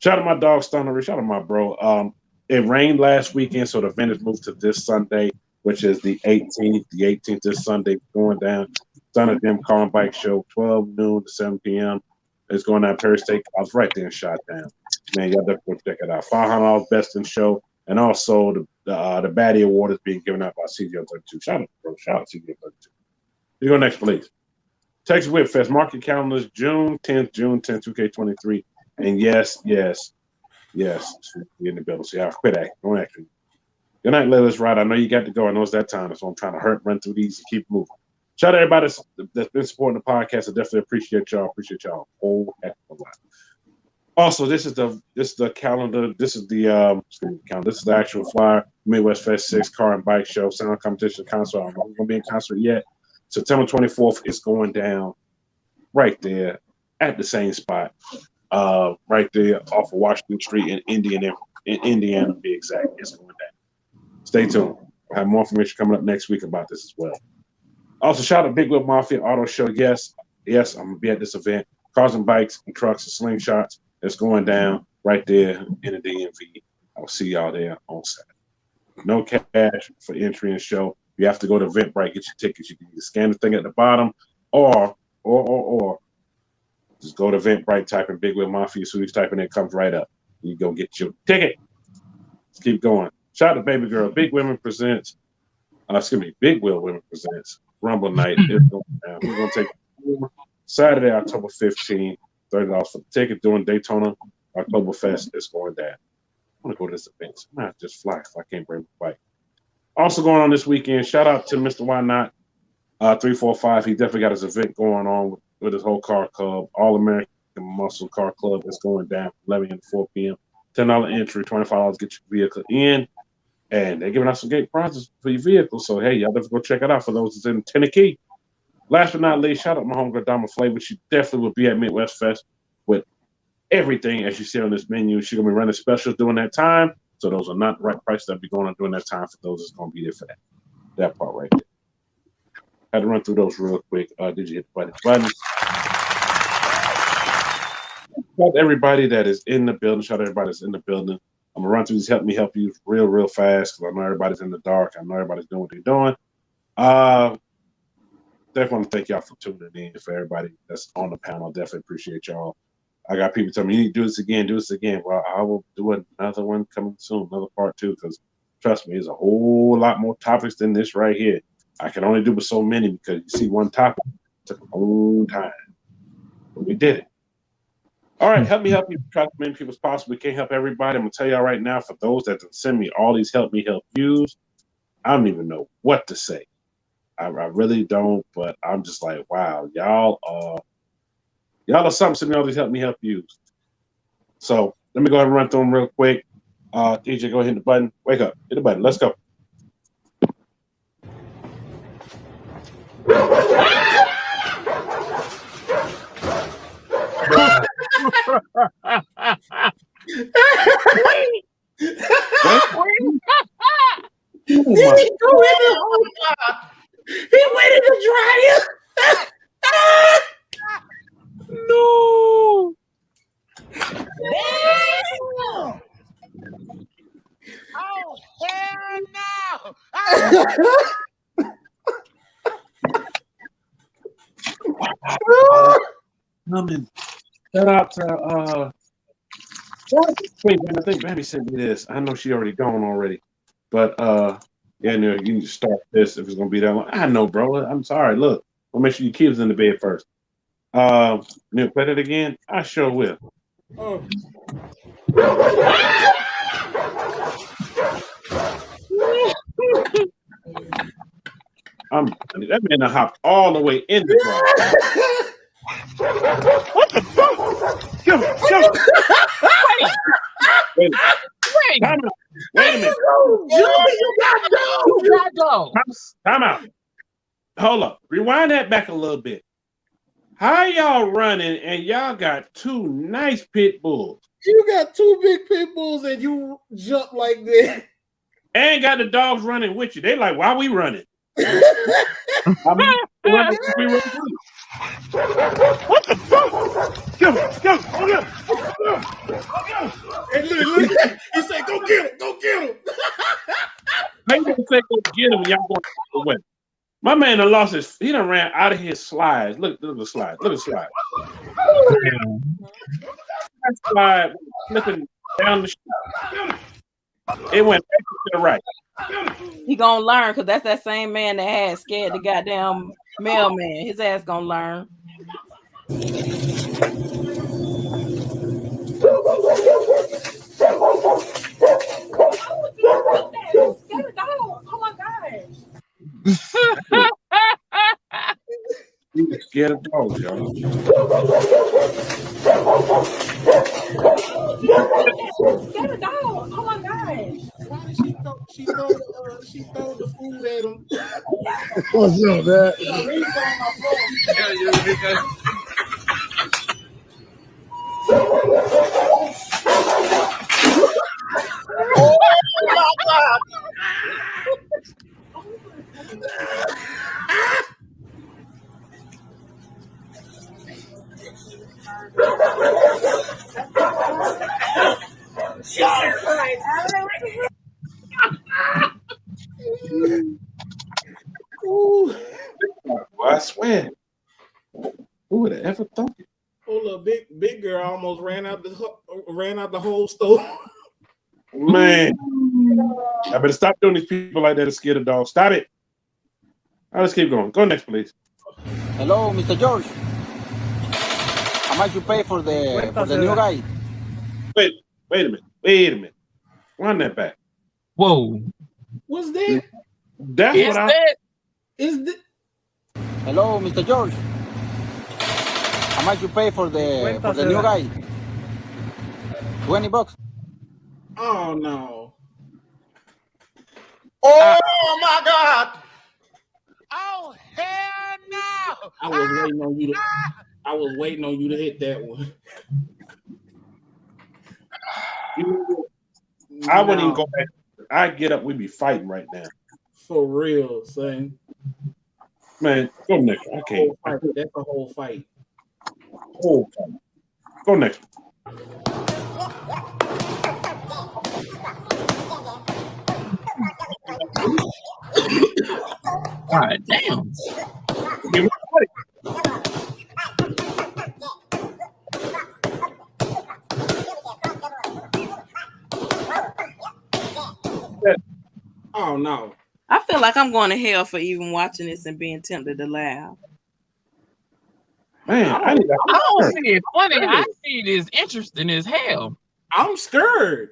Shout out to my dog Stunner. Shout out to my bro. It rained last weekend, so the event is moved to this Sunday, which is the 18th. The 18th this Sunday going down. Stunner Dim Car and Bike Show, 12 noon to 7 p.m. It's going down Perry State. I was right there in Shot Down. Man, y'all definitely check it out. $500 Best in Show, and also the Baddie Award is being given out by CGO32. Shout out, bro. Shout out to CGO32. You go next, please. Texas Whip Fest market calendars June 10th, 2K23. And yes, we in the building. So y'all quit acting. Don't act. Good night, let us ride. I know you got to go. I know it's that time, so I'm trying to run through these and keep moving. Shout out to everybody that's been supporting the podcast. I definitely appreciate y'all. Appreciate y'all a whole heck of a lot. Also, this is the calendar. This is the calendar. This is the actual flyer. Midwest Fest 6 Car and Bike Show Sound Competition Concert. I'm not gonna be in concert yet. September 24th is going down right there at the same spot. Right there off of Washington Street in Indiana, to be exact. It's going down. Stay tuned. I'll have more information coming up next week about this as well. Also, shout out to Big Wheel Mafia Auto Show. Yes, I'm gonna be at this event. cars and bikes and trucks and slingshots. It's going down right there in the DMV. I'll see y'all there on Saturday. No cash for entry and show. You have to go to Eventbrite, get your tickets. You can either scan the thing at the bottom or just go to Eventbrite, type in Big Wheel Mafia. So you type in it, comes right up. You go get your ticket. Let's keep going. Shout out to Baby Girl. Big Wheel Women presents Rumble Night. It's going down. We're going to take Saturday, October 15th, $30 for the ticket. Doing Daytona Oktoberfest. It's going down. I want to go to this event. I might just fly if I can't bring my bike. Also going on this weekend, shout out to Mr. Why Not 345. He definitely got his event going on with his whole car club. All American Muscle Car Club is going down from 11 a.m. to 4 p.m. $10 entry, $25 get your vehicle in. And they're giving out some great prizes for your vehicle. So, hey, y'all definitely go check it out for those that's in Tennessee. Last but not least, shout out my homegirl Dama Flavaz. She definitely will be at Midwest Fest with everything as you see on this menu. She's going to be running specials during that time. So those are not the right prices that be going on during that time for those that's going to be there for that part right there. Had to run through those real quick. Did you hit the button? Shout out to everybody that is in the building. Shout out to everybody that's in the building. I'm going to run through these Help Me Help You real fast because I know everybody's in the dark. I know everybody's doing what they're doing. Definitely want to thank y'all for tuning in. For everybody that's on the panel, definitely appreciate y'all. I got people telling me, you need to do this again. Well, I will do another one coming soon, another part 2, because trust me, there's a whole lot more topics than this right here. I can only do with so many because you see one topic took a long time. But we did it. All right, Help Me Help You. Try as many people as possible. We can't help everybody. I'm going to tell y'all right now, for those that send me all these Help Me Help Yous, I don't even know what to say. I really don't, but I'm just like, wow, y'all are something. Send me all these Help Me Help Yous. So let me go ahead and run through them real quick. DJ, go ahead and hit the button. Wake up. Hit the button. Let's go. He went in the dryer. No. Oh, hell no. Shout out to wait, man, I think Baby sent me this. I know she already gone already. But yeah, no, you need to start this if it's gonna be that long. I know, bro. I'm sorry. Look, we'll make sure your kids in the bed first. Neil, play that again. I sure will. Oh. That man hopped all the way in the car. What the fuck? Go. Wait. Wait a minute. You got dogs. Time out. Hold up. Rewind that back a little bit. How y'all running and y'all got 2 nice pit bulls? You got 2 big pit bulls and you jump like that. And got the dogs running with you. They like, why we running? What the fuck? Go. And look. He said, go get him. Maybe they say go get him when y'all going away. My man done lost his. He done ran out of his slides. Look at the slide. That slide flipping down the street. It went back to the right. He gonna learn because that's that same man that had scared the goddamn mailman. His ass gonna learn. Oh my gosh. You scared of dogs, y'all. Scared of dogs. Oh my gosh. Why did she throw the food at him? What's up, man? Oh my God. Ooh. I swear. Who would have ever thought it? Oh, look, big girl almost ran out the whole store. Man, I better stop doing these people like that and scare the dog. Stop it. All right, let's keep going. Go next, please. Hello, Mr. George. How much you pay for the new guy? Wait a minute. Run that back. Whoa. What's that? That's Is what I. that? Is that? Hello, Mr. George. How much you pay for the new guy? $20. Oh no. Oh my God. Oh hell no! I was waiting on you to hit that one. I wouldn't even go back. I'd get up. We'd be fighting right now. For real, son. Man, go next. I can't. That's a whole fight. Whole fight. Go next. God damn. Oh no. I feel like I'm going to hell for even watching this and being tempted to laugh. Man, I don't see it funny. I see it as interesting as hell. I'm scared.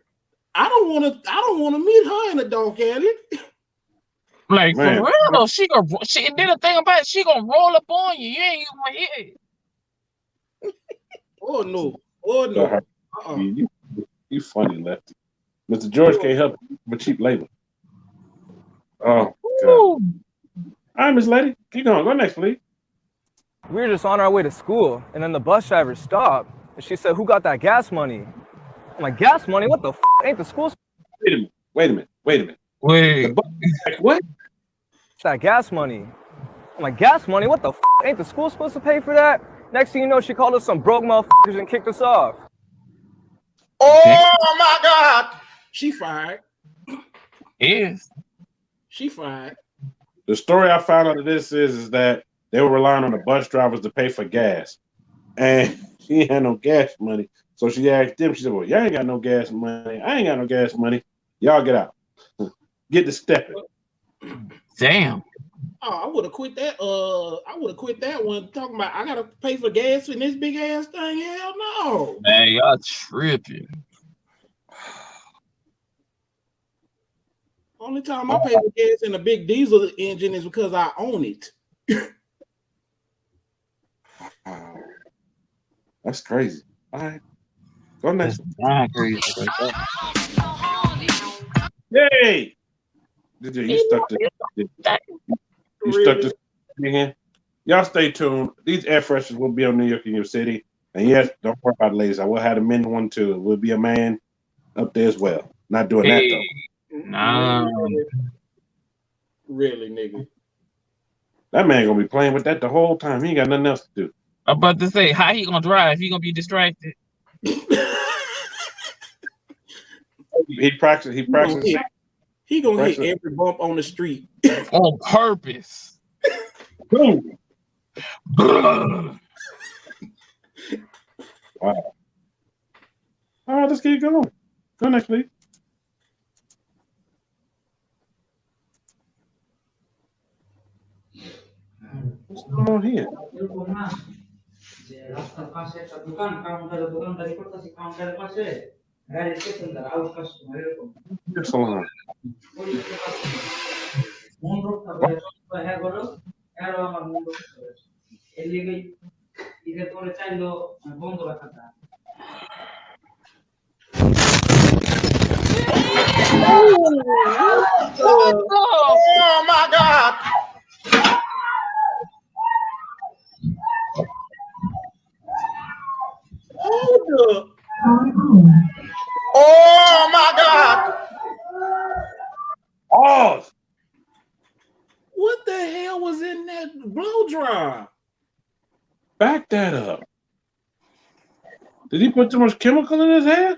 I don't want to meet her in a Donk alley. Like Man. for real though, she did a thing about it. She gonna roll up on you. You ain't even gonna hit it. Oh no. Oh no. You funny, Lefty. Mr. George can't help it but cheap labor. Oh, God. All right, Miss Lady. Keep going. Go next, please. We were just on our way to school, and then the bus driver stopped, and she said, "Who got that gas money?" I'm like, "Gas money? What the f? Ain't the school?" Wait a minute. Wait. Like, what? That gas money. I'm like, "Gas money? What the f? Ain't the school supposed to pay for that?" Next thing you know, she called us some broke motherfuckers and kicked us off. Oh my God. She fired. Yes. She fired. The story I found out of this is that they were relying on the bus drivers to pay for gas. And she had no gas money. So she asked them, she said, "Well, y'all ain't got no gas money. I ain't got no gas money. Y'all get out. Get to stepping." Damn. Oh, I would have quit that. I would have quit that one. Talking about I gotta pay for gas in this big ass thing. Hell no. Man, y'all tripping. Only time I pay for gas in a big diesel engine is because I own it. That's crazy. All right. Go next. Crazy. Yay! You stuck this. You stuck this in here. Y'all stay tuned. These air fresheners will be on New York in your city. And yes, don't worry about it, ladies. I will have the men one too. Will be a man up there as well. Not doing that though. Nah. Really, nigga. That man gonna be playing with that the whole time. He ain't got nothing else to do. I'm about to say, how he gonna drive? He gonna be distracted. He practiced. He gonna hit every bump on the street on purpose. Boom. Wow. All right, let's keep going. Go next, please. What's going on here? Salon. Oh my God. Hold up. Oh my God. Oh. What the hell was in that blow dryer? Back that up. Did he put too much chemical in his hair?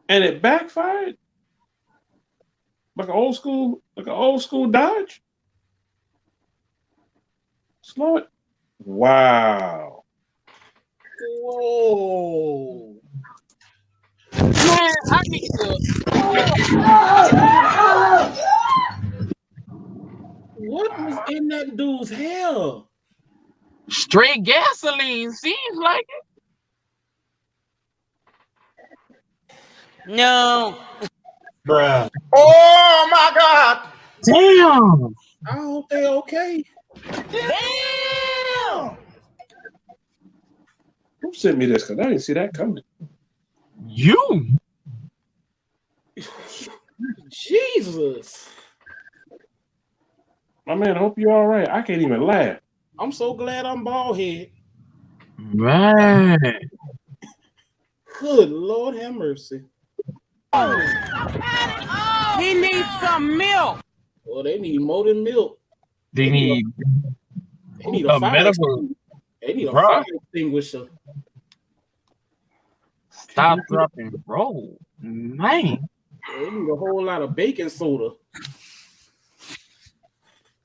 And it backfired? Like an old school Dodge. Slow it. Wow. Whoa. Man, I need to. What was in that dude's hair? Straight gasoline seems like it. No. Bruh. Oh my God. Damn. I hope they okay. Damn. Who sent me this? Because I didn't see that coming. You. Jesus. My man, I hope you're all right. I can't even laugh. I'm so glad I'm bald head. Man. Good Lord have mercy. He needs some milk. Well, they need more than milk. They need a fire medical. They need a Bruh. fire extinguisher. Stop, drop, and roll. Man. They need a whole lot of baking soda.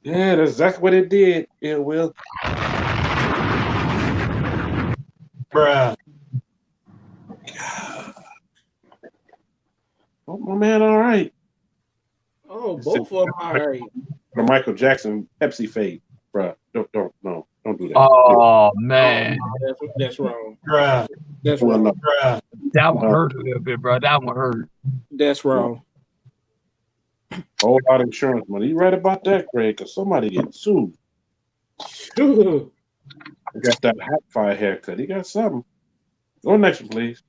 Yeah, that's exactly what it did. Yeah, Will. Bruh. Oh, my man, all right. Oh, both of them all right. The Michael Jackson Pepsi fade, bro. Don't do that. Oh, man. That's wrong. Bruh. That's Well, wrong. no. Bruh. That one hurt a little bit, bro. That one hurt. That's wrong. Whole lot of insurance money. You right about that, Craig? Because somebody gets sued. He got that hot fire haircut. He got something. Go next one, please.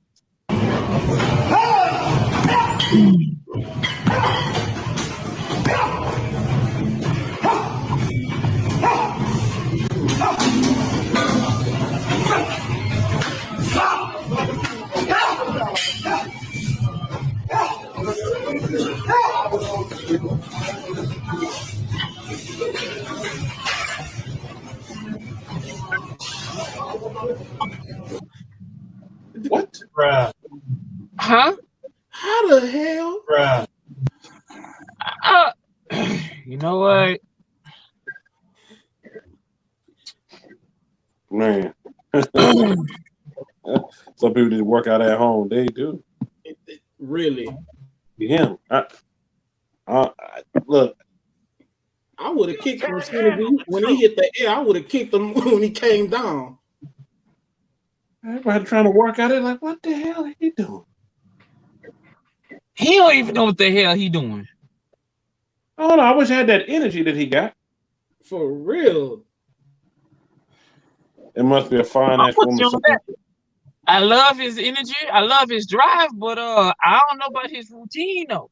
What? Bruh. Huh? How the hell? Bruh. You know what? Man. Some people didn't work out at home. They do. Really? Him. Look. I would have kicked him as soon as when he hit the air. I would have kicked him when he came down. Everybody trying to work out it like, what the hell are he doing? He don't even know what the hell he doing. Oh no, I wish I had that energy that he got. For real. It must be a fine ass woman. I love his energy. I love his drive, but I don't know about his routine though.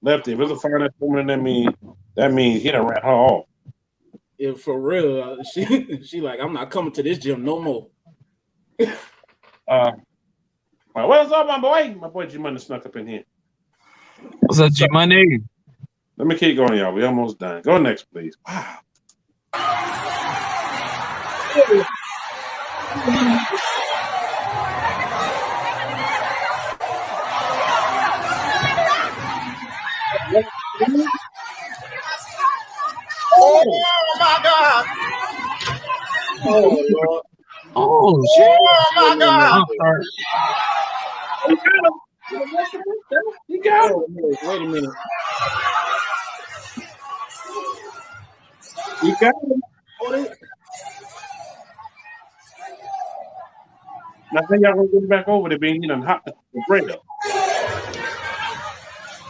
Lefty, if it's a fine ass woman, that means he done ran her off. Yeah, for real. She like, I'm not coming to this gym no more. What's up, my boy? My boy G Money snuck up in here. What's up, G Money? Let me keep going, y'all. We almost done. Go next, please. Wow. Oh my God. Oh Lord. Oh shit. Oh my God. You got him. Wait a minute. You got him. Now, I think y'all gonna get back over there being he done hot the rail.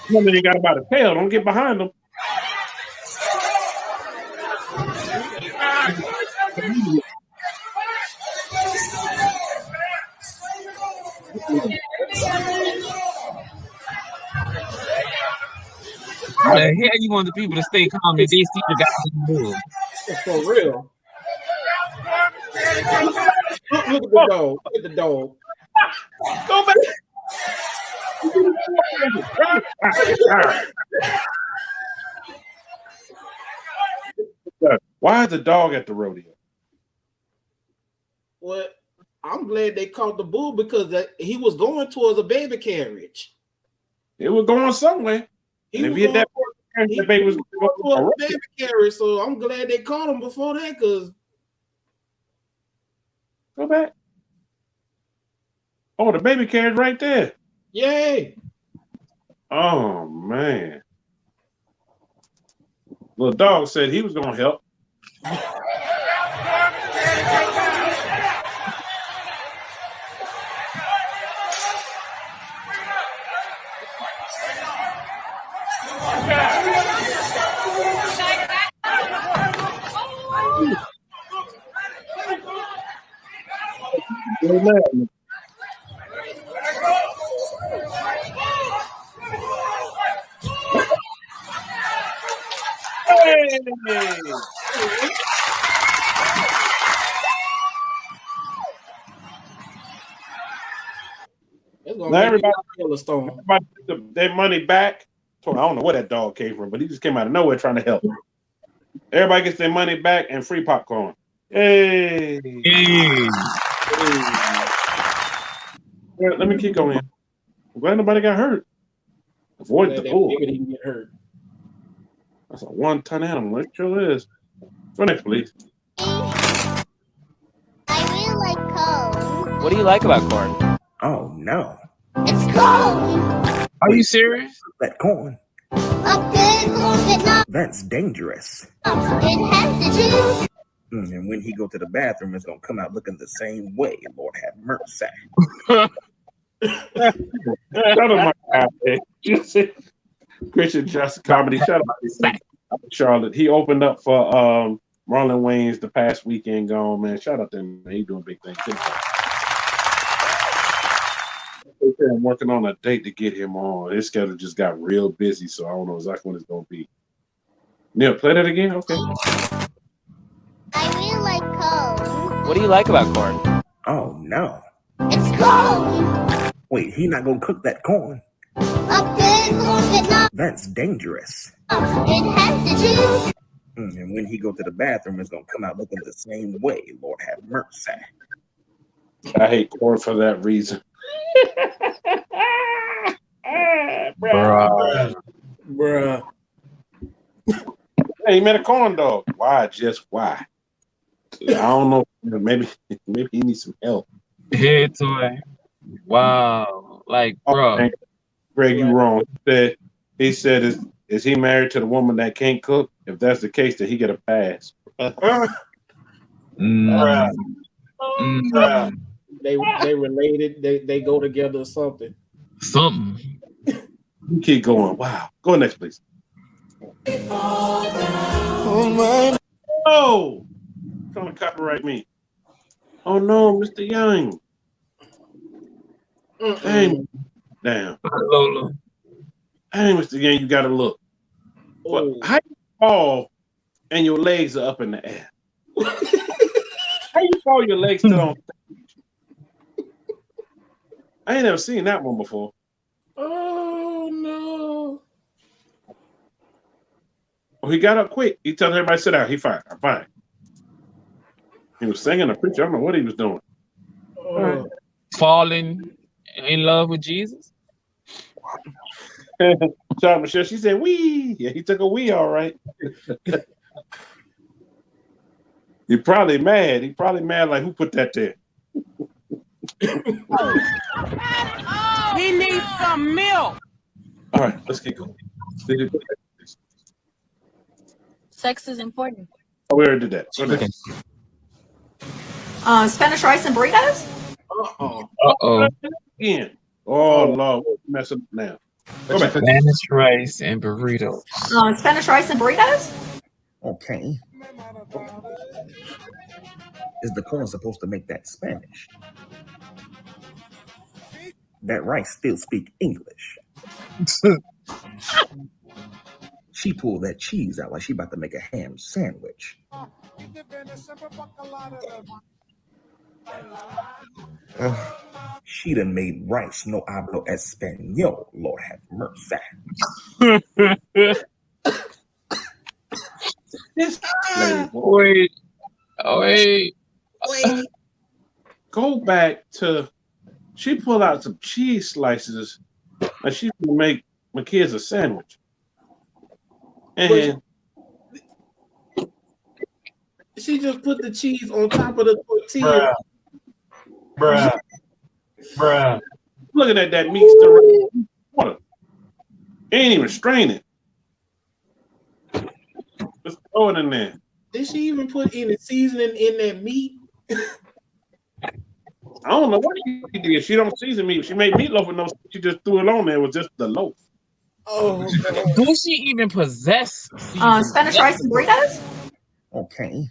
Remember, you got about a tail. Don't get behind them. How the hell you want the people to stay calm if they see the guy in the middle? For real. Look at the dog. Look at the dog. Go back. Why is the dog at the rodeo? Well, I'm glad they caught the bull because he was going towards a baby carriage. It was going somewhere. He And if was he had going that, he the baby was was going for a baby carry, so I'm glad they caught him before that, because go back. Oh, the baby carriage right there. yay. Oh man. Little dog said he was gonna help. Hey! It's gonna Now make me everybody like Yellowstone. took their money back. I don't know where that dog came from, but he just came out of nowhere trying to help. Everybody gets their money back and free popcorn. Hey! Hey. Yeah, let me keep going. I'm glad nobody got hurt. Avoid Glad the that bull. baby didn't get hurt. That's a 1-ton animal. It sure is. Go next, please. I really like cold. What do you like about corn? Oh no. It's cold. Are you serious? That corn. A big corn, but not. That's dangerous. It has to choose. And when he go to the bathroom, it's gonna come out looking the same way. Lord have mercy. Shout out my guy. Christian Justice Comedy. Shout out to Charlotte. He opened up for Marlon Wayans the past weekend gone, man. Shout out to him, man. He doing big things. I'm working on a date to get him on. His schedule just got real busy, so I don't know exactly when it's gonna be. Neil, play that again? Okay. I really like cold. What do you like about corn? Oh no. It's cold. Wait, he not gonna cook that corn. A big corn, but not. That's dangerous. It has to choose. And when he go to the bathroom, it's gonna come out looking the same way. Lord have mercy. I hate corn for that reason. Bruh. Hey, he met a corn dog. Why? Just why? I don't know. Maybe he needs some help. Head toy. Wow. Like, bro. Greg, you wrong. He said, is he married to the woman that can't cook? If that's the case, then he get a pass. They related. They go together or something. Something. You keep going. Wow. Go next, please. Oh my! Oh, trying to copyright me. Oh no, Mr. Young. Dang. Damn. Lola. Dang, Mr. Young, you gotta look. But how you fall and your legs are up in the air? How you fall, your legs still on stage? I ain't never seen that one before. Oh no. Oh, he got up quick. He telling everybody sit down. He fine. I'm fine. He was singing a preacher. I don't know what he was doing. Falling in love with Jesus. Shout out Michelle. She said, "Wee." Yeah, he took a wee, all right. He probably mad. He probably mad. Like, who put that there? He needs some milk. All right, let's get going. Sex is important. Oh, we already did that. Okay. Spanish rice and burritos? Uh-oh. Again. Oh, Lord. We're messing up now. Go back. Spanish rice and burritos. Spanish rice and burritos? Okay. Is the corn supposed to make that Spanish? That rice still speak English. She pulled that cheese out like she about to make a ham sandwich. She done made rice no hablo español. Lord have mercy. Wait. Go back to, she pulled out some cheese slices and she's gonna make my kids a sandwich. And she just put the cheese on top of the tortilla. Bruh. Looking at that meat stir. What? Ain't even strain it. Just throw it in there. Did she even put any seasoning in that meat? I don't know what she did. She don't season meat. She made meatloaf with no. She just threw it on there. It was just the loaf. Oh, do she even possess Spanish rice and burritos? Okay.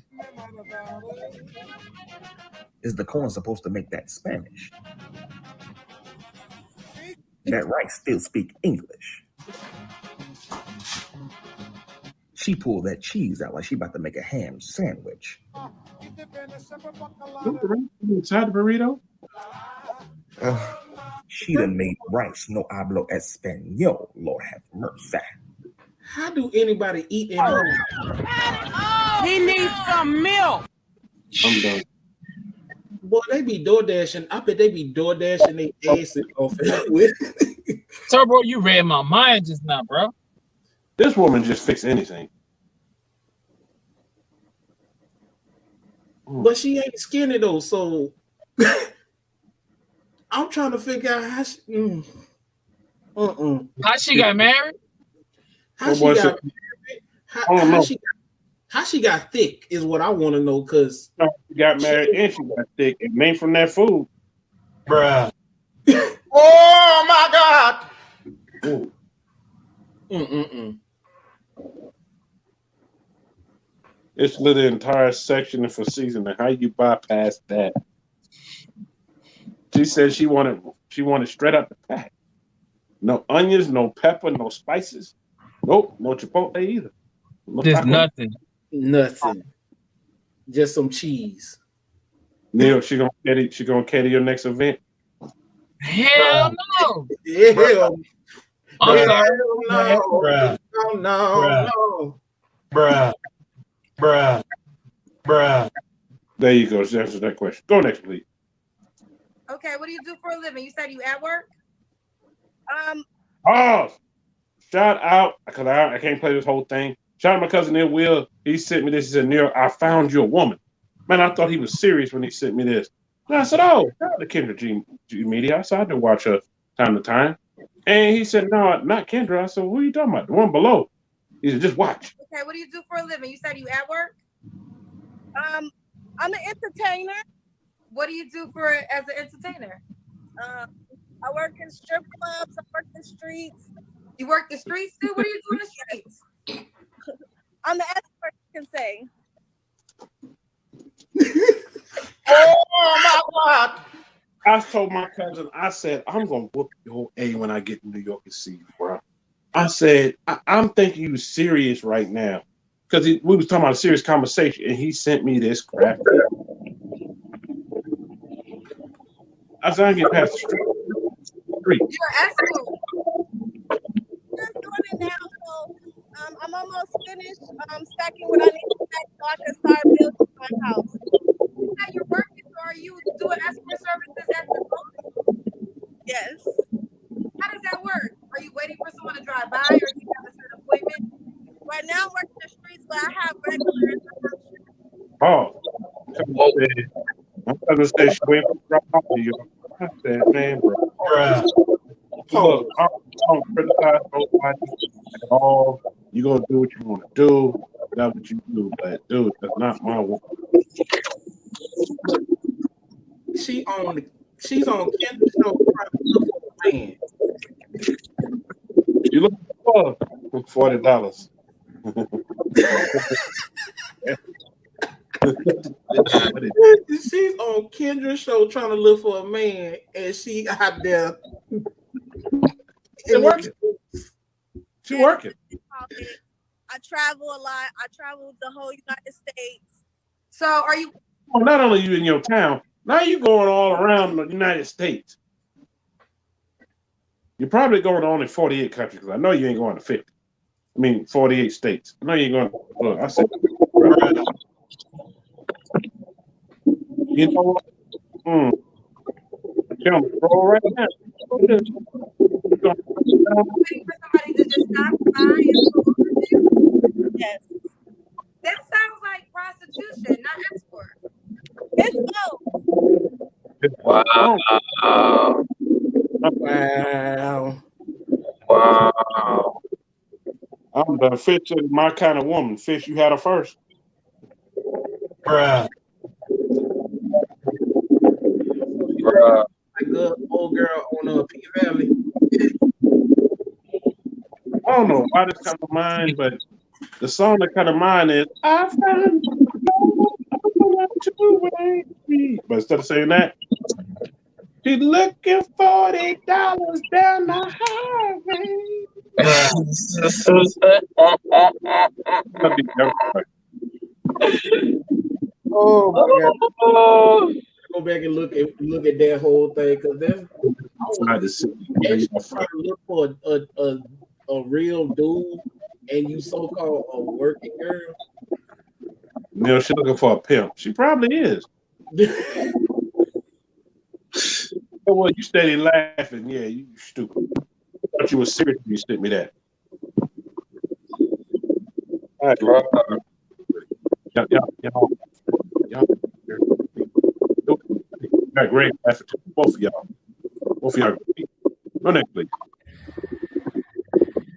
Is the corn supposed to make that Spanish? That rice still speak English. She pulled that cheese out like she about to make a ham sandwich. Inside the burrito? She done made rice no hablo español. Lord have mercy. How do anybody eat in home? He needs some milk. I'm done. Boy, they be door dashing. I bet they be door dashing they asses off with. Turbo, you read my mind just now, bro. This woman just fixed anything. But she ain't skinny though, so I'm trying to figure out how she. How she got married? How she got married? How she got thick is what I want to know. Cause she got married and she got thick and named from that food, bruh. Oh my God! It's lit the entire section for seasoning. How you bypass that? She said she wanted straight out the pack. No onions, no pepper, no spices. Nope, no chipotle either. No There's taco. Nothing. Just some cheese. Neil, she gonna cater your next event. Hell no. Hell I'm sorry. No. Bruh. There you go. She answered that question. Go next, please. Okay, what do you do for a living? You said you at work? Oh, shout out, because I can't play this whole thing. Shout out to my cousin Neil Will. He sent me this. He said, Neil, I found you a woman. Man, I thought he was serious when he sent me this. And I said, oh, shout out to Kendra G Media. I said, I do watch her time to time. And he said, no, not Kendra. I said, who are you talking about? The one below. He said, just watch. Okay, what do you do for a living? You said you at work? I'm an entertainer. What do you do as an entertainer? I work in strip clubs. I work in streets. You work the streets too? What do you do in the streets? I'm the expert, you can say. Oh my God! I told my cousin, I said, I'm going to whoop your A when I get to New York and see you, bro. I said, I'm thinking you serious right now. Because we was talking about a serious conversation, and he sent me this crap. I said, I can get past the street. You're at school. Just doing it now, so I'm almost finished stacking what I need to stack so I can start building my house. Now you're working, so are you doing escort services at the moment? Yes. How does that work? Are you waiting for someone to drive by, or do you have a certain appointment? Right now, I'm working the streets, but I have regular. Oh. My cousin said she waiting for me to drop off to you. I said, man, bro. Look, I don't criticize nobody at all. You gonna do what you want to do. That's what you do, but dude, that's not my woman. She's on Kendra show trying to look for a man. You look for $40. She's on Kendra's show trying to look for a man, and she out there. She working. She working. I travel a lot. I travel the whole United States. So are you? Well, not only you in your town, now you going all around the United States. You're probably going to only 48 countries, because I know you ain't going to 50. I mean, 48 states. I know you ain't going to. Look, I said, you know what? You're on the roll right now. Waiting for somebody to just stop by and Yes. That sounds like prostitution, not escort. It's both. Wow. Wow. I'm the Fish is my kind of woman. Fish, you had her first. Bruh. Bruh. Like a old girl on P Valley. I don't know why this comes to mind, but the song that comes to mind is I found two-way. But instead of saying that, she's looking $40 down the highway. Oh my God! Go back and look at that whole thing because there's. I was actually trying to look for a real dude, and you so-called a working girl. Neil, she's looking for a pimp. She probably is. Oh, well, you steady laughing. Yeah, you stupid. I thought you were serious when you sent me that. All right, bro. Y'all got great effort. Both of y'all. Both of y'all. Go next, please.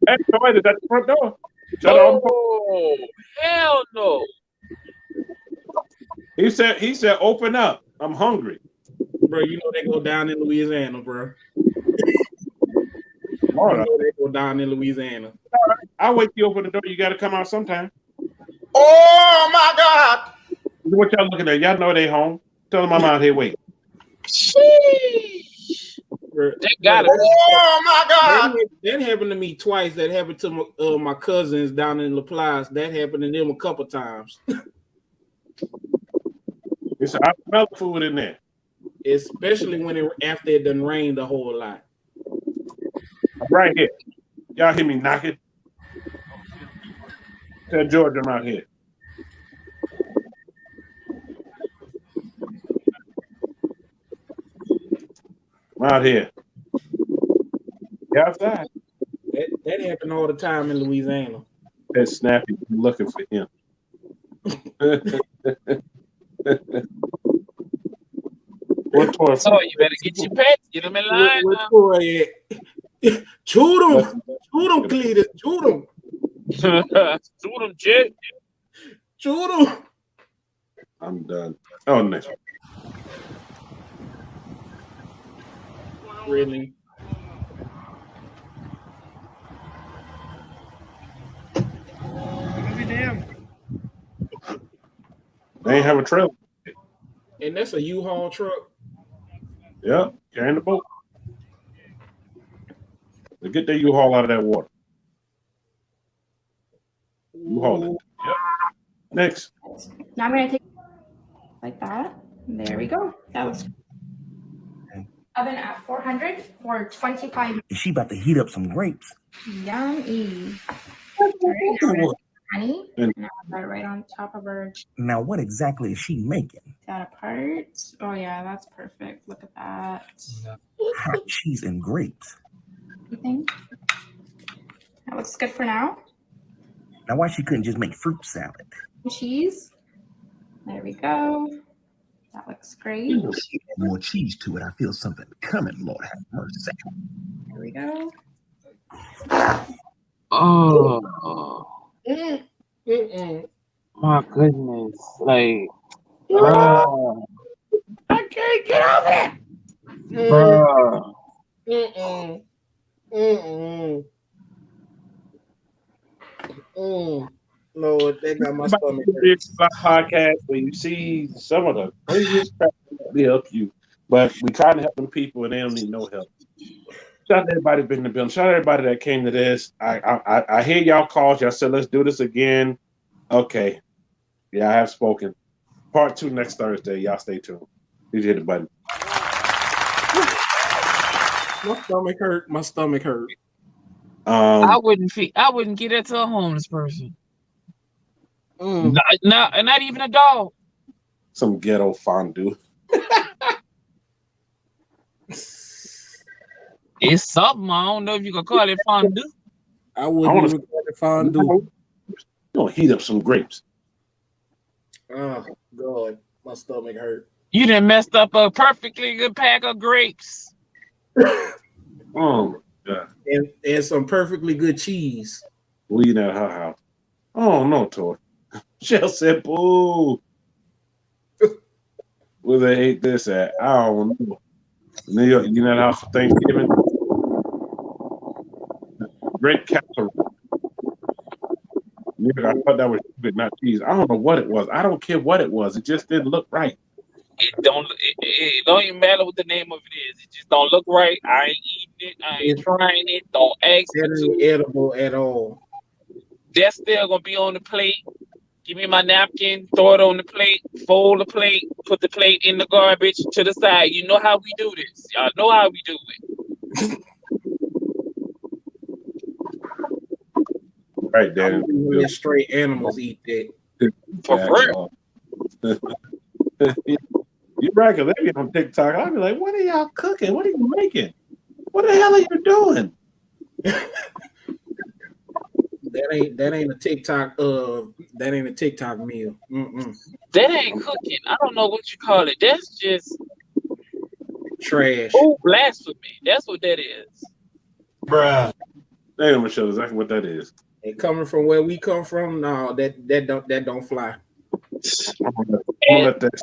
Hey, somebody's at the front door. Oh, hell no. He said, open up. I'm hungry. Bro, you know they go down in Louisiana, bro. All right. They go down in Louisiana. All right. I'll wait till you open the door. You got to come out sometime. Oh my God! What y'all looking at? Y'all know they home. Tell them I'm out here waiting. They got it. Oh my God! That happened to me twice. That happened to my cousins down in La Place. That happened to them a couple times. It's I smell food in there. Especially when after it done rained a whole lot. I'm right here. Y'all hear me knocking? Tell George I'm out here. I'm out here. You outside? That happened all the time in Louisiana. That Snappy looking for him. What toy? Oh, you better get your pets. Get them in line. What toy at? Shoot them, Cletus. Shoot them. Shoot them, Jet. Shoot them. I'm done. Oh, next one. Really? Damn. They ain't have a trailer. And that's a U-Haul truck. Yeah, carrying the boat. They get that U-Haul out of that water. U-Haul it. Yep. Next. Now I'm gonna take like that. There we go. That was oven at 400 for 25. She about to heat up some grapes. Yummy. Honey. And I'll put that right on top of her. Now, what exactly is she making? That apart. Oh yeah, that's perfect. Look at that. Hot cheese and grapes. You think? That looks good for now. Now, why she couldn't just make fruit salad? Cheese. There we go. That looks great. More cheese to it. I feel something coming. Lord have mercy. There we go. Oh. My goodness. Like, bro. I can't get over it. Bro. Lord, they got my stomach. Podcast where you see some of the craziest crap that help you, but we trying to help them people and they don't need no help. Shout out to everybody been in the building. Shout out to everybody that came to this. I hear y'all calls. Y'all said let's do this again. Okay, yeah, I have spoken. Part 2 next Thursday. Y'all stay tuned. Please hit the button. My stomach hurt. My stomach hurt. I wouldn't get that to a homeless person. Not even a dog. Some ghetto fondue. It's something. I don't know if you can call it fondue. I I wouldn't want even call it fondue. to heat up some grapes. Oh God, my stomach hurt. You done messed up a perfectly good pack of grapes. Oh God. And some perfectly good cheese. We eat at her house. Oh no, Toy. Shell said, "Boo." Where they ate this at? I don't know. New York, you know that house for Thanksgiving? Great casserole. New York, I thought that was good, not cheese. I don't know what it was. I don't care what it was. It just didn't look right. It don't even matter what the name of it is. It just don't look right. I ain't eating it. I ain't trying it. Don't ask me That to. ain't edible at all. That's still gonna be on the plate. Give me my napkin, throw it on the plate, fold the plate, put the plate in the garbage to the side. You know how we do this. Y'all know how we do it. Right, Dan. Let straight animals eat that. For real. You're right, because they be on TikTok. I'll be like, what are y'all cooking? What are you making? What the hell are you doing? That ain't a TikTok that ain't a TikTok meal. That ain't cooking. I don't know what you call it. That's just trash. Oh, blasphemy. That's what that is. Bruh. Damn, Michelle, exactly what that is. And coming from where we come from, no, that don't fly. I'm gonna let that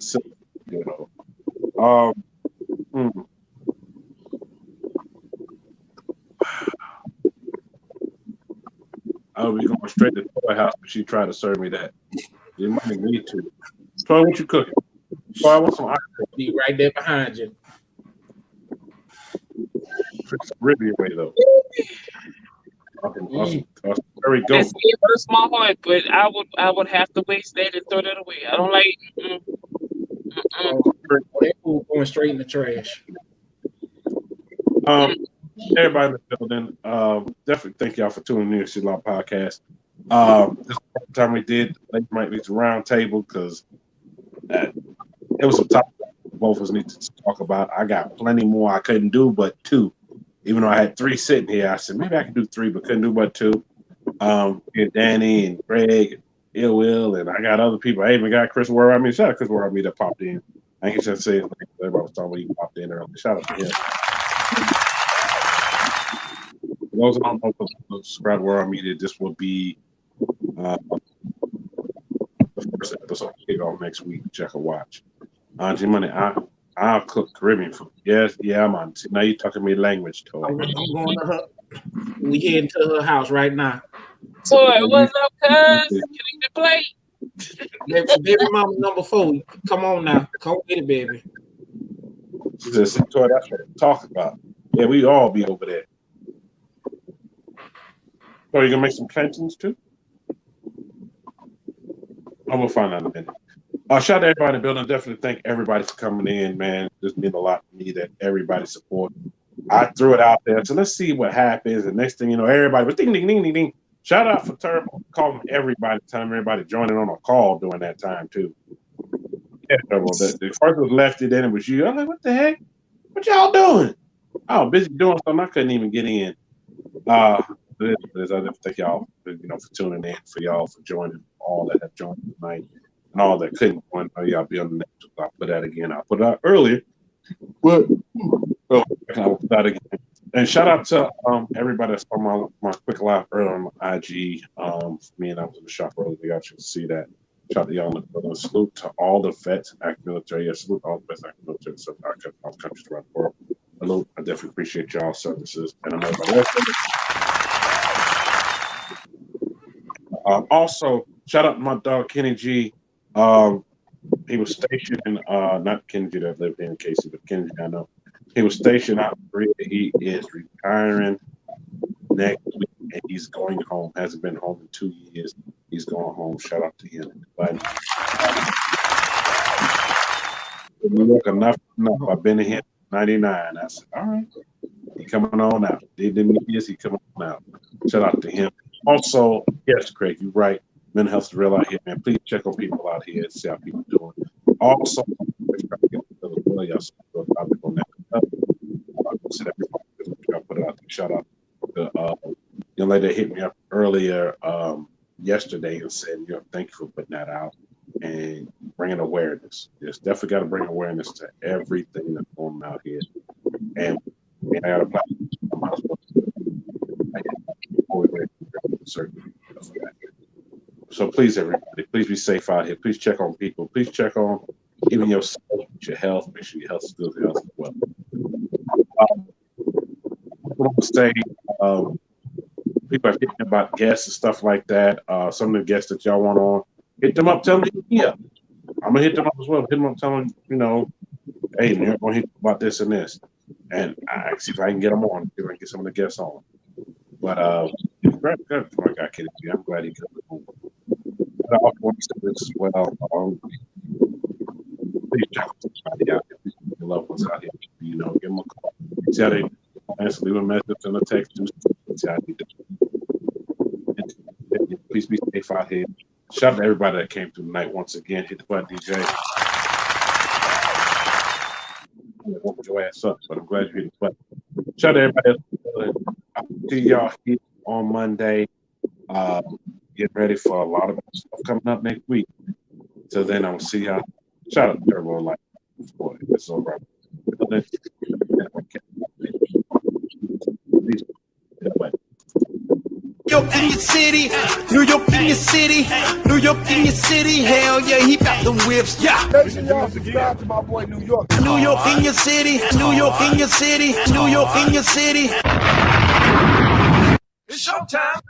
sit, you know. I'll be going straight to the house if she tried to serve me that. You might need to. Troy, what you cooking? Troy, I want some ice cream. Be right there behind you. Ribby away though. There we go. It hurts my heart, but I would have to waste that and throw that away. I don't like. That food going straight in the trash. Everybody in the building, definitely thank y'all for tuning in to the Law Podcast. This is the time we did Late Night Meets Roundtable because it was some topics both of us need to talk about. I got plenty more I couldn't do, but two. Even though I had three sitting here, I said maybe I could do three, but couldn't do but two. And Danny and Greg, Ill Will, and I got other people. I even got Chris Ware. I mean, shout out to Chris Ware that popped in. I ain't just say everybody was talking about he popped in early. Shout out to him. For those that don't know, subscribe where I media. This will be the first episode kick off next week. Check a watch. G Money, I'll cook Caribbean food. Yes, yeah, I'm on. See, now you're talking me language, Toy. I'm going to her. We heading to her house right now. Toy, what's up, cuz? Getting the plate. Baby mama number 4. Come on now. Come get it, baby. She said, see, Toy, that's what I'm talking about. Yeah, we all be over there. So you gonna make some plantains too? I'm gonna find out in a minute. Shout out to everybody in the building. Definitely thank everybody for coming in, man. This means a lot to me that everybody support. I threw it out there, so let's see what happens. And next thing you know, everybody was ding, ding, ding, ding, ding. Shout out for Turbo calling everybody, telling everybody joining on a call during that time too. Yeah, Turbo. The first was Lefty, then it was you. I'm like, what the heck? What y'all doing? I was busy doing something. I couldn't even get in. I thank y'all, for tuning in, for y'all for joining, all that have joined tonight, and all that couldn't join. Y'all be on the next. I'll put that again. I'll put it out earlier, but I'll put that again. And shout out to everybody that saw my quick live earlier on my IG. Me and I was in the shop earlier. Y'all should see that. Shout out to y'all in the building. Salute to all the vets, active military. Yes, salute to all the vets, active military. So our countries around the world. Hello, I definitely appreciate y'all's services, and I know everybody else. Also, shout out to my dog Kenny G. He was stationed in not Kenny G that lived in Casey, but Kenny G I know. He was stationed out in Korea. He is retiring next week, and he's going home. Hasn't been home in 2 years. He's going home. Shout out to him. New York, enough. I've been in here 99. I said, all right, he coming on out. He coming on out. Shout out to him. Also, yes, Craig, you're right. Mental health is real out here, man. Please check on people out here and see how people doing. Also, put it out there. Shout out to young lady that hit me up earlier yesterday and said, thank you for putting that out and bringing awareness. Just definitely got to bring awareness to everything that's going on out here. And I got a platform. So please, everybody, please be safe out here. Please check on people. Please check on even yourself, your health. Make sure your health is still health as well. I want to say, people are thinking about guests and stuff like that. Some of the guests that y'all want on, hit them up. Tell them, yeah, I'm gonna hit them up as well. Hit them up, tell them, hey, man, I'm gonna hit about this and this, and I see if I can get them on. See if I can get some of the guests on. But it's great. Good. My guy, Kennedy, I'm glad he comes home. But I also want to say this as well. Please check somebody out here. Please your loved ones out here. Give them a call. See how they leave a message and a text. See how they do. Please be safe out here. Shout out to everybody that came through tonight once again. Hit the button, DJ. Woke your ass up, but I'm glad you hit the button. Shout out to everybody else. I'll see y'all here on Monday. Get ready for a lot of stuff coming up next week. So then I'll see y'all. Shout out to Turbo Life. Boy, it's all right. New York in your city, New York in your city, New York in your city. Hell yeah, he got them whips. Yeah. Make sure y'all subscribe to my boy New York. New York in your city, New York in your city, New York in your city. It's showtime.